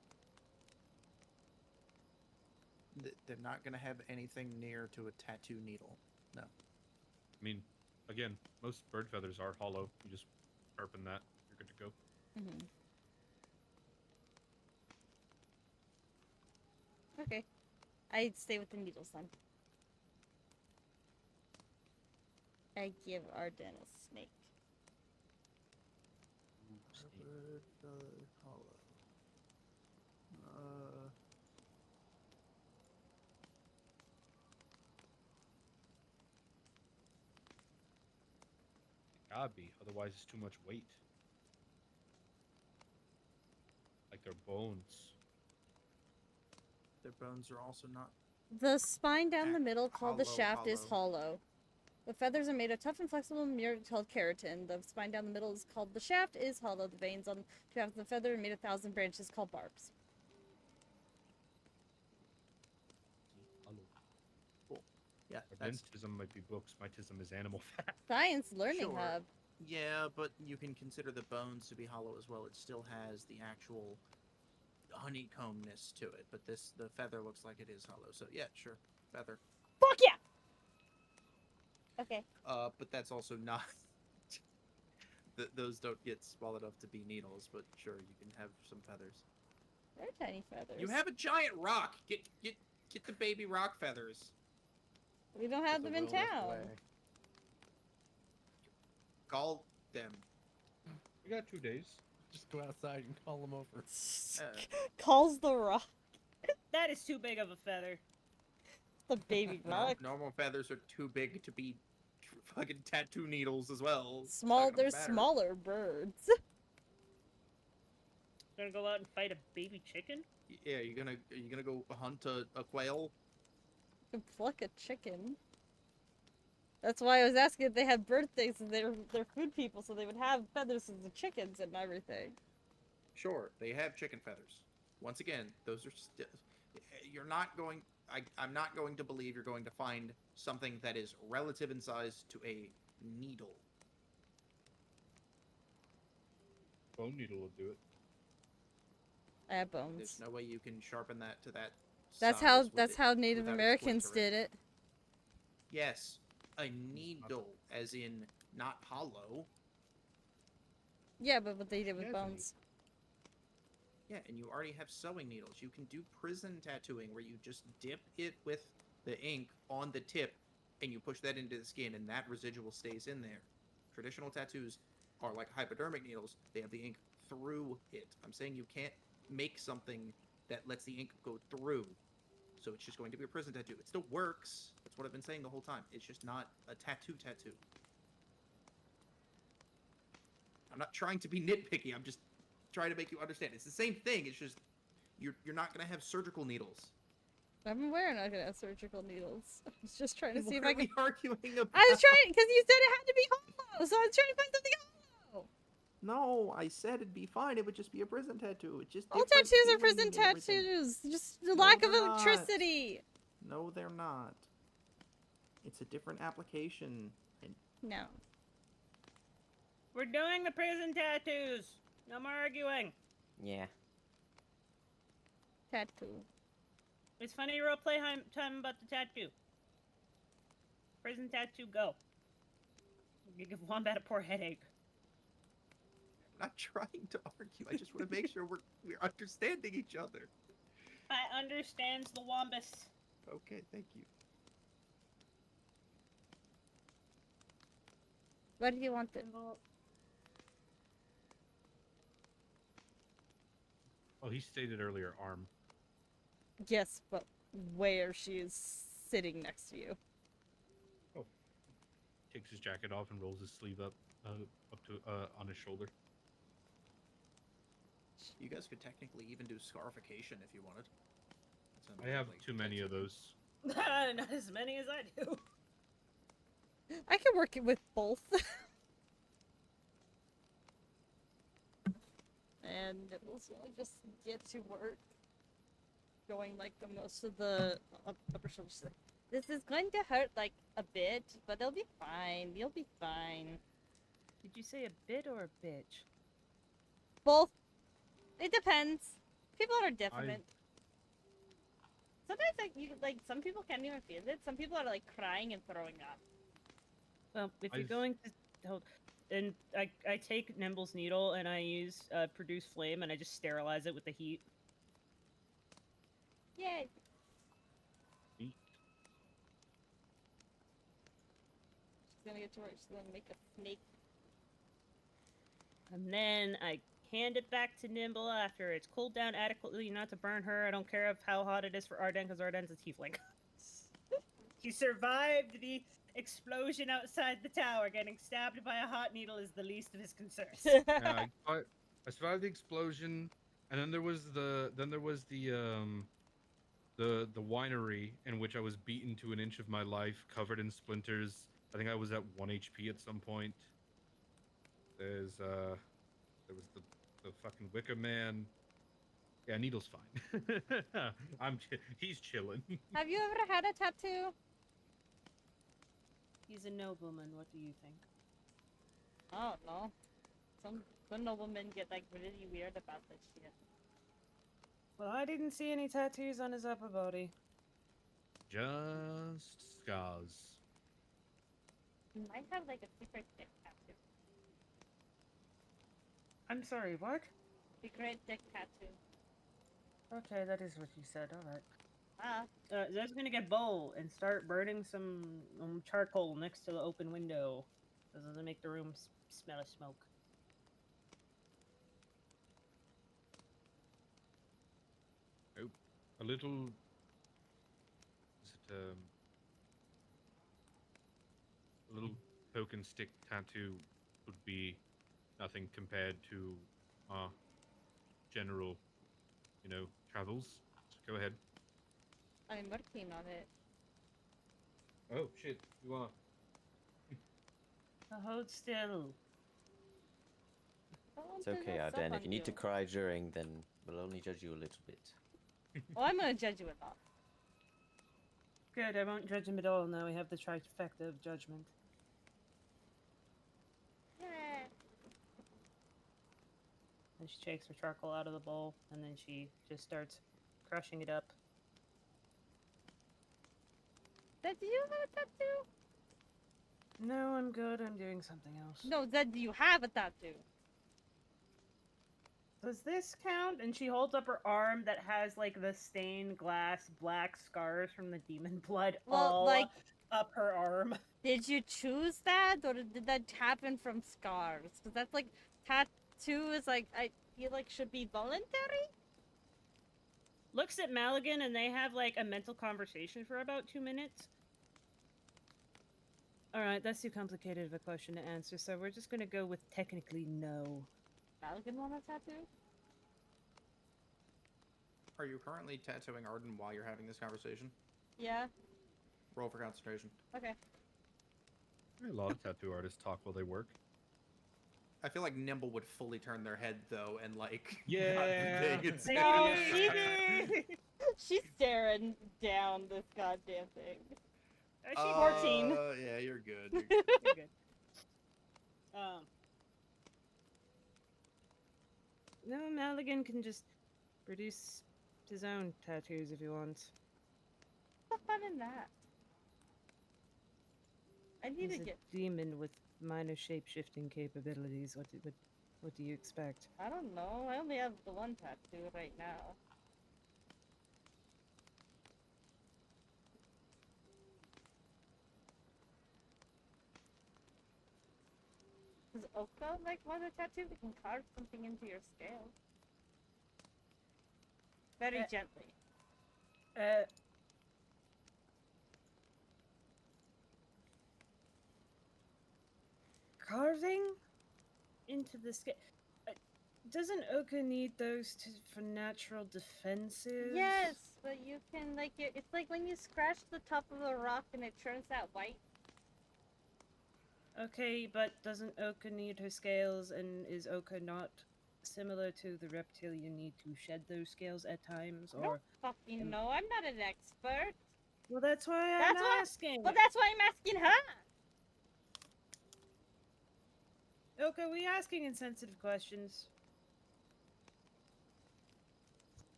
They're not gonna have anything near to a tattoo needle. No. I mean, again, most bird feathers are hollow. You just sharpen that, you're good to go. Mm-hmm. Okay, I'd stay with the needles then. I give Arden a snake. Bird feather hollow. Gotta be, otherwise it's too much weight. Like their bones. Their bones are also not. The spine down the middle, called the Hollow, shaft, is hollow. The feathers are made of tough and flexible material called keratin. The spine down the middle is called the shaft, is hollow. The veins on two halves of the feather are made of 1,000 branches called barbs. Hollow. Cool. Yeah, Arden's tism might be books. My tism is animal fat. Science Learning Sure. Hub. Yeah, but you can consider the bones to be hollow as well. It still has the actual honeycombness to it, but the feather looks like it is hollow. So yeah, sure, feather. Fuck yeah! Okay. But that's also not. Those don't get small enough to be needles, but sure, you can have some feathers. They're tiny feathers. You have a giant rock. Get the baby rock feathers. We don't have them in town. Call them. We got 2 days. Just go outside and call them over. Calls the rock. That is too big of a feather. The baby rock. Normal feathers are too big to be fucking tattoo needles as well. They're smaller birds. Gonna go out and fight a baby chicken? Yeah, are you gonna go hunt a quail? You can pluck a chicken. That's why I was asking if they had birthdays and they're food people, so they would have feathers as the chickens and everything. Sure, they have chicken feathers. Once again, those are still. You're not going. I'm not going to believe you're going to find something that is relative in size to a needle. Bone needle will do it. I have bones. There's no way you can sharpen that to that. That's how Native Americans did it. Yes, a needle, as in not hollow. Yeah, but what they did with Yeah, bones. Yeah, and you already have sewing needles. You can do prison tattooing where you just dip it with the ink on the tip and you push that into the skin and that residual stays in there. Traditional tattoos are like hypodermic needles. They have the ink through it. I'm saying you can't make something that lets the ink go through. So it's just going to be a prison tattoo. It still works. That's what I've been saying the whole time. It's just not a tattoo. I'm not trying to be nitpicky. I'm just trying to make you understand. It's the same thing. It's just you're not gonna have surgical needles. I'm aware I'm not gonna have surgical needles. I was just trying to see if What I are we could. arguing about? I was trying because you said it had to be hollow, so I was trying to find something hollow. No, I said it'd be fine. It would just be a prison tattoo. It's just All different tattoos are healing prison and everything. tattoos. Just the lack of they're not. electricity. No, they're not. It's a different application. And No. We're doing the prison tattoos. No more arguing. Yeah. Tattoo. It's funny roleplay time about the tattoo. Prison tattoo, go. You give Wombat a poor headache. I'm not trying to argue. I just want to make sure we're understanding each other. I understands the Wombus. Okay, thank you. What do you want it? Oh, he stated earlier arm. Yes, but where she is sitting next to you. Takes his jacket off and rolls his sleeve up to on his shoulder. You guys could technically even do scarification if you wanted. That's I have like, too many of tattoo. those. Not as many as I do. I can work it with both. And also just get to work. Going like the most of the upper shoulders. This is going to hurt like a bit, but it'll be fine. You'll be fine. Did you say a bit or a bitch? Both. It depends. People are different. Sometimes like some people can't even feel it. Some people are like crying and throwing up. Well, if you're I've- going to hold, and I take Nimble's needle and I use produce flame and I just sterilize it with the heat. Yay. Neat. She's gonna get to work. She's gonna make a snake. And then I hand it back to Nimble after it's cooled down adequately not to burn her. I don't care of how hot it is for Arden, because Arden's a tiefling. He survived the explosion outside the tower. Getting stabbed by a hot needle is the least of his concerns. Yeah, I survived the explosion, and then there was the winery in which I was beaten to an inch of my life, covered in splinters. I think I was at 1 HP at some point. There was the fucking Wicker Man. Yeah, Needle's fine. He's chilling. Have you ever had a tattoo? He's a nobleman. What do you think? I don't know. Some noblemen get like really weird about this shit. Well, I didn't see any tattoos on his upper body. Just scars. He might have like a secret dick tattoo. I'm sorry, what? Secret dick tattoo. Okay, that is what you said. All right. Ah. Zed's gonna get bowl and start burning some charcoal next to the open window. This doesn't make the room smell of smoke. Oh, a little. Is it a little poke and stick tattoo would be nothing compared to our general, travels. So go ahead. I'm working on it. Oh shit! You are. Hold still. It's okay, Arden. If you need to cry during, then we'll only judge you a little bit. Oh, I'm gonna judge you a lot. Good, I won't judge him at all. Now we have the trifecta of judgment. Yeah. And she takes her charcoal out of the bowl, and then she just starts crushing it up. Zed, do you have a tattoo? No, I'm good. I'm doing something else. No, Zed, do you have a tattoo? Does this count? And she holds up her arm that has like the stained glass black scars from the demon blood Well, all like, up her arm. did you choose that, or did that happen from scars? Because that's like tattoo is like I feel like should be voluntary. Looks at Maligan, and they have like a mental conversation for about 2 minutes. All right, that's too complicated of a question to answer, so we're just gonna go with technically no. Maligan want a tattoo? Are you currently tattooing Arden while you're having this conversation? Yeah. Roll for concentration. Okay. A lot of tattoo artists talk while they work. I feel like Nimble would fully turn their head though, and like Yeah. not be paying attention. No, she's staring down this goddamn thing. She's 14. Yeah, you're good. You're good. You're good. No, Maligan can just produce his own tattoos if he wants. What's the fun in that? I need He's to a get. demon with minor shape-shifting capabilities. What do you expect? I don't know. I only have the one tattoo right now. Does Oka like want a tattoo? We can carve something into your scale. Very gently. Carving into the scale. Doesn't Oka need those for natural defenses? Yes, but you can like it's like when you scratch the top of a rock and it turns that white. Okay, but doesn't Oka need her scales, and is Oka not similar to the reptile? You need to shed those scales at times, I don't or fucking know. I'm not an expert. well, that's why I'm That's why- asking. Well, that's why I'm asking her. Oka, we asking insensitive questions.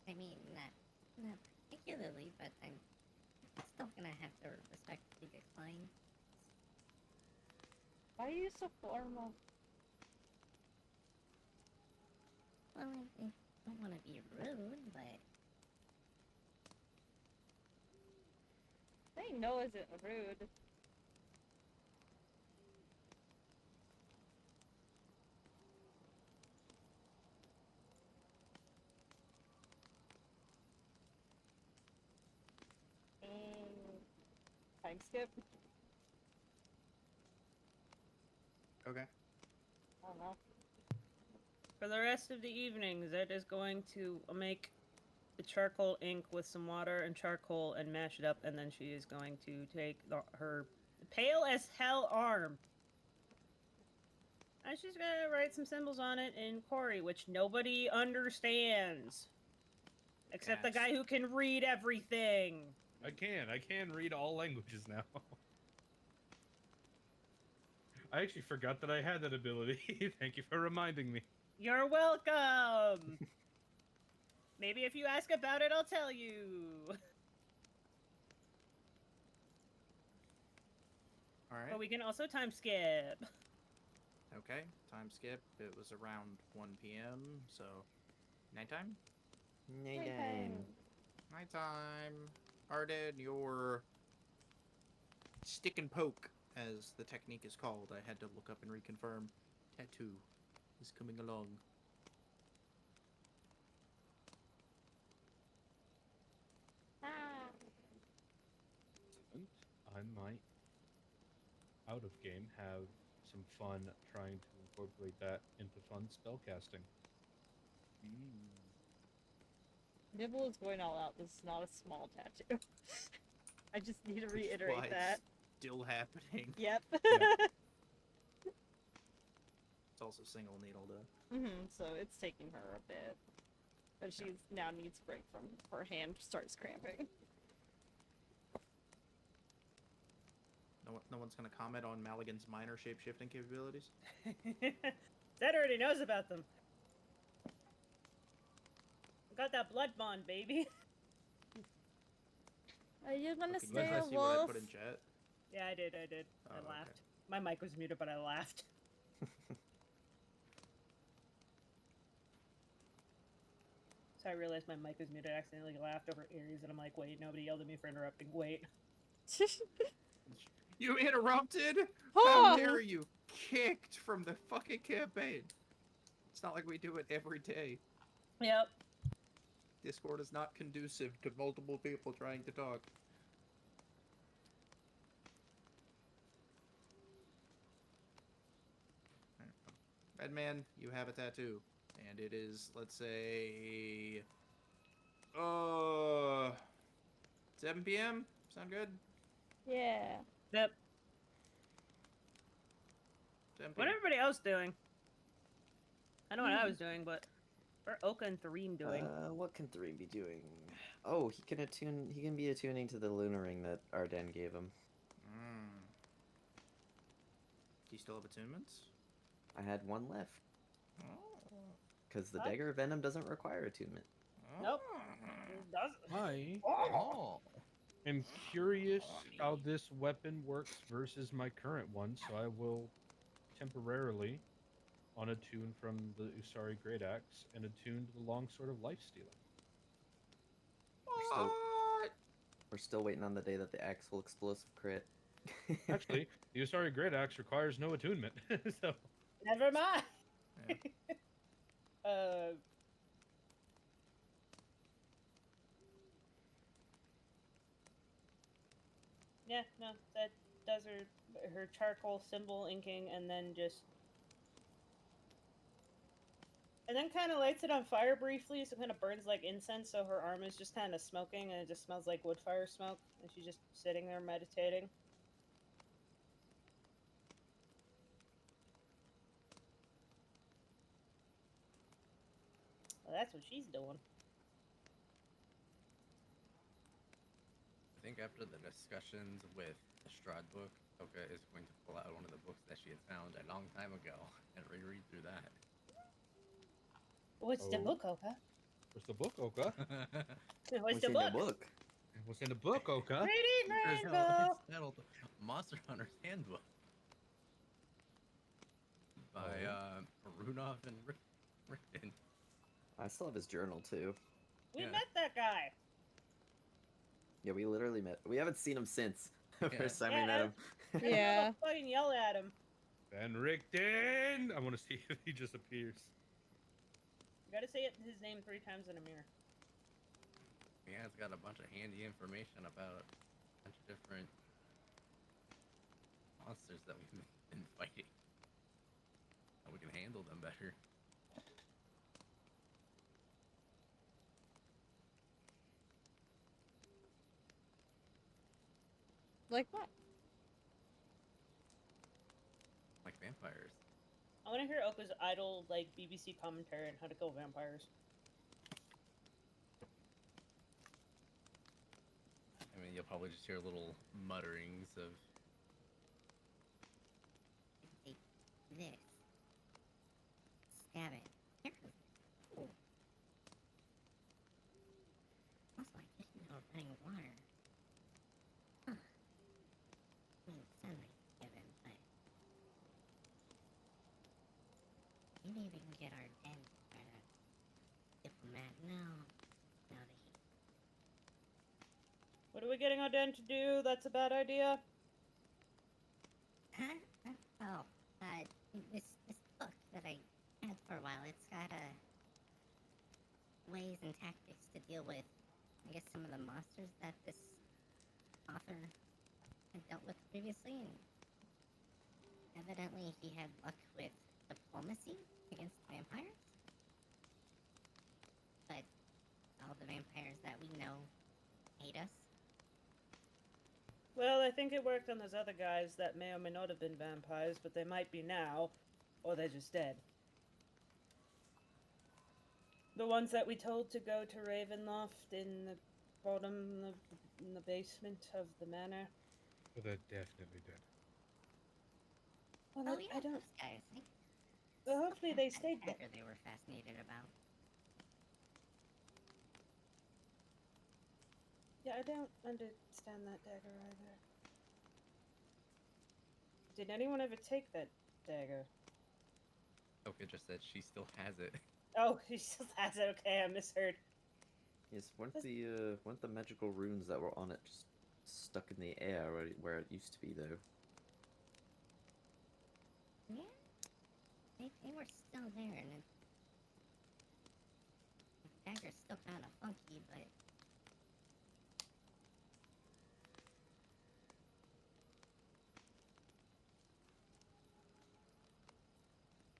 I mean, not particularly, but I'm still gonna have to respectfully decline. Why are you so formal? Well, I don't want to be rude, but Saying no isn't rude. Time skip. Okay. I don't know. For the rest of the evening, Zed is going to make the charcoal ink with some water and charcoal and mash it up, and then she is going to take her pale as hell arm. And she's gonna write some symbols on it in Kori, which nobody understands. Except the Cats. guy who can read everything. I can read all languages now. I actually forgot that I had that ability. Thank you for reminding me. You're welcome! Maybe if you ask about it, I'll tell you. All right. But we can also time skip. Okay. Time skip. It was around 1 p.m. So, nighttime. Nighttime. Nighttime. Arden, your stick and poke, as the technique is called. I had to look up and reconfirm. Tattoo is coming along. I might, out of game, have some fun trying to incorporate that into fun spellcasting. Nibble is going all out. This is not a small tattoo. I just need to Which is reiterate why that. It's still happening. Yep. It's also single needle though. So it's taking her a bit. But she now needs a break from her hand starts cramping. No one's gonna comment on Maligan's minor shape-shifting capabilities? Zed already knows about them. Got that blood bond, baby. Are you gonna Can you stay guys a see what I wolf? put in chat? Yeah, I did. Oh, I okay. laughed. My mic was muted, but I laughed. So I realized my mic was muted. I accidentally laughed over Aries, and I'm like, wait, nobody yelled at me for interrupting. Wait. You interrupted? Oh! How dare you? Kicked from the fucking campaign. It's not like we do it every day. Yep. Discord is not conducive to multiple people trying to talk. Redman, you have a tattoo. And it is, let's say... 7 p.m.? Sound good? Yeah. Yep. 7 What p.m. everybody else doing? I know what I was doing, but what are Oka and Thareem doing? What can 3 be doing? Oh, he can attune. He can be attuning to the lunar ring that Arden gave him. Do you still have attunements? I had one left Oh. because the Huh? dagger of venom doesn't require attunement. Nope. It doesn't. I'm curious how this weapon works versus my current one, so I will temporarily unattune from the Usari Great Axe and attune to the Longsword of Life Stealing. We're still waiting on the day that the axe will explosive crit. Actually, the Usari Great Axe requires no attunement, so Never mind. Yeah. Yeah, no, that does her charcoal symbol inking, and then just And then kind of lights it on fire briefly, so it kind of burns like incense, so her arm is just kind of smoking, and it just smells like wood fire smoke, and she's just sitting there meditating. Well, that's what she's doing. I think after the discussions with the Strahd book, Oka is going to pull out one of the books that she had found a long time ago and reread through that. What's the Oh. book, Oka? What's the book, Oka? What's the in book? book? What's in the book, Oka? Reading There's Rainbow! it's titled Monster Hunter's Handbook by Runoff and Rickton. I still have his journal too. We Yeah. met that guy. Yeah, we literally met. We haven't seen him since the Yeah. first time Yeah, we met him. I don't Yeah. know, fucking yell at him. Van Richten! I want to see if he just appears. You gotta say his name 3 times in a mirror. Yeah, it's got a bunch of handy information about a bunch of different monsters that we've been fighting. How we can handle them better. Like what? Like vampires. I want to hear Oka's idle, like, BBC commentary on how to kill vampires. I mean, you'll probably just hear little mutterings of Take this. Stab it. Here. Ooh. Also, I didn't know running water. Huh. I mean, sunlight given, but maybe we can get our den by the diplomat. No, no, the heat. What are we getting our den to do? That's a bad idea. Huh? Oh, this book that I had for a while, it's got ways and tactics to deal with, I guess, some of the monsters that this author had dealt with previously, and evidently he had luck with diplomacy against vampires. But all the vampires that we know hate us. Well, I think it worked on those other guys that may or may not have been vampires, but they might be now, or they're just dead. The ones that we told to go to Ravenloft in the bottom of in the basement of the manor. Oh, they're definitely dead. Well, Oh yeah, I don't. those guys. Well, hopefully they That stayed dead. dagger they were fascinated about. Yeah, I don't understand that dagger either. Did anyone ever take that dagger? Oka just said she still has it. Oh, he still has it. Okay, I misheard. Yes, weren't the magical runes that were on it just stuck in the air where it used to be though? Yeah, they were still there, and the dagger's still kind of funky, but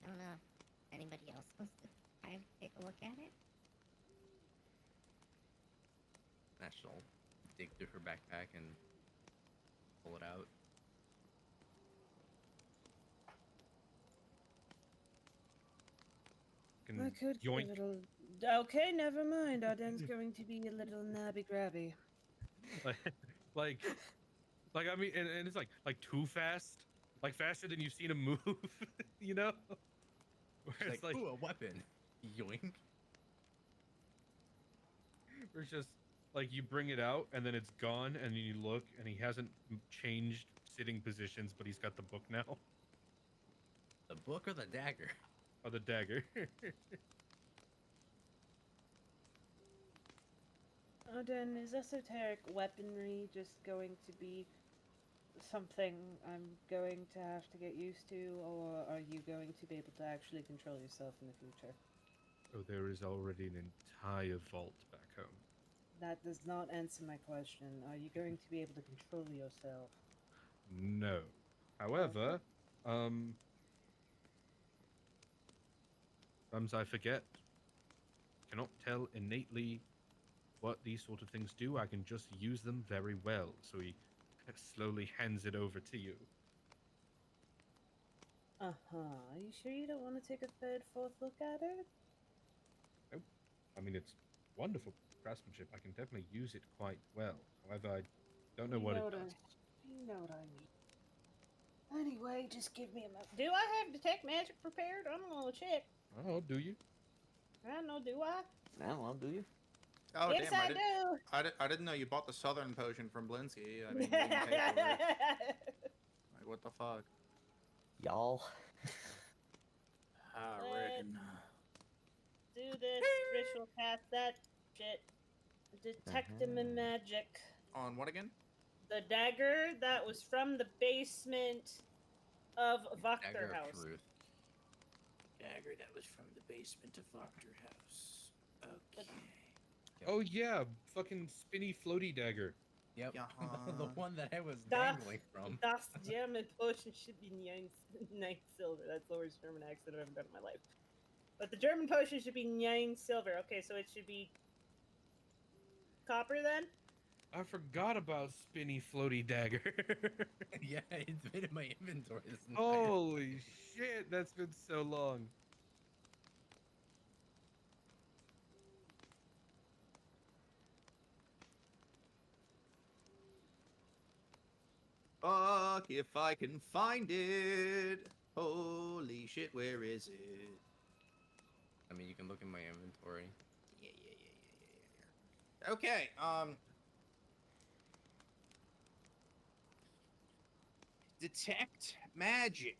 I don't know if anybody else wants to try to take a look at it. She'll dig through her backpack and pull it out. Can I could be yoink. a little. Okay, never mind. Our den's going to be a little nabby grabby. like, like I mean, and it's like too fast, like faster than you've seen him move, you know? Where She's it's like, like, ooh, a weapon. Yoink. where it's just like you bring it out and then it's gone, and then you look and he hasn't changed sitting positions, but he's got the book now. The book or the dagger? Or the dagger. Odin, is esoteric weaponry just going to be something I'm going to have to get used to, or are you going to be able to actually control yourself in the future? Oh, there is already an entire vault back home. That does not answer my question. Are you going to be able to control yourself? No. However, Sometimes I forget. Cannot tell innately what these sort of things do. I can just use them very well. So he slowly hands it over to you. Uh-huh. Are you sure you don't want to take a third, fourth look at it? Nope. I mean, it's wonderful craftsmanship. I can definitely use it quite well. However, I don't know You what know it does. You know what I mean. Anyway, just give me a moment. Do I have detect magic prepared? I'm gonna check. Oh, do you? I don't know, do I? Now, well, do you? Oh Yes, damn! I do. I didn't know you bought the Southern potion from Blinsky. I mean, you didn't pay for it. Like, what the fuck? Y'all. I Let's reckon. do this ritual cast that shit. Detect him in magic. On what again? The dagger that was from the basement of Vector Dagger of House. Truth. Dagger that was from the basement of Doctor House. Okay. Yep. Oh yeah, fucking spinny floaty dagger. Yep. Yeah. The one that I was Das, dangling from. das German potion should be 9 silver. That's the worst German accent I've ever done in my life. But the German potion should be 9 silver. Okay, so it should be copper then? I forgot about spinny floaty dagger. Yeah, it's been in my inventory this entire Holy shit, that's been so long. Fuck if I can find it. Holy shit, where is it? I mean, you can look in my inventory. Yeah. Okay, detect magic.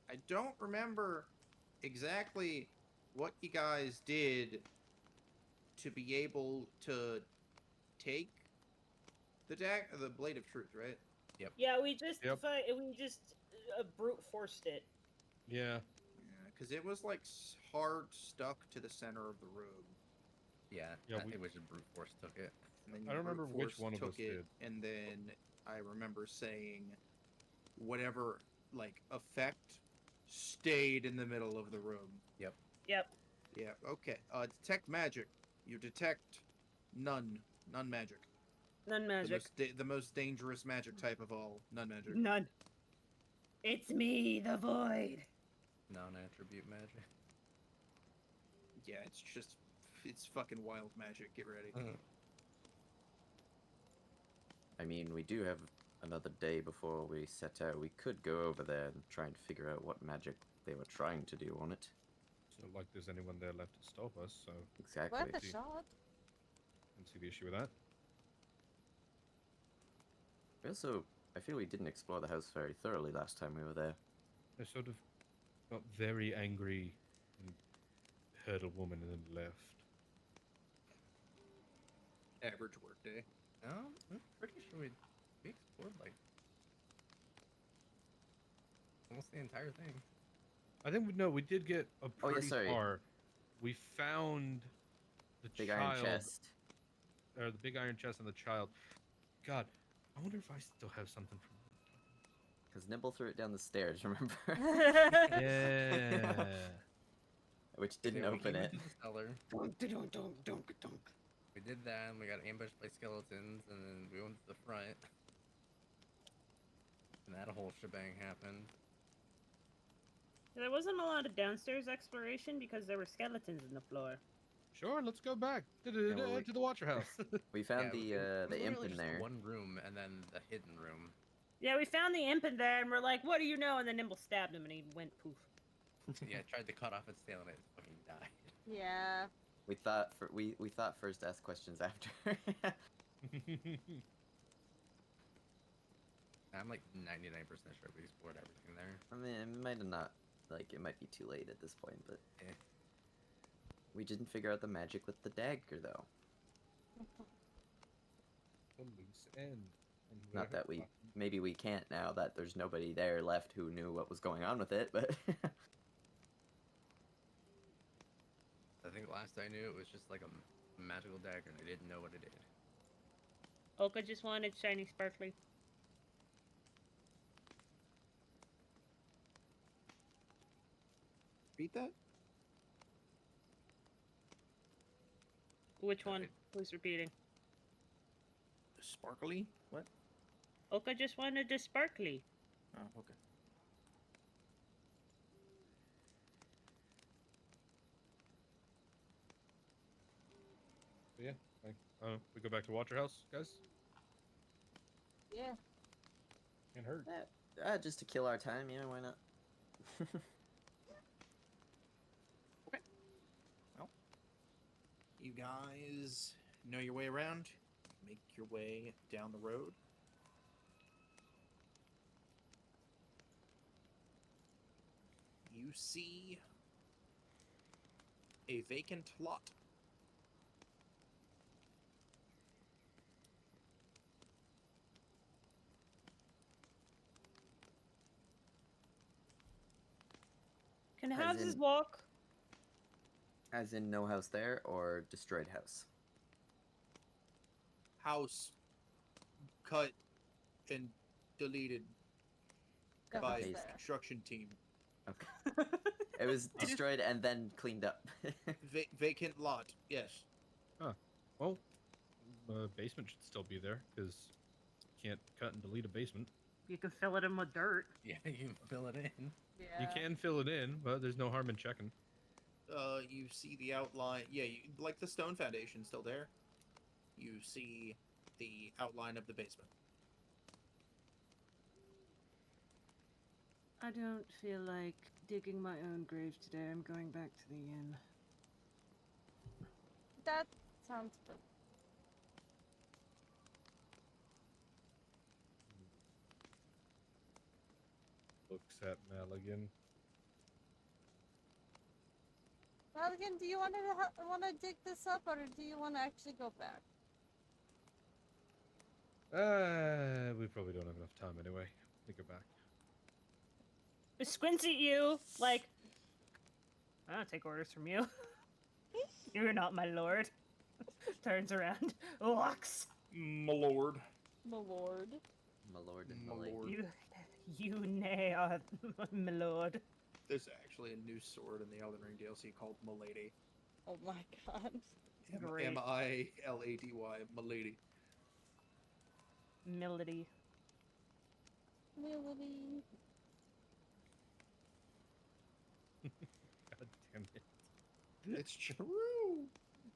I don't remember exactly what you guys did to be able to take the blade of truth, right? Yeah, we just Yep. brute forced it. Yeah. Yeah, because it was like hard stuck to the center of the room. Yeah, Yeah, I think we should brute force took it. And then I you don't remember brute which force one of took us it, did. and then I remember saying whatever like effect stayed in the middle of the room. Yep. Yeah. Okay. Detect magic. You detect none magic. None magic. The most dangerous magic type of all. None magic. None. It's me, the void. Non-attribute magic. Yeah, it's fucking wild magic. Get ready. I mean, we do have another day before we set out. We could go over there and try and figure out what magic they were trying to do on it. It's not like there's anyone there left to stop us, so Exactly. Worth a see. shot. I don't see the issue with that. We also, I feel we didn't explore the house very thoroughly last time we were there. I sort of got very angry and heard a woman and then left. Average work day. No, I'm pretty sure we explored like almost the entire thing. I think we did get a Oh, yeah, pretty sorry. far. We found the Big child, iron chest. or the big iron chest and the child. God, I wonder if I still have something from. Because Nimble threw it down the stairs, remember? Yeah. Which didn't Yeah, we open came it. into the cellar. We did that, and we got ambushed by skeletons, and then we went to the front. And that whole shebang happened. There wasn't a lot of downstairs exploration because there were skeletons in the floor. Sure, let's go back to well, the Watcher House. We found Yeah, it was the imp literally in just there. one room, and then the hidden room. Yeah, we found the imp in there, and we're like, "What do you know?" And then Nimble stabbed him, and he went poof. Yeah, I tried to cut off its tail, and it fucking died. Yeah. We thought we thought first, ask questions after. I'm like 99% sure we explored everything there. I mean, it might have not. Like, it might be too late at this point, but Eh. we didn't figure out the magic with the dagger, though. A loose end. And Not that we. where- Maybe we can't now that there's nobody there left who knew what was going on with it, but. I think last I knew it was just like a magical dagger, and I didn't know what it did. Oka just wanted shiny sparkly. repeat that? Which one? Who's repeating? Sparkly? What? Oka just wanted the sparkly. Oh, okay. But yeah, we go back to Waterhouse, guys. Yeah. Can't hurt. Just to kill our time, yeah, why not? You guys know your way around. Make your way down the road. You see a vacant lot. Can As houses in- walk? As in no house there or destroyed house? House cut and deleted That by was Based. there. construction team. Okay. It was destroyed and then cleaned up. Vacant lot. Yes. Well, the basement should still be there because you can't cut and delete a basement. You can fill it in with dirt. Yeah, you fill it in. Yeah. You can fill it in, but there's no harm in checking. You see the outline. Yeah, like the stone foundation still there. You see the outline of the basement. I don't feel like digging my own grave today. I'm going back to the inn. That sounds good. Looks at Maligan. Maligan, do you want to dig this up, or do you want to actually go back? We probably don't have enough time anyway. We go back. Squints at you like, I don't take orders from you. You're not my lord. Turns around, walks. My lord. My lord. My lord and My my lady. lord. You nay are my lord. There's actually a new sword in the Elden Ring DLC called Milady. Oh my god. Great. Milady. Milady. Melody. Melody. God damn it. It's true.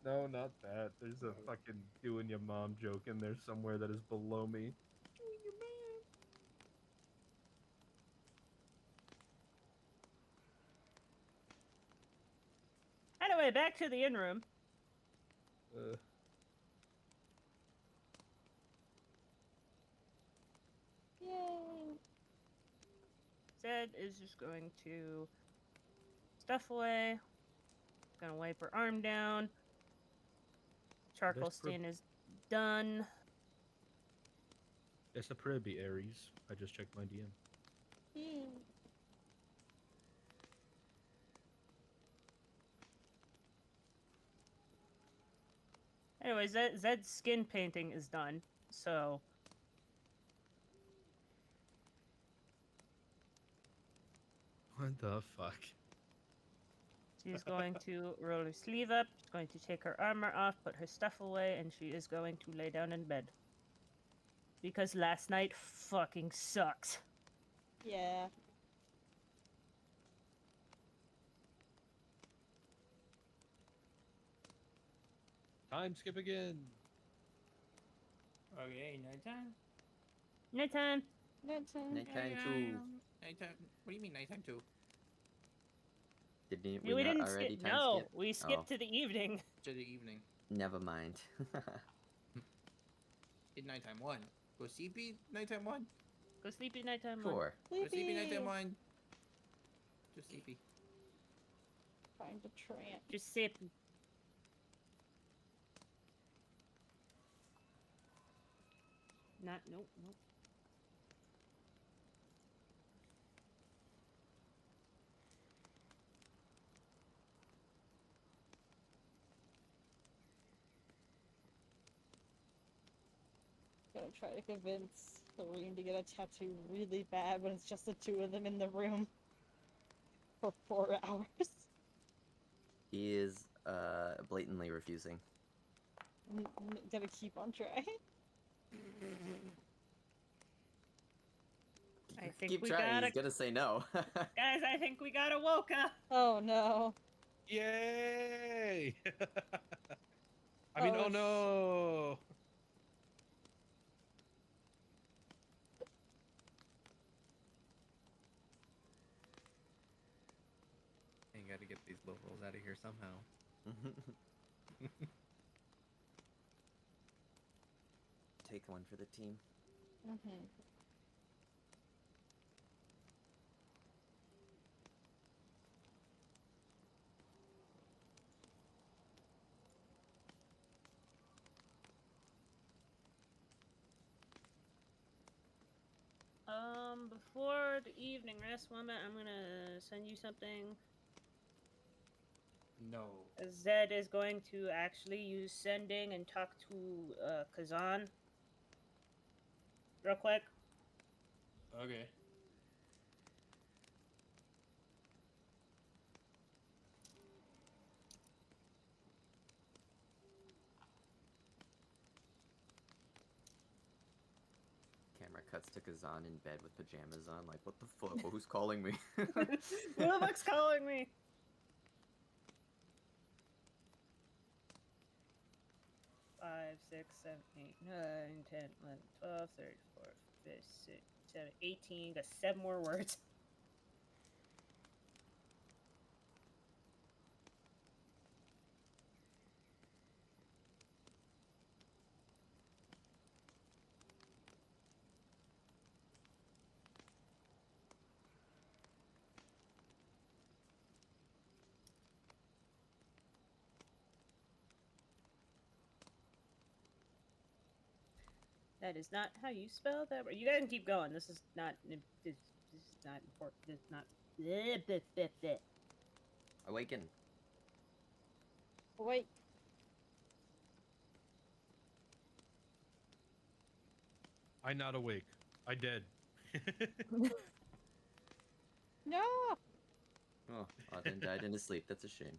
No, not that. There's a fucking doing your mom joke in there somewhere that is below me. Anyway, back to the inn room. Yay. Zed is just going to stuff away. Gonna wipe her arm down. Charcoal That's stain is done. It's a pretty Aries. I just checked my DM. Yay. Anyway, Zed's skin painting is done. So What the fuck? she's going to roll her sleeve up. She's going to take her armor off, put her stuff away, and she is going to lay down in bed. Because last night fucking sucks. Yeah. Time skip again. Okay, nighttime. Nighttime. Nighttime. Nighttime too. Nighttime. What do you mean nighttime too? Didn't We we not didn't already skip. time No, skip? we skipped to the evening. To the evening. Never mind. Did nighttime one. Go sleepy nighttime one. Go sleepy nighttime. one. Sure. Go sleepy nighttime one. Just sleepy. Find a tramp. Just sip. Nope. Gonna try to convince Serene to get a tattoo really bad when it's just the two of them in the room. for 4 hours. He is blatantly refusing. I'm gonna keep on trying. I think Keep we trying. gotta, He's gonna say no. guys. I think we got a Woka. Oh no. Yay! I mean, Oh, oh no! And gotta get these locals out of here somehow. Take one for the team. Mm-hmm. Before the evening rest moment, I'm gonna send you something. No. Zed is going to actually use sending and talk to Kazan real quick. Okay. Camera cuts to Kazan in bed with pajamas on. Like, what the fuck? Who's calling me? Who the fuck's calling me? Five, 6, 7, 8, 9, 10, 11, 12, 34, 56, 7, 18. Got 7 more words. That is not how you spell that word. You guys can keep going. This is not. This is not important. This is not. Bleh, bleh, bleh, bleh. Awaken. Wait. I not awake. I dead. No. Oh, Auden died in his sleep. That's a shame.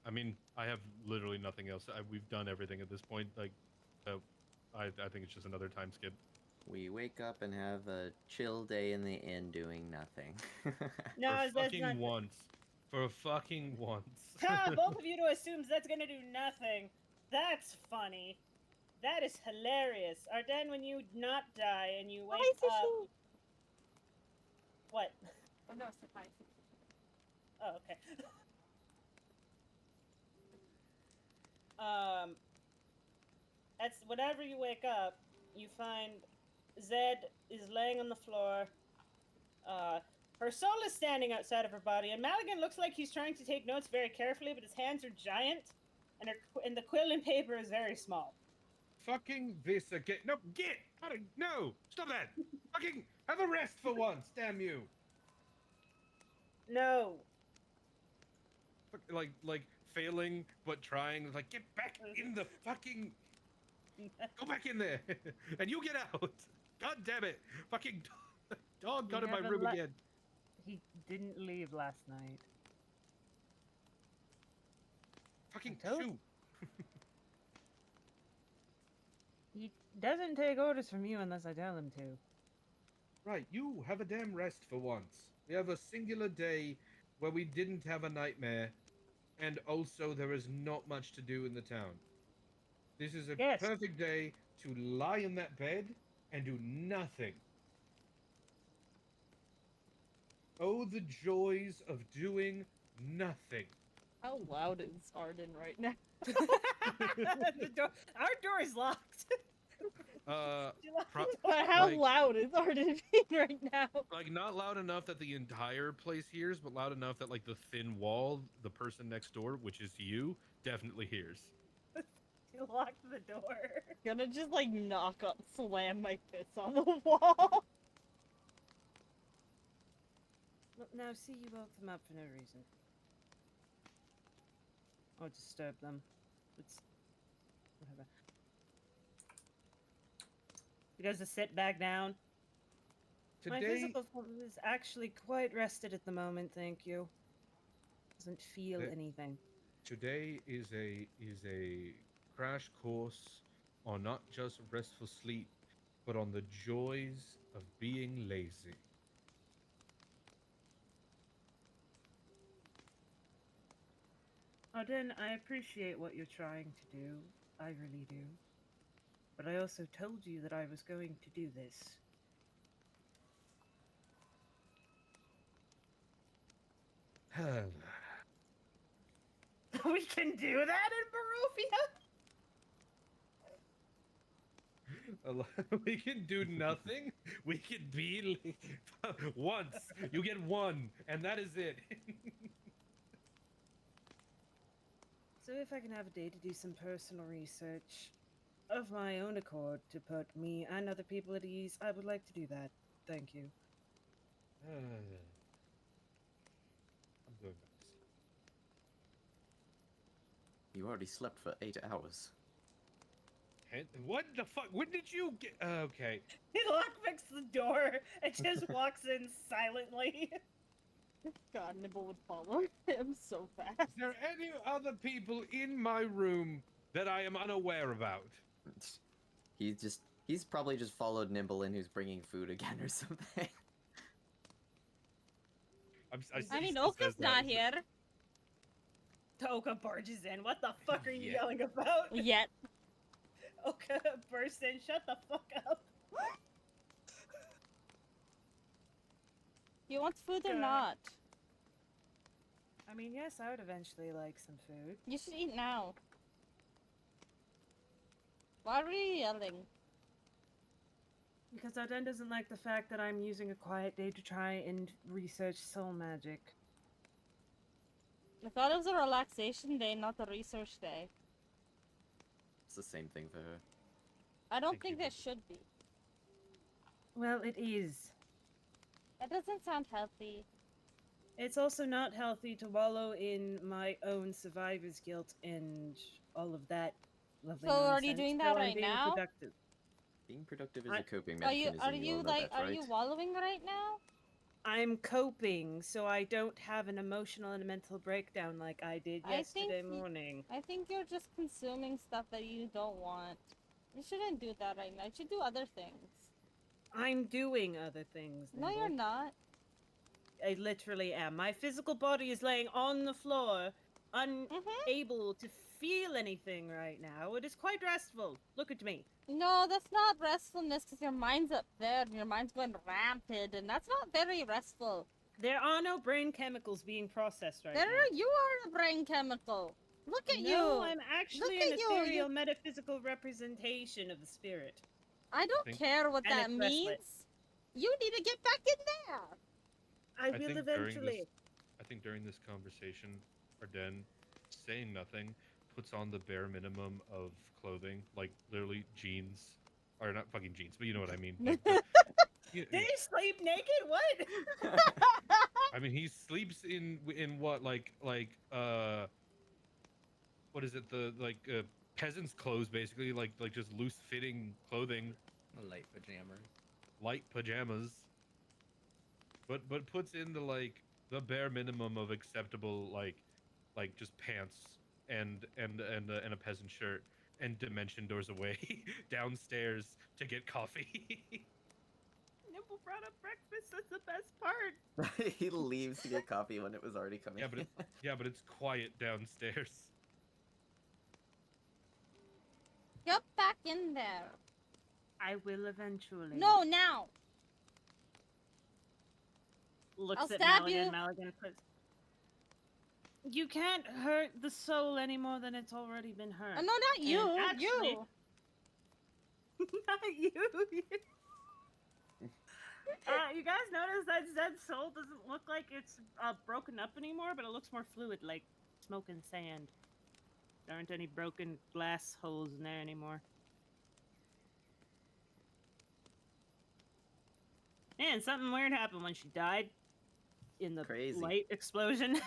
I mean, I have literally nothing else. We've done everything at this point. Like, I think it's just another time skip. We wake up and have a chill day in the inn doing nothing. No, For that's fucking not. once. For fucking once. Ha! Both of you to assume that's gonna do nothing. That's funny. That is hilarious. Arden, when you not die and you wake Hi, up. Sushi. What? Oh no, it's hi. Oh, okay. That's whenever you wake up, you find Zed is laying on the floor. Her soul is standing outside of her body, and Maligan looks like he's trying to take notes very carefully, but his hands are giant, and the quill and paper is very small. Fucking this again. No, get! No! Stop that! Fucking have a rest for once, damn you! No. Like failing, but trying. Like, get back in the fucking... Go back in there! And you get out! God damn it! Fucking dog got in my room again. He didn't leave last night. Fucking I told- shoot! He doesn't take orders from you unless I tell him to. Right, you have a damn rest for once. We have a singular day where we didn't have a nightmare, and also there is not much to do in the town. This is a Yes. perfect day to lie in that bed and do nothing. Oh, the joys of doing nothing. How loud is Arden right now? Our door is locked. But how Like- loud is Arden being right now? Like, not loud enough that the entire place hears, but loud enough that, like, the thin wall, the person next door, which is you, definitely hears. You locked the door. Gonna just like knock up, slam my fist on the wall. Now, see, you woke them up for no reason. Or disturb them. It's whatever. You guys just sit back down. My Today, physical form is actually quite rested at the moment, thank you. Doesn't feel That- anything. today is a crash course on not just restful sleep, but on the joys of being lazy. Arden, I appreciate what you're trying to do. I really do. But I also told you that I was going to do this. We can do that in Barovia? We can do nothing. We can be once. You get one, and that is it. So if I can have a day to do some personal research of my own accord to put me and other people at ease, I would like to do that. Thank you. I'm going back to sleep. You already slept for 8 hours. What the fuck? When did you get? Okay. He lockpicks the door and just walks in silently. God, Nibble would follow him so Is fast. there any other people in my room that I am unaware about? He's probably just followed Nimble in who's bringing food again or something. I mean, he Oka's says that. not here Oka barges in. What the fuck are you Yeah. yelling about? yet. Oka bursts in. Shut the fuck up. You want food or God. not? I mean, yes, I would eventually like some food. You should eat now. Why are you yelling? Because Arden doesn't like the fact that I'm using a quiet day to try and research soul magic. I thought it was a relaxation day, not a research day. It's the same thing for her. I don't Thank think you. that should be. Well, it is. That doesn't sound healthy. It's also not healthy to wallow in my own survivor's guilt and all of that lovely So are you nonsense doing while that I'm right being now? productive. Being productive is I- a coping Are you mechanism. You all know that, are right? you wallowing right now? I'm coping so I don't have an emotional and mental breakdown like I did I think yesterday y- morning. I think you're just consuming stuff that you don't want. You shouldn't do that right now. You should do other things. I'm doing other things. No, you're Nimble. not. I literally am. My physical body is laying on the floor, unable to feel anything right now. It is quite restful. Look at me. No, that's not restfulness because your mind's up there and your mind's going rampant, and that's not very restful. There are no brain chemicals being processed right There now. are, you are a brain chemical. Look at No, you. I'm actually Look an at you, ethereal metaphysical representation of the spirit. I don't think- care what And that it's restless. means. You need to get back in there. I I will think eventually. I think during this conversation, Arden, saying nothing, puts on the bare minimum of clothing, like literally jeans, or not fucking jeans, but you know what I mean. Like you- Did he sleep naked? What? I mean, he sleeps in what like what is it, the peasants' clothes, basically, like just loose fitting clothing, Light pajamas. light pajamas, but puts in the bare minimum of acceptable, like just pants and a peasant shirt, and dimension doors away downstairs to get coffee. Nimble brought up breakfast. That's the best part. He leaves to get coffee when it was already coming. Yeah, but it's quiet downstairs. Get back in there. I will eventually. No, now. Looks I'll at stab Maligan. you. Maligan puts. You can't hurt the soul any more than it's already been hurt. Oh, no, not you. And actually- You. Not you. You guys notice that Zed's soul doesn't look like it's broken up anymore, but it looks more fluid, like smoke and sand. There aren't any broken glass holes in there anymore. Man, something weird happened when she died in the Crazy. light explosion. Get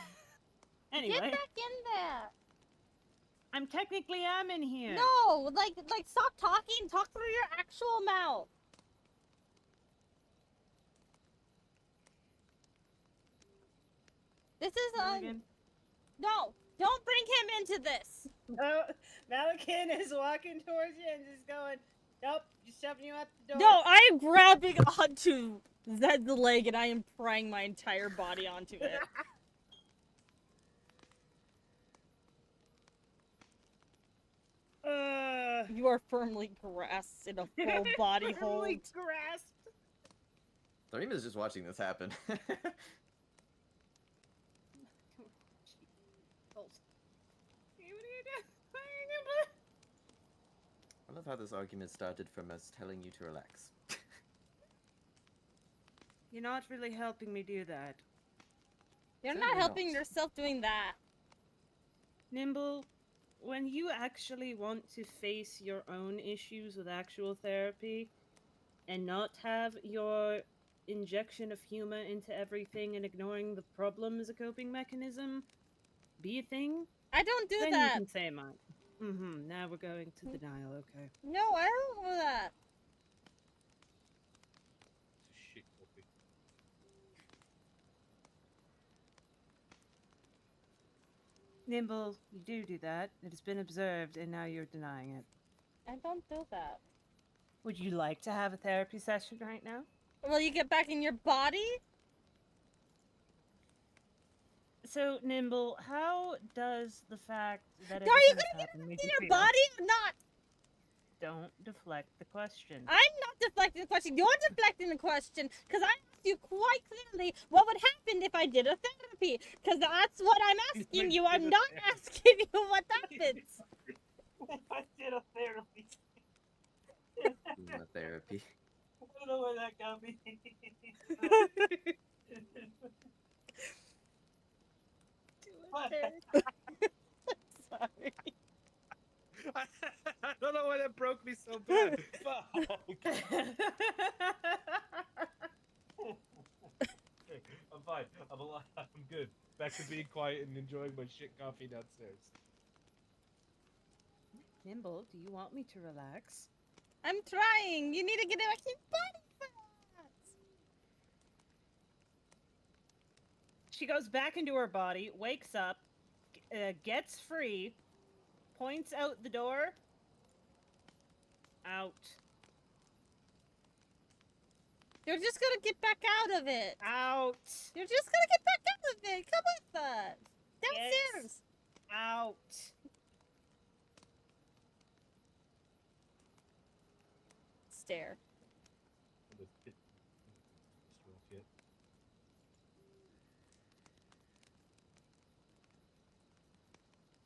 Anyway, back in there. I'm technically am in here. No, like stop talking. Talk through your actual mouth. This is Maligan. No, don't bring him into this. No, Malikin is walking towards you and just going, nope, just shoving you out the door. No, I am grabbing onto Zed's leg and I am prying my entire body onto it. You are firmly grasped in a full body hold. Firmly grasped. Doreen is just watching this happen. I love how this argument started from us telling you to relax. You're not really helping me do that. You're Certainly not helping not. yourself doing that. Nimble, when you actually want to face your own issues with actual therapy and not have your injection of humor into everything and ignoring the problem as a coping mechanism be a thing, I don't do then that. you can say mine. Now we're going to denial, okay. No, I don't do that. Shit coffee. Nimble, you do that. It has been observed, and now you're denying it. I don't do that. Would you like to have a therapy session right now? Will you get back in your body? So, Nimble, how does the fact that Are you everything gonna has get happened back make in you your feel? body or not? Don't deflect the question. I'm not deflecting the question. You're deflecting the question because I asked you quite clearly what would happen if I did a therapy. Because that's what I'm asking you. I'm not asking you what happens. If I did a therapy. Therapy. I don't know where that got me. Sorry. I don't know why that broke me so bad. Fuck. I'm fine. I'm alive. I'm good. Back to being quiet and enjoying my shit coffee downstairs. Nimble, do you want me to relax? I'm trying. You need to get back in your body for that. She goes back into her body, wakes up, gets free, points out the door. Out. You're just gonna get back out of it. Out. You're just gonna get back out of it. Come with us. Downstairs. Out. Stare.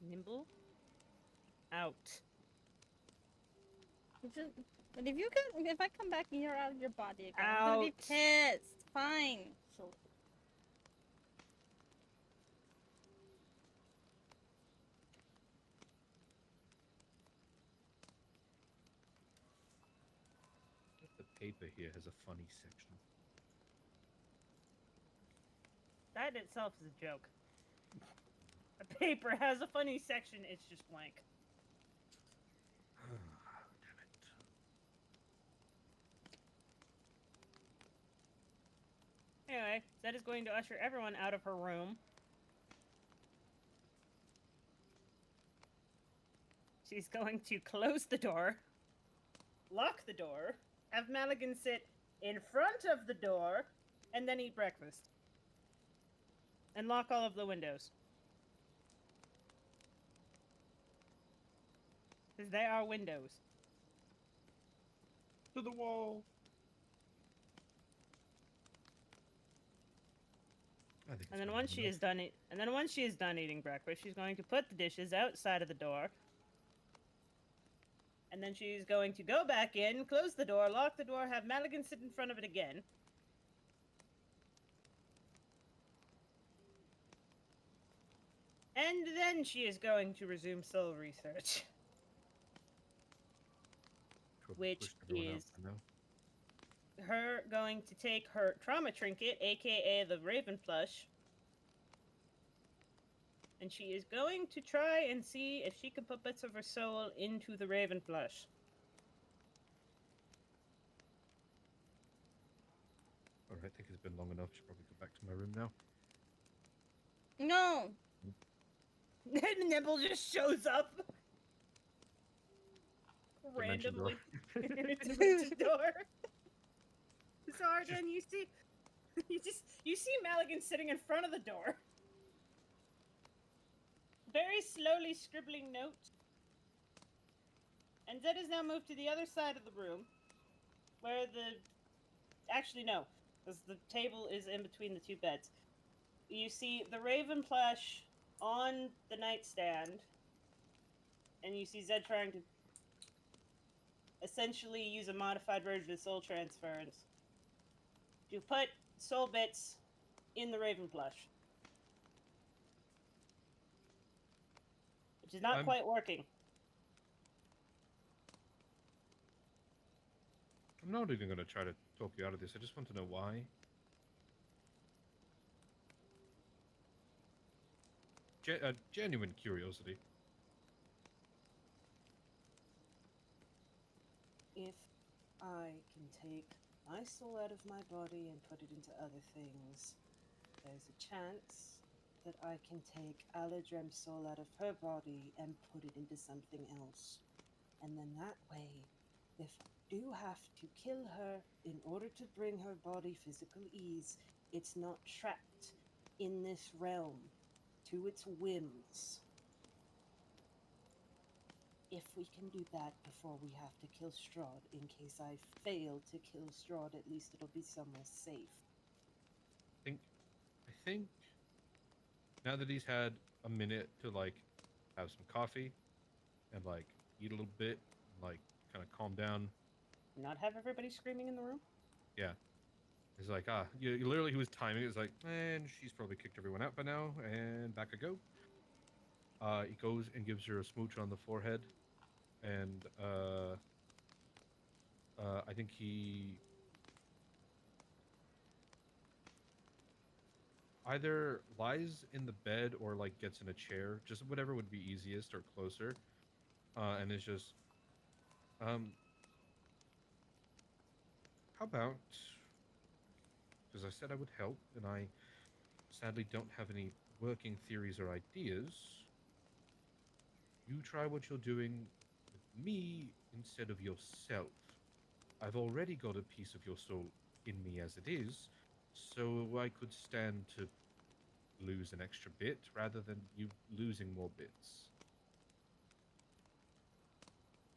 Nimble. Out. But if I come back and you're out of your body again, I'm gonna be Out. pissed. Fine. So, The paper here has a funny section. That itself is a joke. A paper has a funny section, it's just blank. Anyway, Zed is going to usher everyone out of her room. She's going to close the door, lock the door, have Maligan sit in front of the door, and then eat breakfast. And lock all of the windows. Because they are windows. To the wall. And then once she is done eating breakfast, she's going to put the dishes outside of the door. And then she's going to go back in, close the door, lock the door, have Maligan sit in front of it again. And then she is going to resume soul research. Which is her going to take her trauma trinket, aka the Raven plush, and she is going to try and see if she can put bits of her soul into the Raven plush. Alright, I think it's been long enough. Should probably go back to my room now. No. Nimble just shows up Dimension door. randomly. Dimension door. Zardan, you see, you see Maligan sitting in front of the door, very slowly scribbling notes. And Zed has now moved to the other side of the room, where actually no, because the table is in between the two beds. You see the Raven plush on the nightstand, and you see Zed trying to essentially use a modified version of soul transference to put soul bits in the Raven plush, which is not quite working. I'm not even going to try to talk you out of this. I just want to know why. Genuine curiosity. If I can take my soul out of my body and put it into other things, there's a chance that I can take Aladrem's soul out of her body and put it into something else. And then that way, if I do have to kill her in order to bring her body physical ease, it's not trapped in this realm to its whims. If we can do that before we have to kill Strahd, in case I fail to kill Strahd, at least it'll be somewhere safe. I think now that he's had a minute to like have some coffee and like eat a little bit, like kind of calm down. Not have everybody screaming in the room? Yeah. He's like, literally he was timing it. It's like, man, she's probably kicked everyone out by now, and back I go. He goes and gives her a smooch on the forehead, and I think he either lies in the bed or like gets in a chair, just whatever would be easiest or closer, and it's just, how about, because I said I would help, and I sadly don't have any working theories or ideas. You try what you're doing with me instead of yourself. I've already got a piece of your soul in me as it is, so I could stand to lose an extra bit rather than you losing more bits.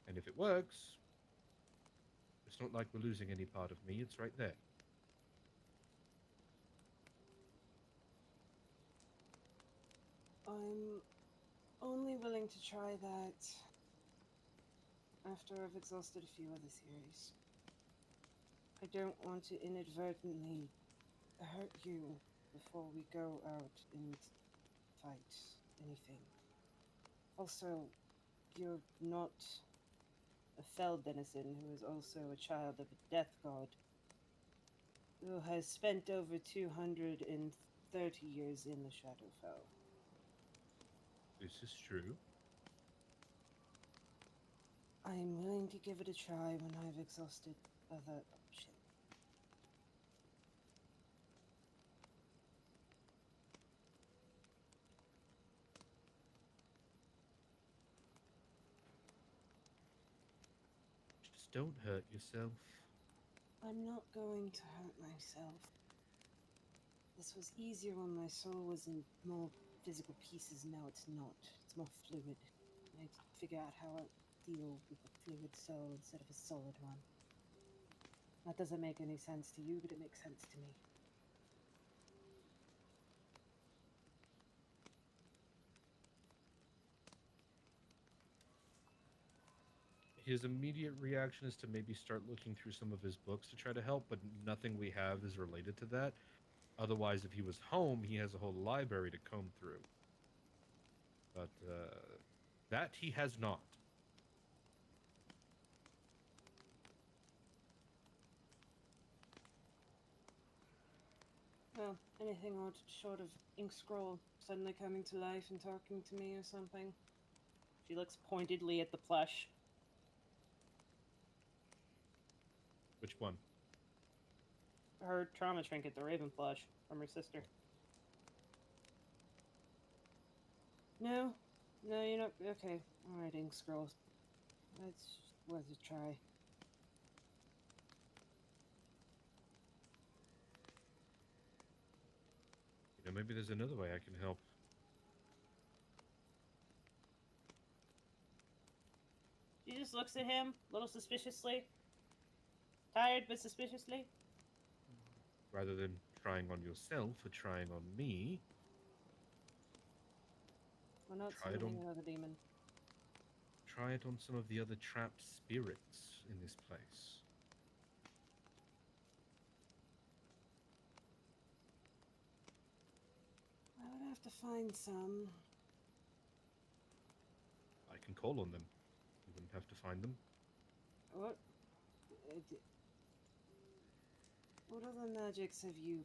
And if it works, it's not like we're losing any part of me, it's right there. I'm only willing to try that after I've exhausted a few other theories. I don't want to inadvertently hurt you before we go out and fight anything. Also, you're not a fell denizen who is also a child of a death god who has spent over 230 years in the Shadowfell. This is true. I am willing to give it a try when I've exhausted other options. Just don't hurt yourself. I'm not going to hurt myself. This was easier when my soul was in more physical pieces. Now it's not. It's more fluid. I need to figure out how I deal with a fluid soul instead of a solid one. That doesn't make any sense to you, but it makes sense to me. His immediate reaction is to maybe start looking through some of his books to try to help, but nothing we have is related to that. Otherwise, if he was home, he has a whole library to comb through. But that he has not. Well, anything odd short of ink scroll suddenly coming to life and talking to me or something. She looks pointedly at the plush. Which one? Her trauma trinket, the Raven plush, from her sister. No, no, you're not. Okay, all right, ink scrolls. Let's worth a try. You know, maybe there's another way I can help. She just looks at him a little suspiciously. Tired but suspiciously. Rather than trying on yourself or trying on me, We're not try it on summoning another demon. try it on some of the other trapped spirits in this place. I would have to find some. I can call on them. You wouldn't have to find them. What? What other magics have you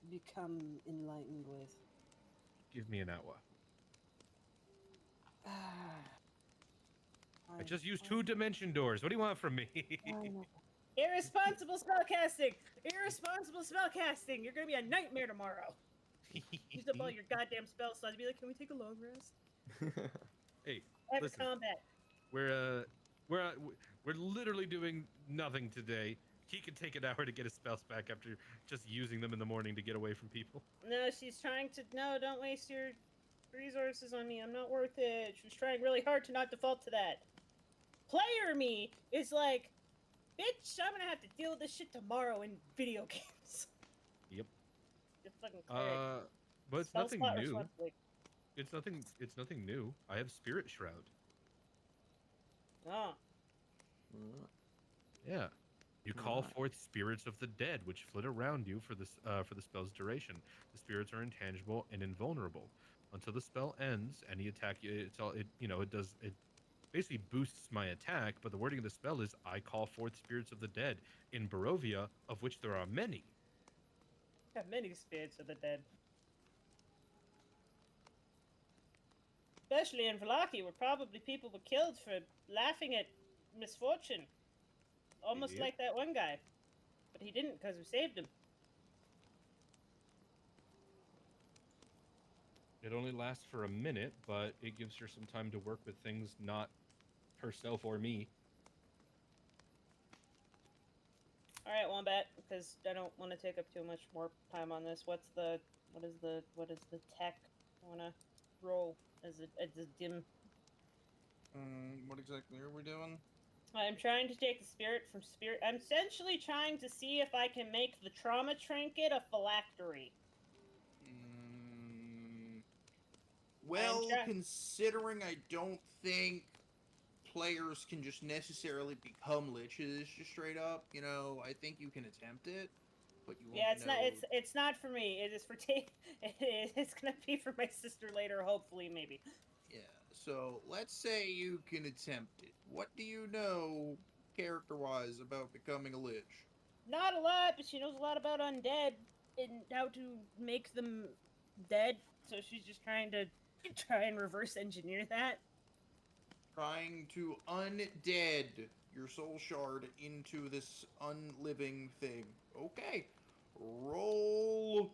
become enlightened with? Give me an hour. I just used 2 dimension doors. What do you want from me? Irresponsible spellcasting! Irresponsible spellcasting! You're gonna be a nightmare tomorrow. Use up all your goddamn spell slots. Be like, can we take a long rest? Hey, After listen. combat. We're literally doing nothing today. He can take an hour to get his spells back after just using them in the morning to get away from people. No, she's trying to. No, don't waste your resources on me. I'm not worth it. She was trying really hard to not default to that. Player me is like, bitch, I'm gonna have to deal with this shit tomorrow in video games. Yep. Just fucking cleric. But it's Spell nothing slot new. responsibly. It's nothing new. I have Spirit Shroud. Oh. Yeah. You call forth spirits of the dead, which flit around you for the spell's duration. The spirits are intangible and invulnerable until the spell ends. Any attack, it basically boosts my attack. But the wording of the spell is, "I call forth spirits of the dead in Barovia, of which there are many." Got many spirits of the dead. Especially in Vallaki, where probably people were killed for laughing at misfortune. Almost Yep. like that one guy. But he didn't because we saved him. It only lasts for a minute, but it gives her some time to work with things not herself or me. Alright, Wombat, because I don't want to take up too much more time on this. What is the tech I want to roll as a dim? What exactly are we doing? I'm trying to take the spirit from spirit. I'm essentially trying to see if I can make the trauma trinket a phylactery. Well, considering I don't think players can just necessarily become liches just straight up, you know, I think you can attempt it, but you won't Yeah, it's know. not. It's not for me. It is for It's gonna be for my sister later, hopefully, maybe. Yeah. So let's say you can attempt it. What do you know, character-wise, about becoming a lich? Not a lot, but she knows a lot about undead and how to make them dead. So she's just trying to and reverse engineer that. Trying to undead your soul shard into this unliving thing. Okay. Roll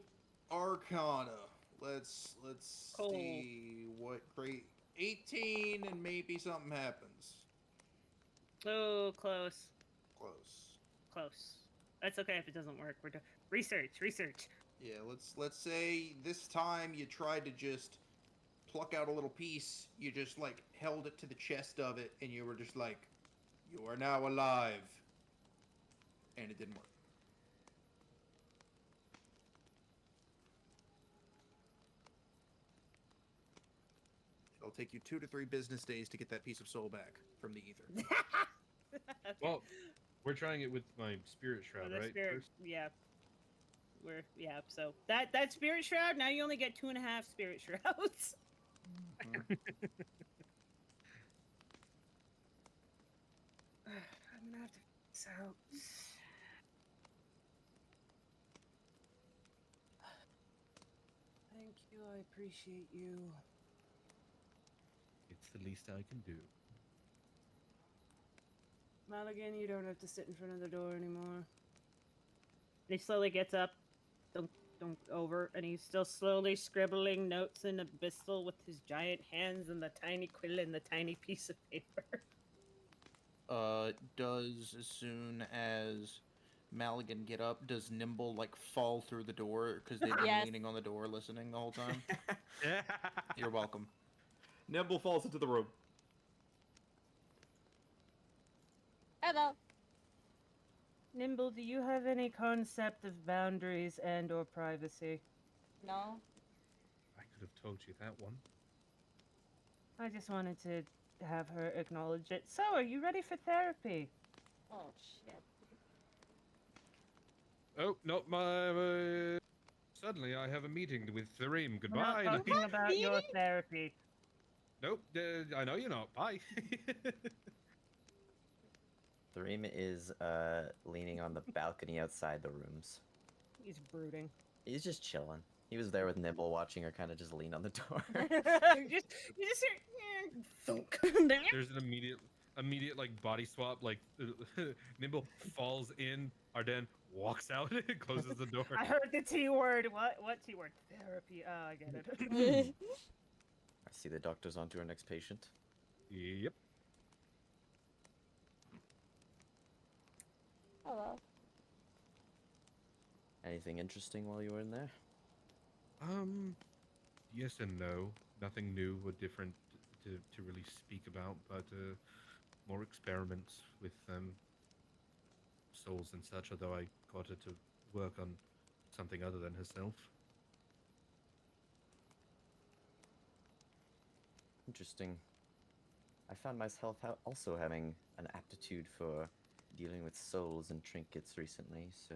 Arcana. Let's Cool. see what great 18 and maybe something happens. Oh, close. Close. That's okay if it doesn't work. We're research. Yeah, let's say this time you tried to just pluck out a little piece, you just like held it to the chest of it and you were just like, you are now alive. And it didn't work. It'll take you 2 to 3 business days to get that piece of soul back from the ether. Okay. Well, we're trying it with my Spirit Shroud, right? First? Yeah. So that spirit shroud. Now you only get 2.5 spirit shrouds. I'm gonna have to figure this out. Thank you. I appreciate you. It's the least I can do. Mulligan, you don't have to sit in front of the door anymore. And he slowly gets up. Dunk, over, and he's still slowly scribbling notes in a bistle with his giant hands and the tiny quill and the tiny piece of paper. Does as soon as Maligan get up, does Nimble like fall through the door because they've been Yes. leaning on the door listening the whole time? You're welcome. Nimble falls into the room. Hello. Nimble, do you have any concept of boundaries and or privacy? No. I could have told you that one. I just wanted to have her acknowledge it. So, are you ready for therapy? Oh shit. Oh, not my. Suddenly, I have a meeting with Thereem. We're not Goodbye. talking about your therapy. Nope, I know you're not. Bye. Thareem is leaning on the balcony outside the rooms. He's brooding. He's just chilling. He was there with Nimble watching her kind of just lean on the door. you just hear thunk. There's an immediate like body swap. Like Nimble falls in, Arden walks out, closes the door. I heard the T word. What T word? Therapy. Oh, I get it. I see the doctor's on to our next patient. Yep. Hello. Anything interesting while you were in there? Yes and no. Nothing new or different to really speak about, but more experiments with souls and such. Although I got her to work on something other than herself. Interesting. I found myself also having an aptitude for dealing with souls and trinkets recently, so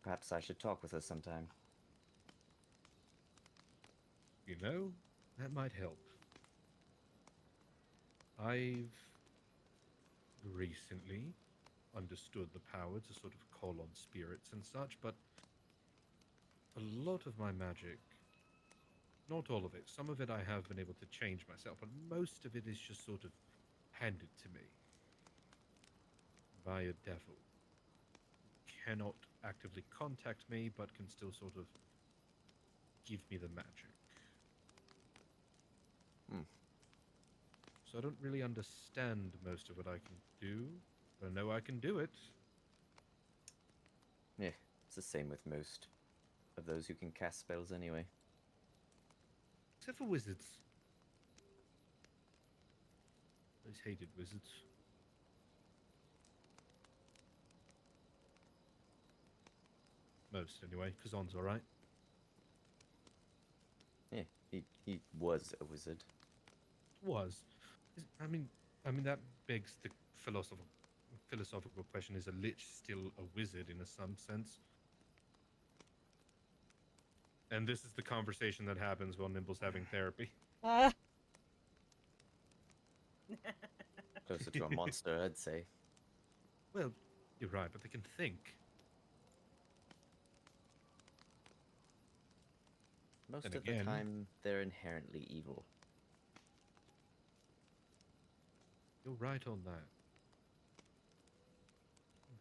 perhaps I should talk with her sometime. You know, that might help. I've recently understood the power to sort of call on spirits and such, but a lot of my magic, not all of it, some of it I have been able to change myself, but most of it is just sort of handed to me by a devil. Cannot actively contact me, but can still sort of give me the magic. So I don't really understand most of what I can do, but I know I can do it. Yeah, it's the same with most of those who can cast spells anyway. Except for wizards. I always hated wizards. Most, anyway. Kazan's alright. Yeah, he was a wizard. Was. I mean, that begs the philosophical question, is a lich still a wizard in some sense? And this is the conversation that happens while Nimble's having therapy. Closer to a monster, I'd say. Well, you're right, but they can think. Most And of again- the time, they're inherently evil. You're right on that.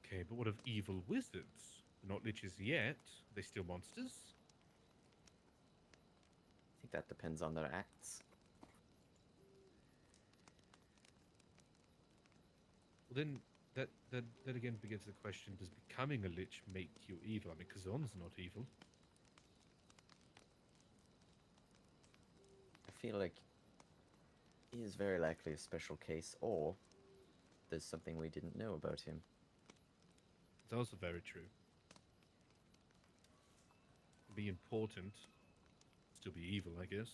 Okay, but what of evil wizards? They're not liches yet. Are they still monsters? I think that depends on their acts. Well, then that again begins the question: does becoming a lich make you evil? I mean, Kazan's not evil. I feel like he is very likely a special case, or there's something we didn't know about him. It's also very true. Be important, still be evil, I guess.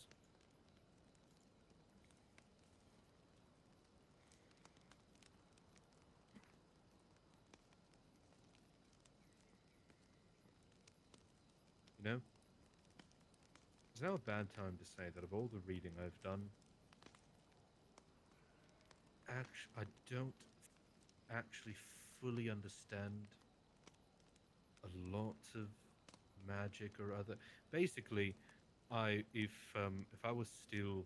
You know, it's now a bad time to say that of all the reading I've done, I don't actually fully understand a lot of magic or other. Basically, if I was still,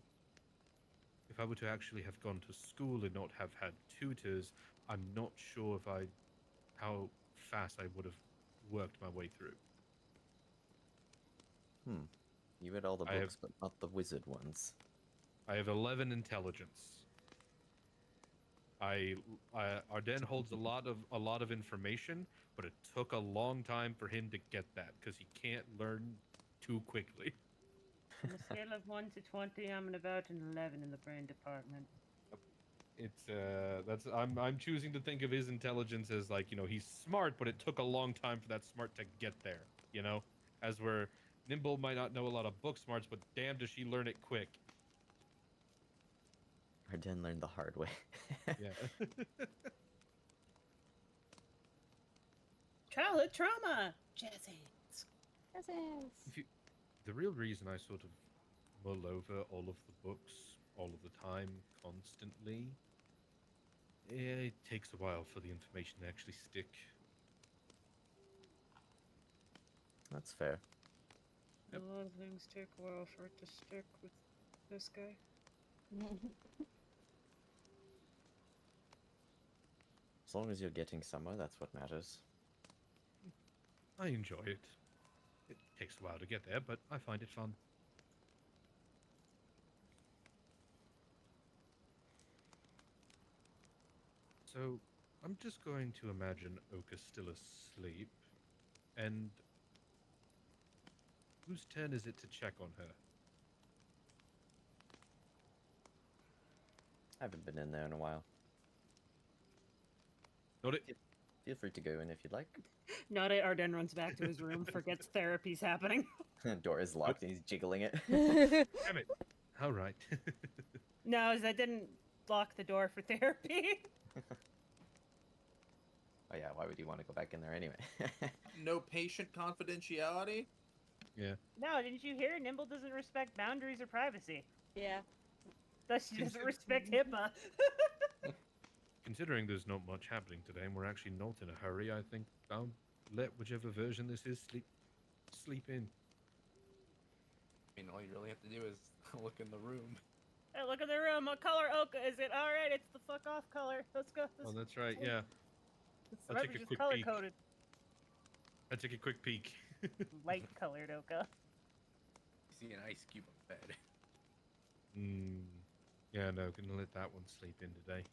if I were to actually have gone to school and not have had tutors, I'm not sure if how fast I would have worked my way through. You read all the I have- books, but not the wizard ones. I have 11 intelligence. Arden holds a lot of information, but it took a long time for him to get that because he can't learn too quickly. On a scale of 1 to 20, I'm about an 11 in the brain department. It's I'm choosing to think of his intelligence as like, he's smart, but it took a long time for that smart to get there, as where Nimble might not know a lot of book smarts, but damn does she learn it quick. Arden learned the hard way. Yeah. Childhood trauma! Jazzy. Presents. The real reason I sort of mull over all of the books all of the time, constantly, it takes a while for the information to actually stick. That's fair. A lot of things take a while for it to stick with this guy. As long as you're getting somewhere, that's what matters. I enjoy it. It takes a while to get there, but I find it fun. So, I'm just going to imagine Oka's still asleep, and whose turn is it to check on her? I haven't been in there in a while. Not it. Feel free to go in if you'd like. Not it. Arden runs back to his room, forgets therapy's happening. Door is locked and he's jiggling it. Damn it. All right. No, I didn't lock the door for therapy. Oh yeah, why would you want to go back in there anyway? No patient confidentiality. Yeah. No, didn't you hear? Nimble doesn't respect boundaries or privacy. Yeah. Thus, she doesn't respect HIPAA. Considering there's not much happening today and we're actually not in a hurry, I think I'll let whichever version this is sleep in. I mean, all you really have to do is look in the room. Hey, look at the room. What color Oka is it? All right, it's the fuck off color. Let's go. Oh, that's right. Yeah. I'll Remember, take a she's quick color peek. coded. I took a quick peek. Light colored Oka. You see an ice cube on the bed. Yeah, no, gonna let that one sleep in today.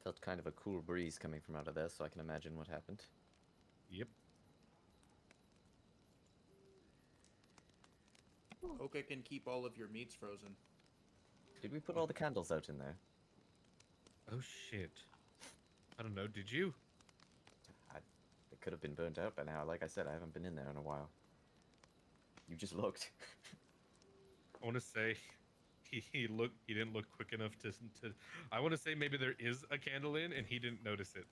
Felt kind of a cool breeze coming from out of there, so I can imagine what happened. Yep. Oka can keep all of your meats frozen. Did we put all the candles out in there? Oh shit. I don't know, did you? It could have been burnt out by now. Like I said, I haven't been in there in a while. You just looked. I want to say he didn't look quick enough to I want to say maybe there is a candle in and he didn't notice it.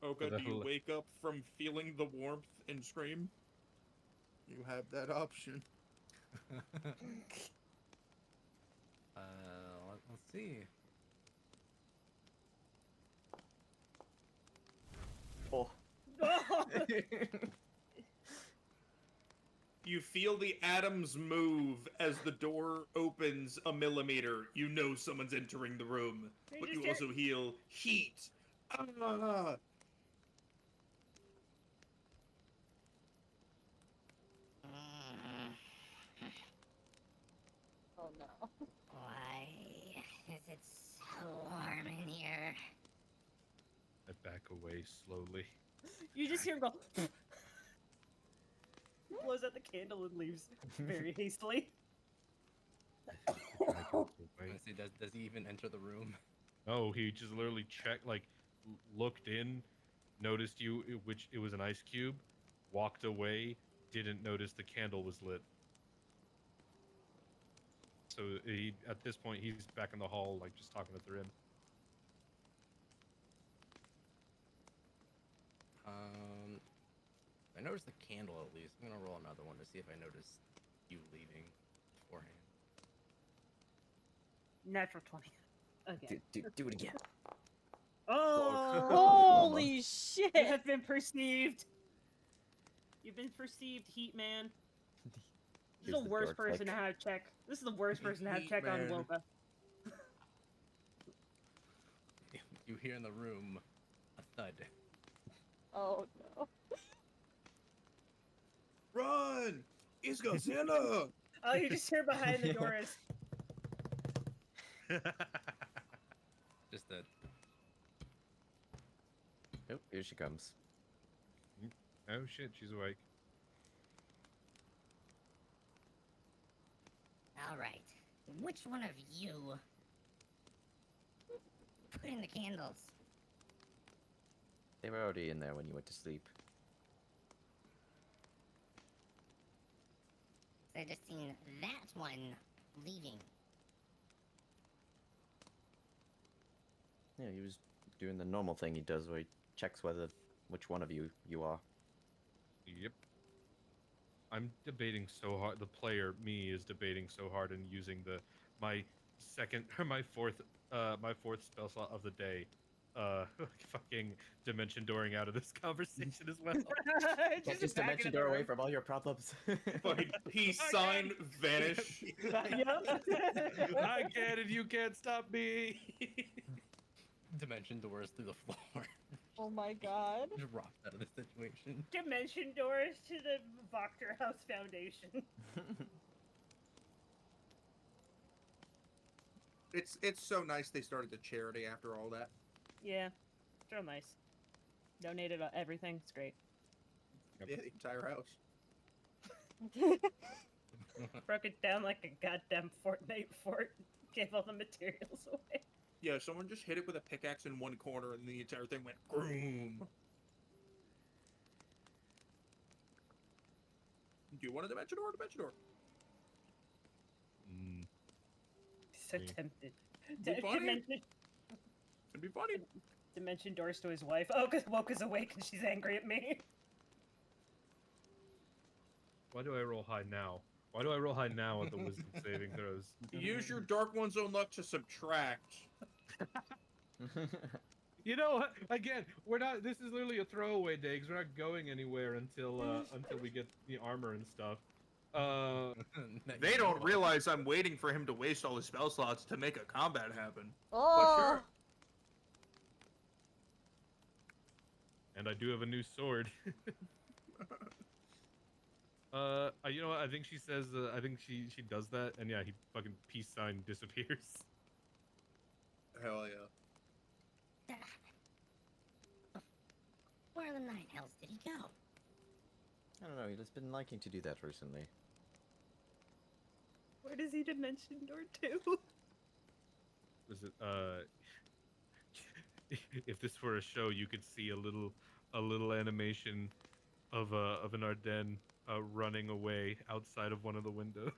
Oka, the do you hell- wake up from feeling the warmth and scream? You have that option. Let's see. Oh. You feel the atoms move as the door opens a millimeter. You know someone's entering the room, They but just you get- also feel heat. Ah! Oh no. Why is it so warm in here? I back away slowly. You just hear him go. Blows out the candle and leaves very hastily. I go away. Honestly, does he even enter the room? Oh, he just literally checked, like, looked in, noticed you, which it was an ice cube, walked away, didn't notice the candle was lit. So at this point, he's back in the hall, like, just talking to Thrim. I noticed the candle at least. I'm gonna roll another one to see if I notice you leaving beforehand. Natural 20. Again. Do it again. Oh! Holy shit! You have been perceived. You've been perceived, Heat Man. This is Here's the the worst door person to click. have check. This is the worst person to have Heat check on Man. Woba. you hear in the room a thud. Oh no. Run! It's Godzilla! All you just hear behind the door is Just a Oh, here she comes. Oh shit, she's awake. All right. Which one of you put in the candles? They were already in there when you went to sleep. I just seen that one leaving. Yeah, he was doing the normal thing he does where he checks which one of you are. Yep. I'm debating so hard. The player, me, is debating so hard and using my second or my fourth spell slot of the day, fucking dimension dooring out of this conversation as well. Just to mention door away from all your problems. Fucking peace sign, vanish. I can, and you can't stop me. dimension doors through the floor. Oh my god. Just rocked out of the situation. dimension doors to the Voctor House Foundation. It's so nice they started the charity after all that. Yeah, it's real nice. Donated everything. It's great. Yep. Yeah, the entire house. Broke it down like a goddamn Fortnite fort. Gave all the materials away. Yeah, someone just hit it with a pickaxe in one corner and the entire thing went groom. Do you want a dimension door? Dimension door. Mm, So Yeah. tempted. Be funny. Dimension, It'd be funny. dimension doors to his wife. Oh, because Woke is awake and she's angry at me. why do I roll high now? Why do I roll high now at the wisdom saving throws? Use your Dark One's own luck to subtract. You know what? Again, we're not. This is literally a throwaway day because we're not going anywhere until we get the armor and stuff. They don't realize I'm waiting for him to waste all his spell slots to make a combat happen. Oh. But sure. And I do have a new sword. You know what? I think she says. I think she does that, and yeah, he fucking peace sign disappears. Hell yeah. Where in the nine hells did he go? I don't know, he's just been liking to do that recently. Where does he dimension door to? Was it? If this were a show, you could see a little animation of an Ardennes running away outside of one of the windows.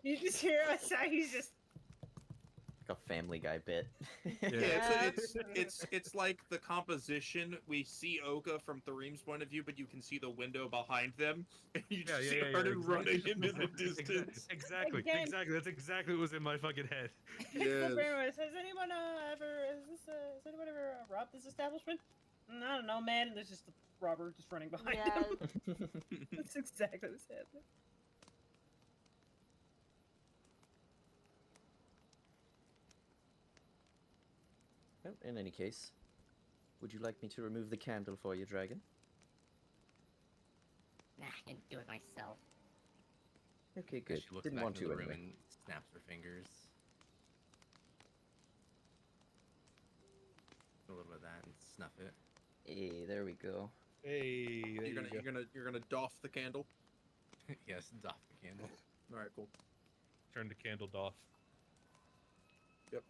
You just hear outside. He's just. Like a Family Guy bit. Yeah, it's like the composition. We see Oka from Thareem's point of view, but you can see the window behind them, and you just see Arden running into the distance. Exactly, Again. exactly. That's exactly what was in my fucking head. Yes. Has anyone has anyone ever robbed this establishment? I don't know, man. There's just a robber just running behind Yeah. him. That's exactly what's happening. Well, in any case, would you like me to remove the candle for you, dragon? Nah, I can do it myself. Okay, good. She looks Didn't back want into to the room anyway. and snaps her fingers. A little bit of that and snuff it. Hey, there we go. Hey, there You're gonna doff the candle. Yes, doff the candle. All right, cool. Turn the candle off. Yep.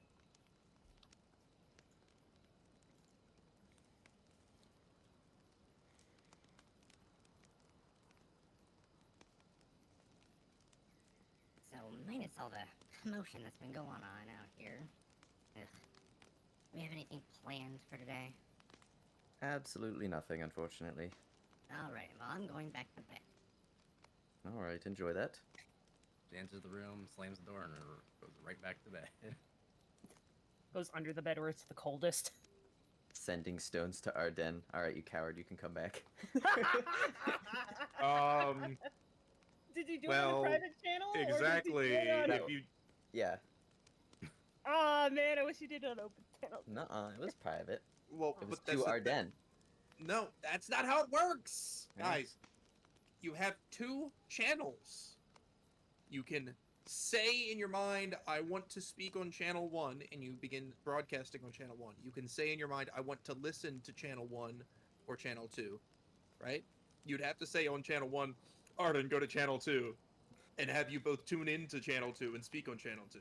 So, minus all the commotion that's been going on out here. Ugh. Do we have anything planned for today? Absolutely nothing, unfortunately. Alright, well, I'm going back to bed. Alright, enjoy that. She enters the room, slams the door, and goes right back to bed. Goes under the bed where it's the coldest. Sending stones to Ardennes. Alright, you coward, you can come back. Did you do it well, on a private channel? or did you do Exactly. it on- If you Yeah. Oh man, I wish you did it on open Channel Nuh-uh, it was private. Well, It was but to that's the thing. Ardennes. No, that's not how it works, Yeah. guys. You have two channels. You can say in your mind, I want to speak on channel 1, and you begin broadcasting on channel 1. You can say in your mind, I want to listen to channel 1 or channel 2, right? You'd have to say on channel 1, Arden, go to channel 2, and have you both tune in to channel 2 and speak on channel 2.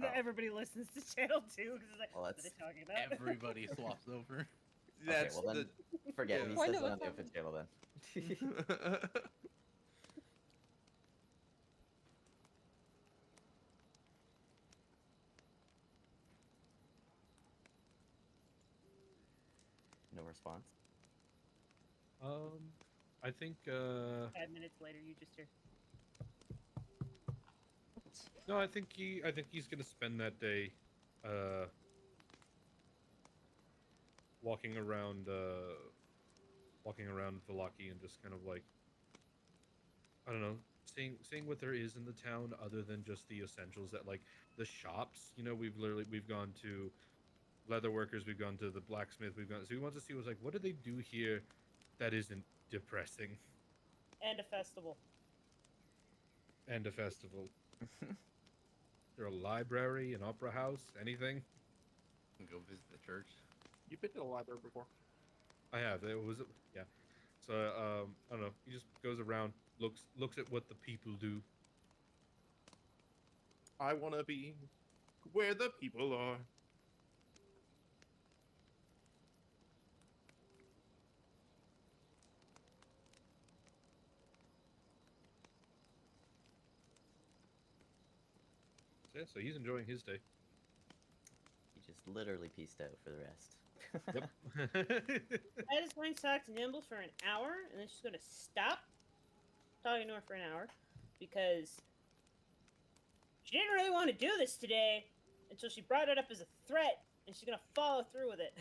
That Oh. everybody listens to channel 2 because it's like, Well, what are that's they talking about? Everybody swaps over. That's okay, well then, forget it. yeah. He Point says of it on the a- open table then. the No response. I think 5 minutes later, you just hear. no, I think he's gonna spend that day walking around Vallaki and just kind of like, I don't know, seeing what there is in the town other than just the essentials, that like the shops, you know, we've gone to leather workers, we've gone to the blacksmith, so he wants to see what's like, what do they do here that isn't depressing. And a festival. And a festival. Is there a library, an opera house, anything? Go visit the church. You've been to the library before. I have. It was, yeah. So I don't know. He just goes around, looks at what the people do. I want to be where the people are. So, yeah, so he's enjoying his day. He just literally pieced out for the rest. Yep. I just going to talk to Nimble for an hour, and then she's going to stop talking to her for an hour because she didn't really want to do this today until she brought it up as a threat, and she's going to follow through with it.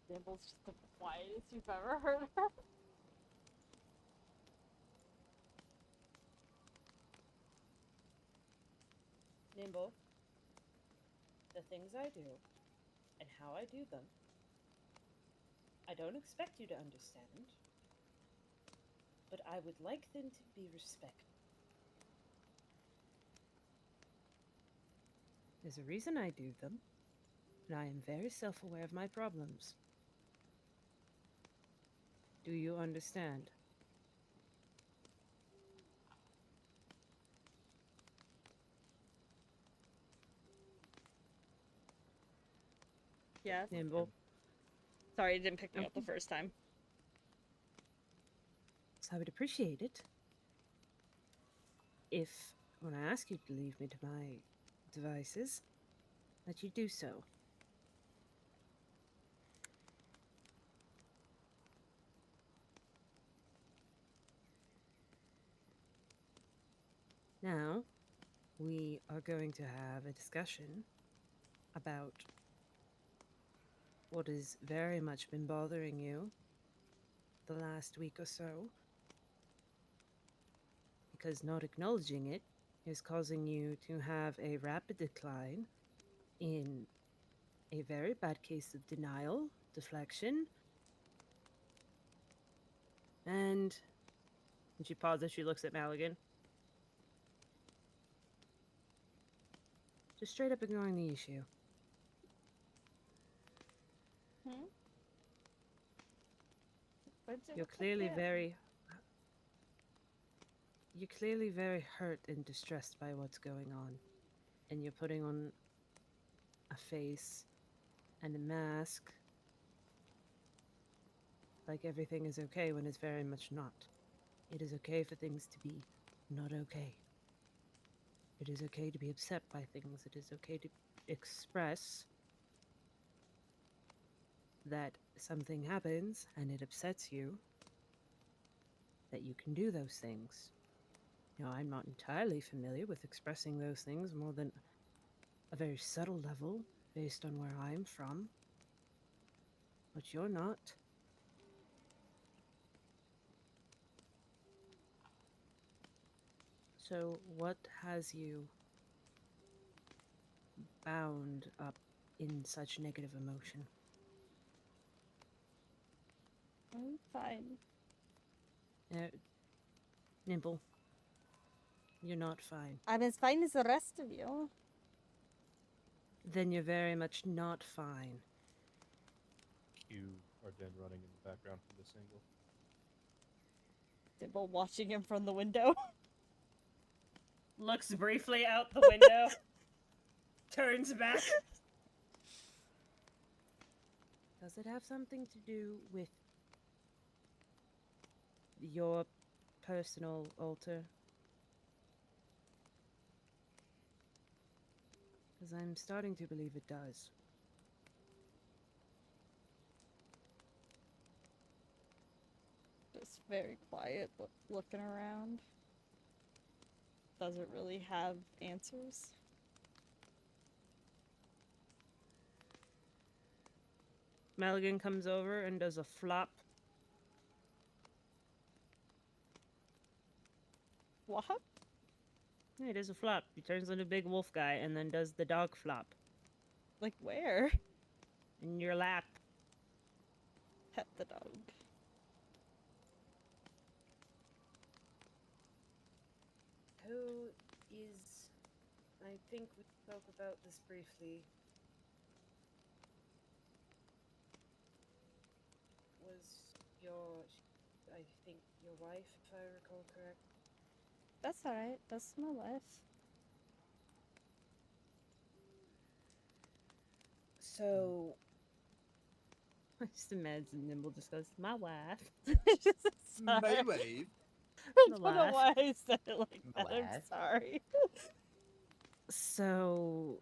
Dimple's just the quietest you've ever heard her. Nimble, the things I do and how I do them, I don't expect you to understand, but I would like them to be respected. There's a reason I do them, and I am very self-aware of my problems. Do you understand? Yes. Nimble. Sorry, it didn't pick me up the first time. So I would appreciate it if, when I ask you to leave me to my devices, that you do so. Now, we are going to have a discussion about what has very much been bothering you the last week or so, because not acknowledging it is causing you to have a rapid decline in a very bad case of denial, deflection, and she pauses, she looks at Maligan. Just straight up ignoring the issue. Hmm? You're clearly very hurt and distressed by what's going on. And you're putting on a face and a mask like everything is okay when it's very much not. It is okay for things to be not okay. It is okay to be upset by things. It is okay to express that something happens and it upsets you, that you can do those things. Now, I'm not entirely familiar with expressing those things more than a very subtle level based on where I'm from. But you're not. So, what has you bound up in such negative emotion. I'm fine. Nimble, you're not fine. I'm as fine as the rest of you. Then you're very much not fine. Cue Arden running in the background from this angle. Dibble watching him from the window. Looks briefly out the window, turns back. Does it have something to do with your personal altar? Because I'm starting to believe it does. Just very quiet, looking around. Doesn't really have answers. Maligan comes over and does a flop. What? Yeah, he does a flop. He turns into a big wolf guy and then does the dog flop. Like where? In your lap. Pet the dog. Who is... I think we spoke about this briefly. Was I think, your wife, if I recall correct? That's alright. That's my wife. So... I just imagine Nimble just goes, my wife. My Sorry. wave. I My don't know wife. why I said it like My that. I'm wife. sorry. So,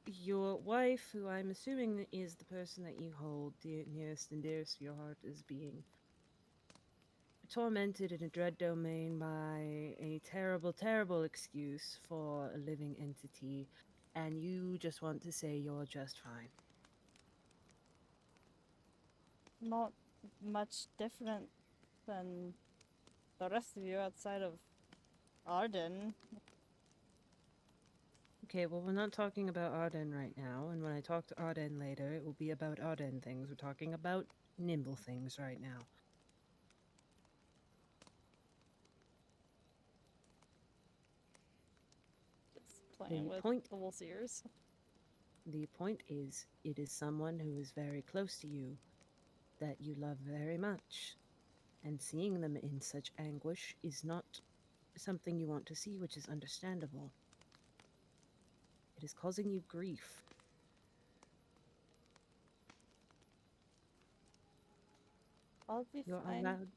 your wife, who I'm assuming is the person that you hold nearest and dearest to your heart, is being tormented in a dread domain by a terrible, terrible excuse for a living entity, and you just want to say you're just fine. Not much different than the rest of you outside of Arden. Okay, well, we're not talking about Arden right now, and when I talk to Arden later, it will be about Arden things. We're talking about Nimble things right now. Just playing The with point- the wolf's ears. The point is, it is someone who is very close to you, that you love very much, and seeing them in such anguish is not something you want to see, which is understandable. It is causing you grief. I'll be You're fine. allowed.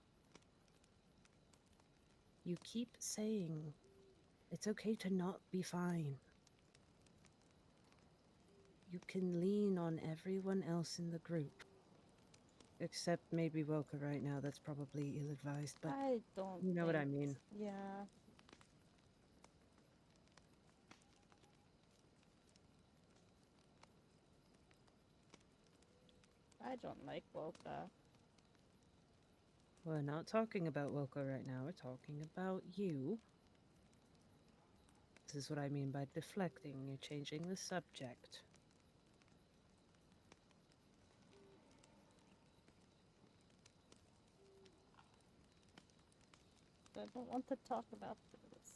You keep saying it's okay to not be fine. You can lean on everyone else in the group. Except maybe Woka right now, that's probably ill-advised, but I don't you know what I think- mean. Yeah. I don't like Woka. We're not talking about Woka right now, we're talking about you. This is what I mean by deflecting. You're changing the subject. I don't want to talk about this.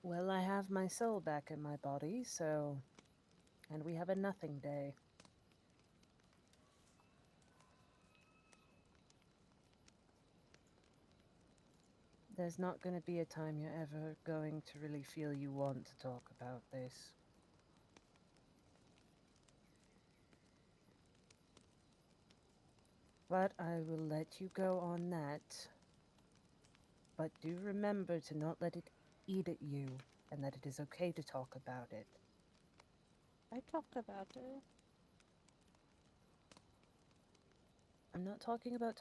Well, I have my soul back in my body, so... And we have a nothing day. There's not going to be a time you're ever going to really feel you want to talk about this. But I will let you go on that. But do remember to not let it eat at you, and that it is okay to talk about it. I talked about it. I'm not talking about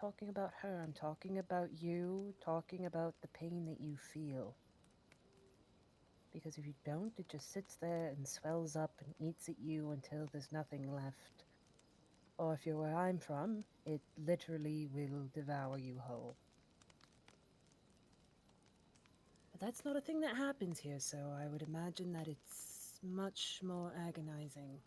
her. I'm talking about you, talking about the pain that you feel. Because if you don't, it just sits there and swells up and eats at you until there's nothing left. Or if you're where I'm from, it literally will devour you whole. that's not a thing that happens here, so I would imagine that it's much more agonizing.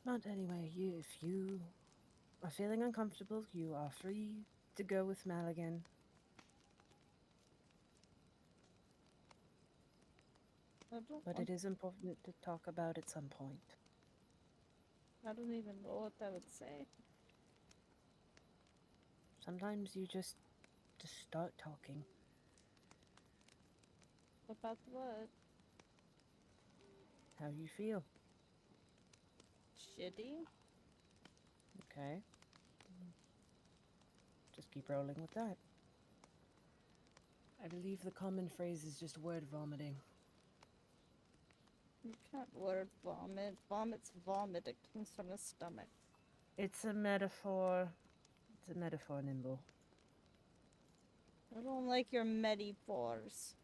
But anyway, if you are feeling uncomfortable, you are free to go with Maligan. I don't But want- it is important to talk about at some point. I don't even know what that would say. Sometimes you just start talking. About what? How you feel. Shitty? Okay. Just keep rolling with that. I believe the common phrase is just word vomiting. You can't word vomit. Vomit's vomit. It comes from the stomach. It's a metaphor. It's a metaphor, Nimble. I don't like your metaphors.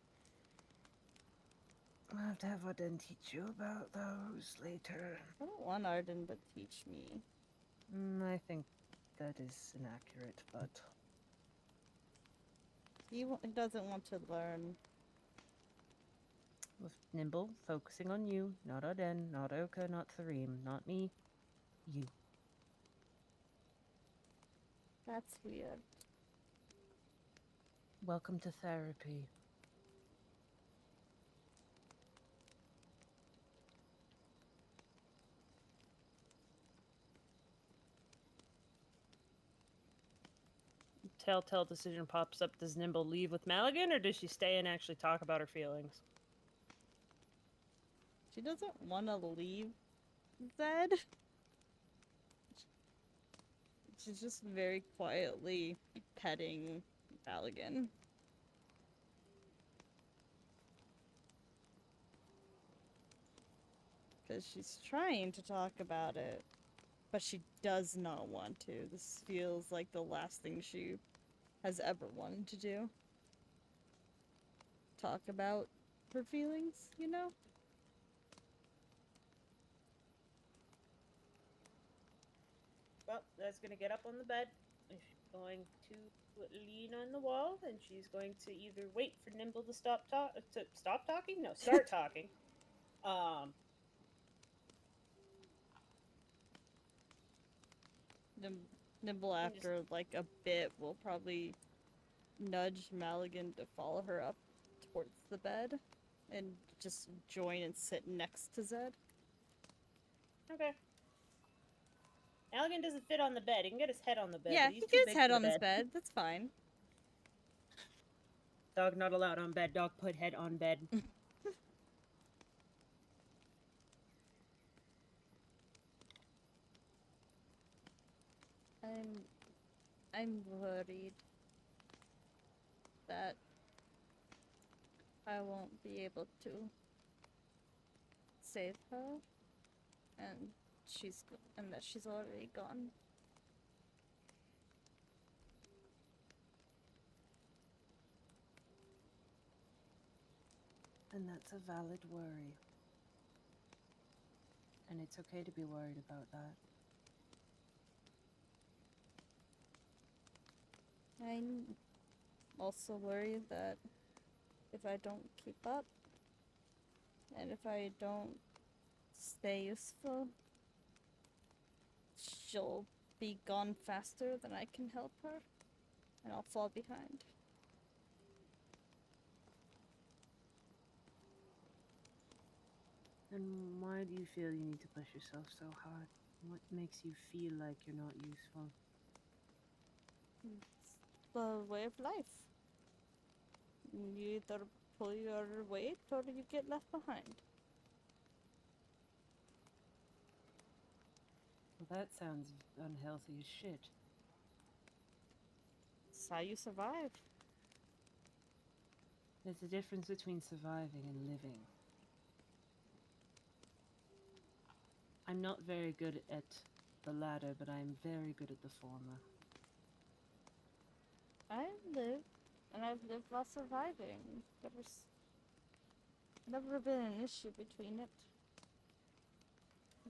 I'll have to have Arden teach you about those later. I don't want Arden to teach me. I think that is inaccurate, but He doesn't want to learn. with Nimble focusing on you, not Arden, not Oka, not Thareem, not me. You. That's weird. Welcome to therapy. Telltale decision pops up. Does Nimble leave with Maligan, or does she stay and actually talk about her feelings? She doesn't want to leave Zed. She's just very quietly petting Maligan. Because she's trying to talk about it, but she does not want to. This feels like the last thing she has ever wanted to do. Talk about her feelings, you know? Well, that's gonna get up on the bed. She's going to lean on the wall, and she's going to either wait for Nimble to stop talking. No, start talking. Nimble after like a bit will probably nudge Maligan to follow her up towards the bed and just join and sit next to Zed. Okay. Maligan doesn't fit on the bed. He can get his head on the bed. Yeah, but he he's too gets big head for on the his bed. That's fine. Dog not allowed on bed. Dog put head on bed. I'm worried that I won't be able to save her, and that she's already gone. And that's a valid worry. And it's okay to be worried about that. I'm also worried that if I don't keep up, and if I don't stay useful, she'll be gone faster than I can help her, and I'll fall behind. And why do you feel you need to push yourself so hard? What makes you feel like you're not useful? It's the way of life. You either pull your weight or you get left behind. Well, that sounds unhealthy as shit. It's how you survive. There's a difference between surviving and living. I'm not very good at the latter, but I'm very good at the former. I've lived, and I've lived while surviving. never been an issue between it.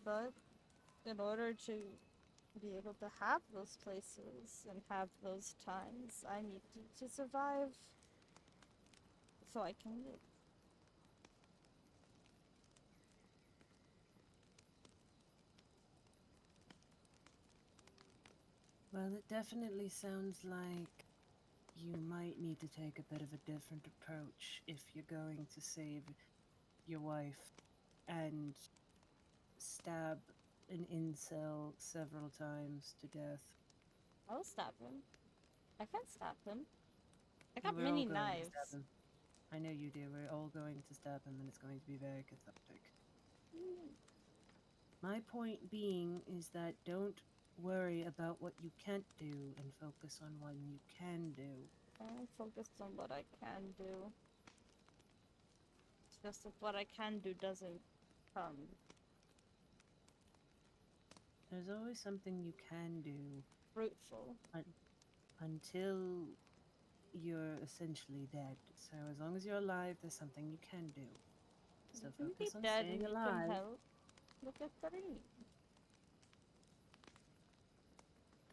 But in order to be able to have those places and have those times, I need to survive so I can live. Well, it definitely sounds like you might need to take a bit of a different approach if you're going to save your wife and stab an incel several times to death. I'll stab him. I can stab him. I got We're all many going to knives. stab him. I know you do. We're all going to stab him, and it's going to be very cathartic. My point being is that don't worry about what you can't do and focus on what you can do. I'm focused on what I can do. It's just if what I can do doesn't come. There's always something you can do Fruitful. until you're essentially dead. So as long as you're alive, there's something you can do. So You can be focus on dead staying and you alive. can help. Look at Thareem.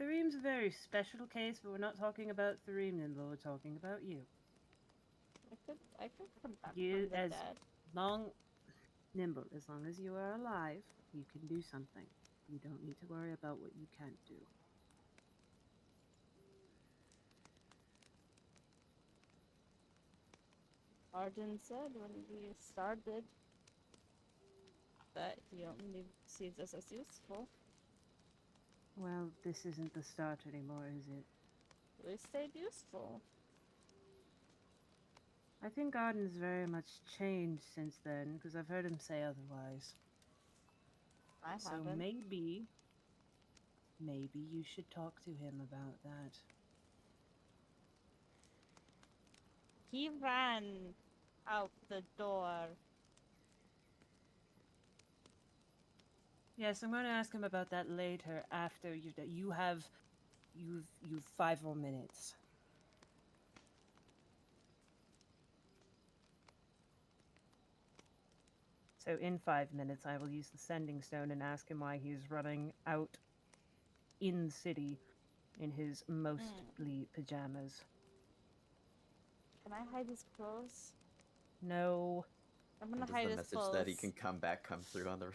Thareem's a very special case, but we're not talking about Thareem, Nimble. We're talking about you. I could come back You from the as dead. Nimble, as long as you are alive, you can do something. You don't need to worry about what you can't do. Arden said when we started that he only sees us as useful. Well, this isn't the start anymore, is it? We stayed useful. I think Arden's very much changed since then, because I've heard him say otherwise. I So haven't. maybe you should talk to him about that. He ran out the door. Yes, I'm going to ask him about that later. After you've 5 more minutes. So in 5 minutes, I will use the sending stone and ask him why he's running out in the city in his mostly pajamas. Can I hide his clothes? No. I'm gonna Does hide the his message clothes. that he can come through on the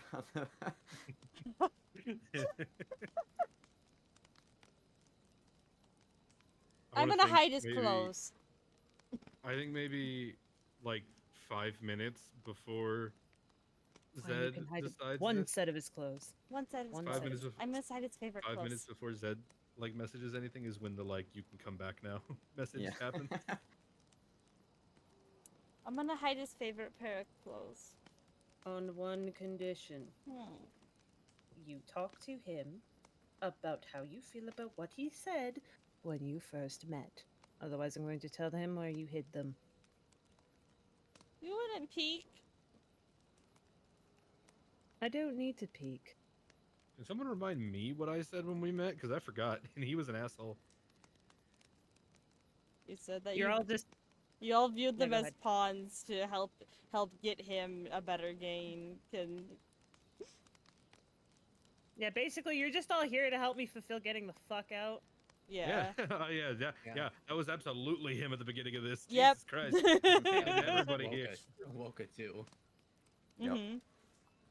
I'm gonna hide his clothes. I think maybe like 5 minutes before Fine, you Zed can hide decides one this. set of his clothes. One side of his One clothes. side. 5 minutes before. I'm gonna hide his favorite 5 clothes. minutes before Zed like messages anything is when the like you can come back now message happens. I'm gonna hide his favorite pair of clothes. On one condition. You talk to him about how you feel about what he said when you first met. Otherwise, I'm going to tell him where you hid them. You wouldn't peek. I don't need to peek. Can someone remind me what I said when we met? Because I forgot, and he was an asshole. You said that You're all just. you all viewed them go as ahead. pawns to help get him a better gain. Yeah, basically, you're just all here to help me fulfill getting the fuck out. Yeah. Yeah. That was absolutely him at the beginning of this. Yep. Jesus Christ. Hated everybody here. Woka too. Yep.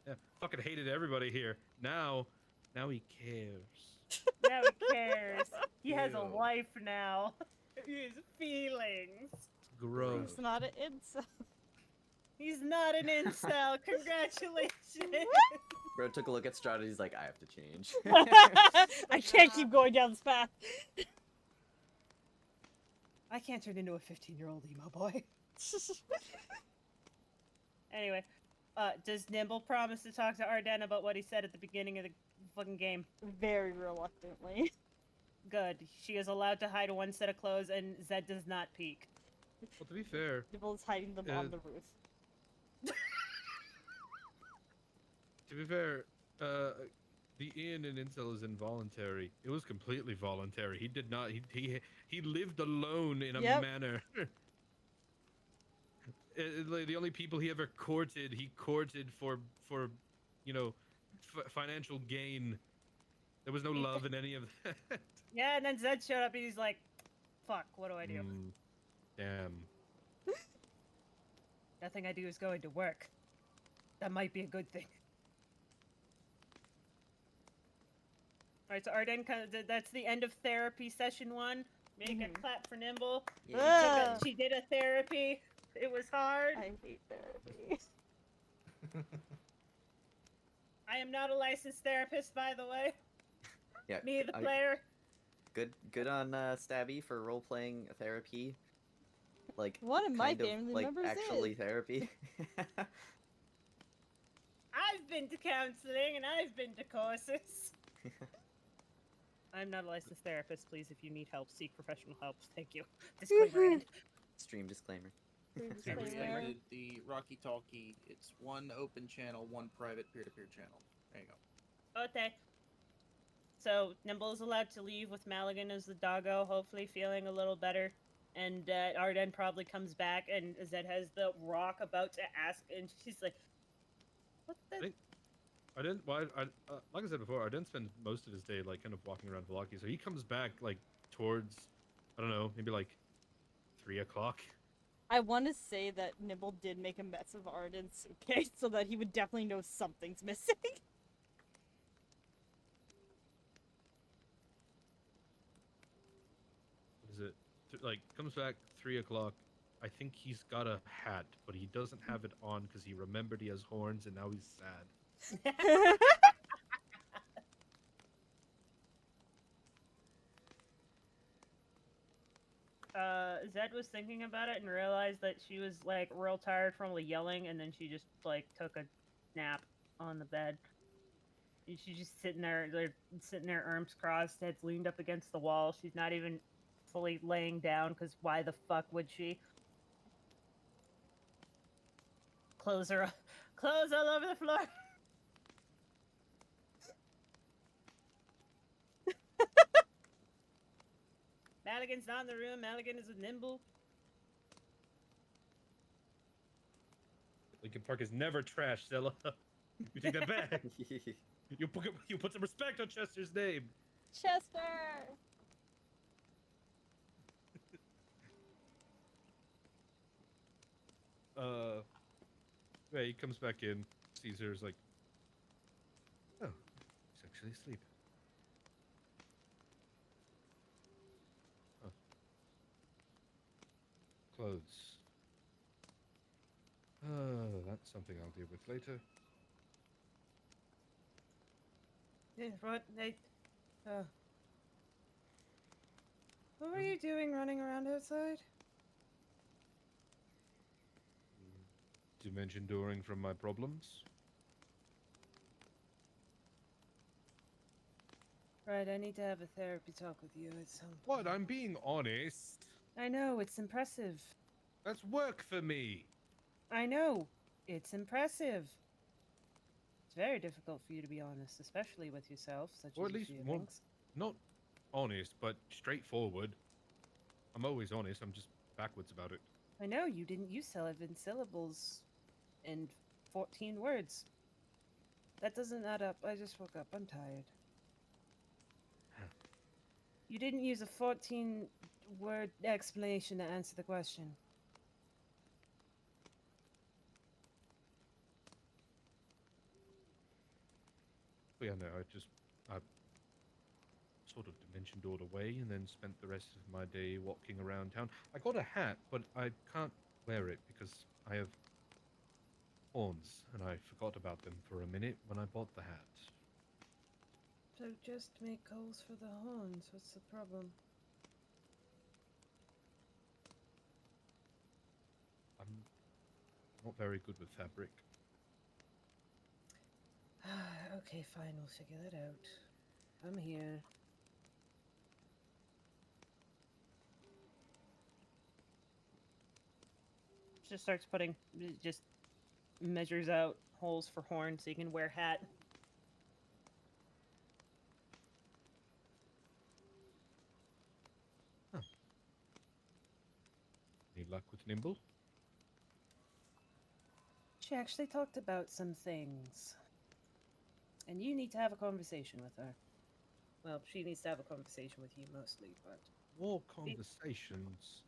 Yeah, fucking hated everybody here. Now he cares. Now he cares. He has a Ew. wife now. His feelings. It's gross. He's not an incel. He's not an incel. Congratulations. Bro took a look at Strahd and he's like, I have to change. I can't keep going down this path. I can't turn into a 15-year-old emo boy. Anyway, does Nimble promise to talk to Arden about what he said at the beginning of the fucking game? Very reluctantly. Good. She is allowed to hide one set of clothes, and Zed does not peek. Well, to be fair, Nibble's hiding them on the roof. to be fair, the Ian and Incel is involuntary. It was completely voluntary. He did not. He lived alone in a Yep. manner. Like, the only people he ever courted, he courted for you know, financial gain. There was no love in any of that. Yeah, and then Zed showed up and he's like, fuck, what do I do? Damn. Nothing I do is going to work. That might be a good thing. Alright, so Arden, that's the end of therapy session 1. Make a clap for Nimble. Ah, She did a therapy. It was hard. I hate therapy. I am not a licensed therapist, by the way. Yeah. Me, the player. Good on Stabby for role playing therapy. Like One of my kind of, family like members actually is. therapy. I've been to counseling and I've been to courses. I'm not a licensed therapist. Please, if you need help, seek professional help. Thank you. Disclaimer end. Stream disclaimer. I reacted the Rocky Talkie. It's one open channel, one private peer-to-peer channel. There you go. Okay. So, Nimble is allowed to leave with Maligan as the doggo, hopefully feeling a little better. And Arden probably comes back, and Zed has the rock about to ask, and she's like, what the? I didn't. Well, like I said before, I didn't spend most of his day like kind of walking around Velaki. So he comes back like towards, I don't know, maybe like 3 o'clock. I want to say that Nibble did make a mess of Arden's suitcase so that he would definitely know something's missing. What is it? Like comes back 3 o'clock. I think he's got a hat, but he doesn't have it on because he remembered he has horns and now he's sad. Zed was thinking about it and realized that she was like real tired from the yelling, and then she just like took a nap on the bed. And she's just sitting there, arms crossed, head's leaned up against the wall. She's not even fully laying down because why the fuck would she? Clothes all over the floor. Maligan's not in the room. Maligan is with Nimble. Lincoln Park is never trash, Stella. You take that back. You put some respect on Chester's name. Chester! Yeah, he comes back in, sees her, is like, oh, he's actually asleep. Oh. Clothes. That's something I'll deal with later. Yeah, what? What were you doing running around outside? Dimension dooring from my problems. Right, I need to have a therapy talk with you at some point. What? I'm being honest. I know, it's impressive. That's work for me. I know, it's impressive. It's very difficult for you to be honest, especially with yourself, such Or as at least your more, feelings. not honest, but straightforward. I'm always honest, I'm just backwards about it. I know, you didn't use 7 syllables and 14 words. That doesn't add up. I just woke up. I'm tired. You didn't use a 14-word explanation to answer the question. But yeah, no, I sort of dimension doored away and then spent the rest of my day walking around town. I got a hat, but I can't wear it because I have horns, and I forgot about them for a minute when I bought the hat. So just make calls for the horns. What's the problem? I'm not very good with fabric. Okay, fine. We'll figure that out. I'm here. Just starts putting, just measures out holes for horn so you can wear hat. Any luck with Nimble? She actually talked about some things. And you need to have a conversation with her. Well, she needs to have a conversation with you mostly, but More conversations.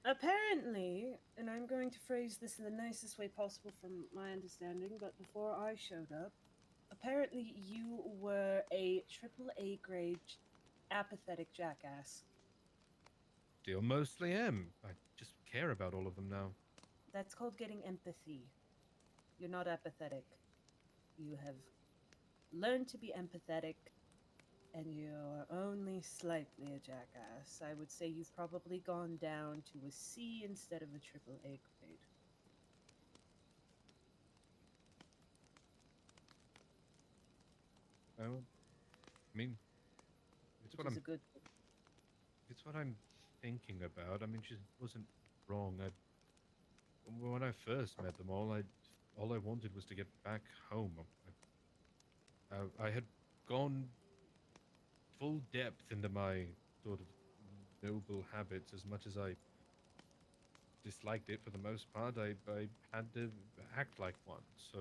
apparently, and I'm going to phrase this in the nicest way possible from my understanding, but before I showed up, apparently you were a AAA grade apathetic jackass. Still mostly am. I just care about all of them now. That's called getting empathy. You're not apathetic. You have learned to be empathetic, and you're only slightly a jackass. I would say you've probably gone down to a C instead of a AAA grade. Oh, I mean, it's Which what is I'm. a good thing. It's what I'm thinking about. I mean, she wasn't wrong. When I first met them all I wanted was to get back home. I had gone full depth into my sort of noble habits as much as I disliked it for the most part. I had to act like one. So,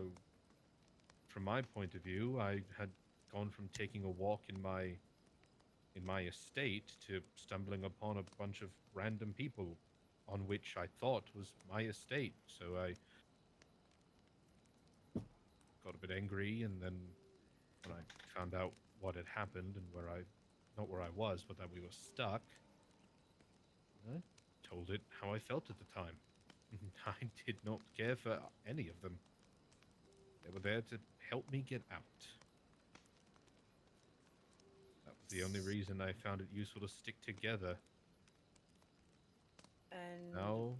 from my point of view, I had gone from taking a walk in my estate to stumbling upon a bunch of random people on which I thought was my estate. So I got a bit angry, and then when I found out what had happened and not where I was, but that we were stuck, I told it how I felt at the time. I did not care for any of them. They were there to help me get out. That was the only reason I found it useful to stick together. And Now,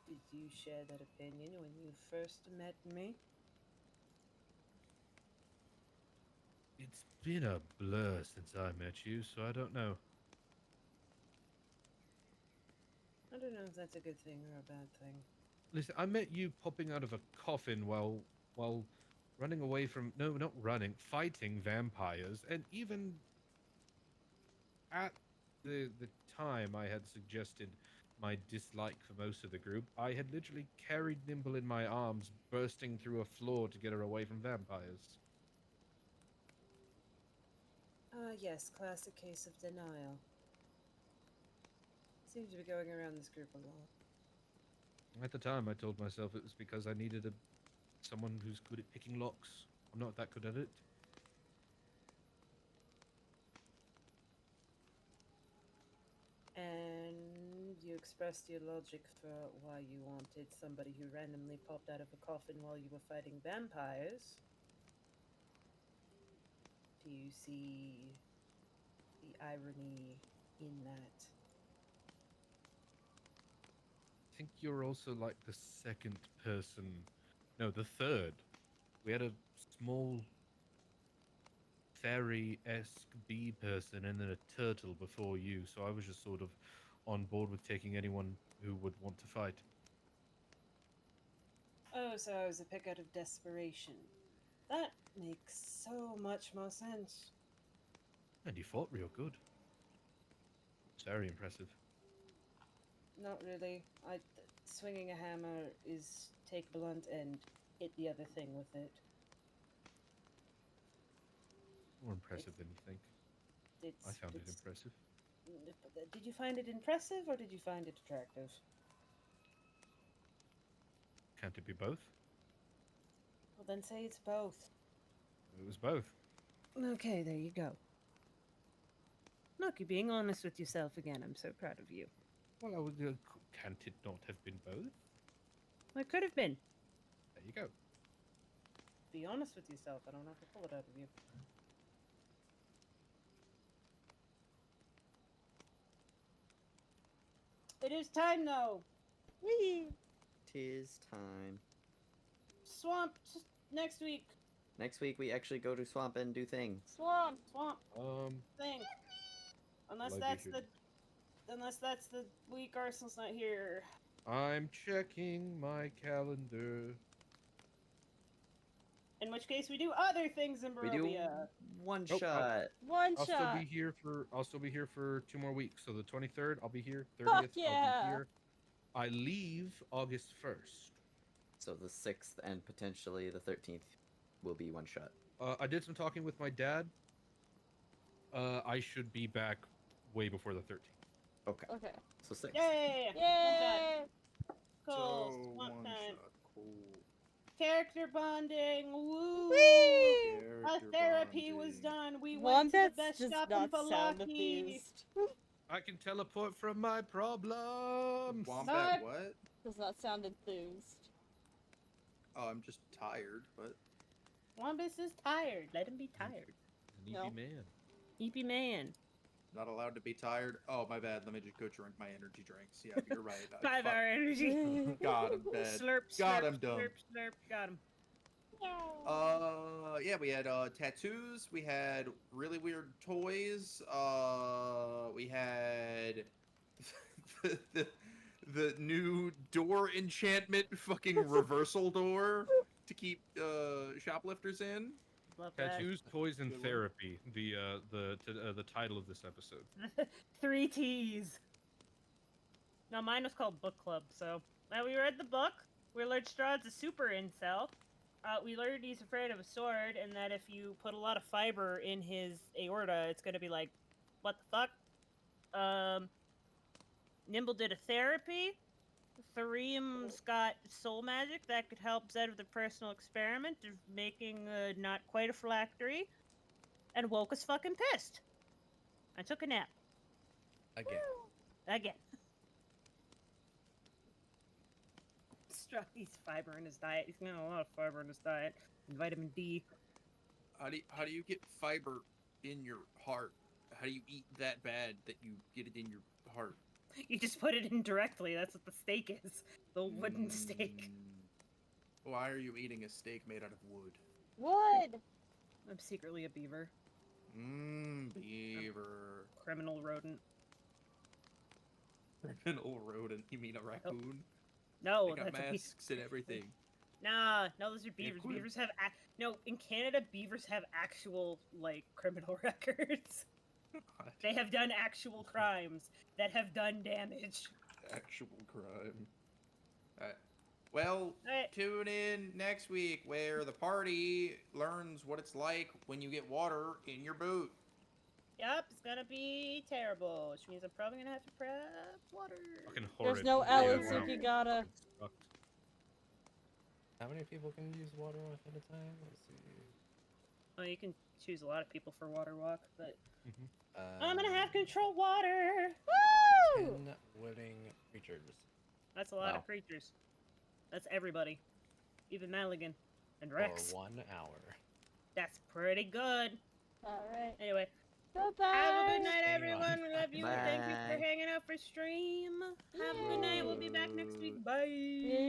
did you share that opinion when you first met me? it's been a blur since I met you, so I don't know. I don't know if that's a good thing or a bad thing. Listen, I met you popping out of a coffin while running away from not running, fighting vampires, and even at the time I had suggested my dislike for most of the group, I had literally carried Nimble in my arms, bursting through a floor to get her away from vampires. Yes, classic case of denial. Seems to be going around this group a lot. At the time, I told myself it was because I needed someone who's good at picking locks. I'm not that good at it. And you expressed your logic for why you wanted somebody who randomly popped out of a coffin while you were fighting vampires. Do you see the irony in that? I think you're also like the second person. No, the third. We had a small fairy-esque bee person and then a turtle before you, so I was just sort of on board with taking anyone who would want to fight. Oh, so I was a pick out of desperation. That makes so much more sense. And you fought real good. It's very impressive. Not really. Swinging a hammer is take blunt and hit the other thing with it. More impressive than you think. I found it impressive. Did you find it impressive or did you find it attractive? Can't it be both? Well, then say it's both. It was both. Okay, there you go. Look, you're being honest with yourself again. I'm so proud of you. Well, can't it not have been both? Well, it could have been. There you go. Be honest with yourself. I don't have to pull it out of you. It is time, though. Whee! Tis time. Swamp next week. Next week we actually go to swamp and do things. Swamp thing. Unless Like that's we the week Arsenal's not here. I'm checking my calendar. In which case we do other things in We do Barovia. one Nope, shot. One I'll shot. still be here for 2 more weeks. So the 23rd, I'll be here. 30th, Fuck I'll yeah. be here. I leave August 1st. So the 6th and potentially the 13th will be one shot. I did some talking with my dad. I should be back way before the 13th. Okay. Okay. So 6. Yay! Yay! Cool. So Swamp one time. shot. Cool. Character bonding. Woo! Whee! Our Character therapy was bonding. done. We went to the Wombats best does shop in not sound Falaki. enthused. I can teleport from my problems. Wombat Not- what? Does not sound enthused. Oh, I'm just tired, but Wombus is tired. Let him be tired. An No. EP man. EP man. not allowed to be tired. Oh, my bad. Let me just go drink my energy drinks. Yeah, you're right. 5-hour energy. God, I'm dead. Slurp, slurp, God, I'm dumb. slurp, slurp. Got him. Yeah, we had tattoos. We had really weird toys. We had the new door enchantment, fucking reversal door to keep shoplifters in. Love that. Tattoos, toys, and Good one. therapy. The title of this episode. 3 T's. No, mine was called Book Club, so. Now we read the book. We learned Strahd's a super incel. We learned he's afraid of a sword, and that if you put a lot of fiber in his aorta, it's gonna be like, what the fuck? Nimble did a therapy. Threem's got soul magic that could help Zed with a personal experiment of making not quite a phylactery. And woke us fucking pissed. I took a nap. Again. Strahd eats fiber in his diet. He's got a lot of fiber in his diet. And vitamin D. How do you get fiber in your heart? How do you eat that bad that you get it in your heart? You just put it in directly. That's what the steak is. The wooden steak. Why are you eating a steak made out of wood? Wood! I'm secretly a beaver. Beaver. Criminal rodent. Criminal rodent. You mean a raccoon? No, They got that's a beaver. masks and everything. Nah, no, those are beavers. cool. Beavers have no. In Canada, beavers have actual like criminal records. What? They have done actual crimes that have done damage. Actual crime. Alright. Well, Alright. tune in next week where the party learns what it's like when you get water in your boot. Yep, it's gonna be terrible, which means I'm probably gonna have to prep water. Fucking horrid. There's no Yeah, L in wow. Sukigata. Sucked. How many people can use water walk at a time? Let's see. Well, you can choose a lot of people for water walk, but Uh, I'm gonna have control water. Woo! 10 willing creatures. That's a lot Wow. of creatures. That's everybody, even Maligan and Rex. For 1 hour. That's pretty good. Alright. Anyway, Bye-bye! have a good night, Bye. everyone. We love you. Thank you for Bye. hanging out for stream. Have a good night. We'll be back next week. Bye. Yay.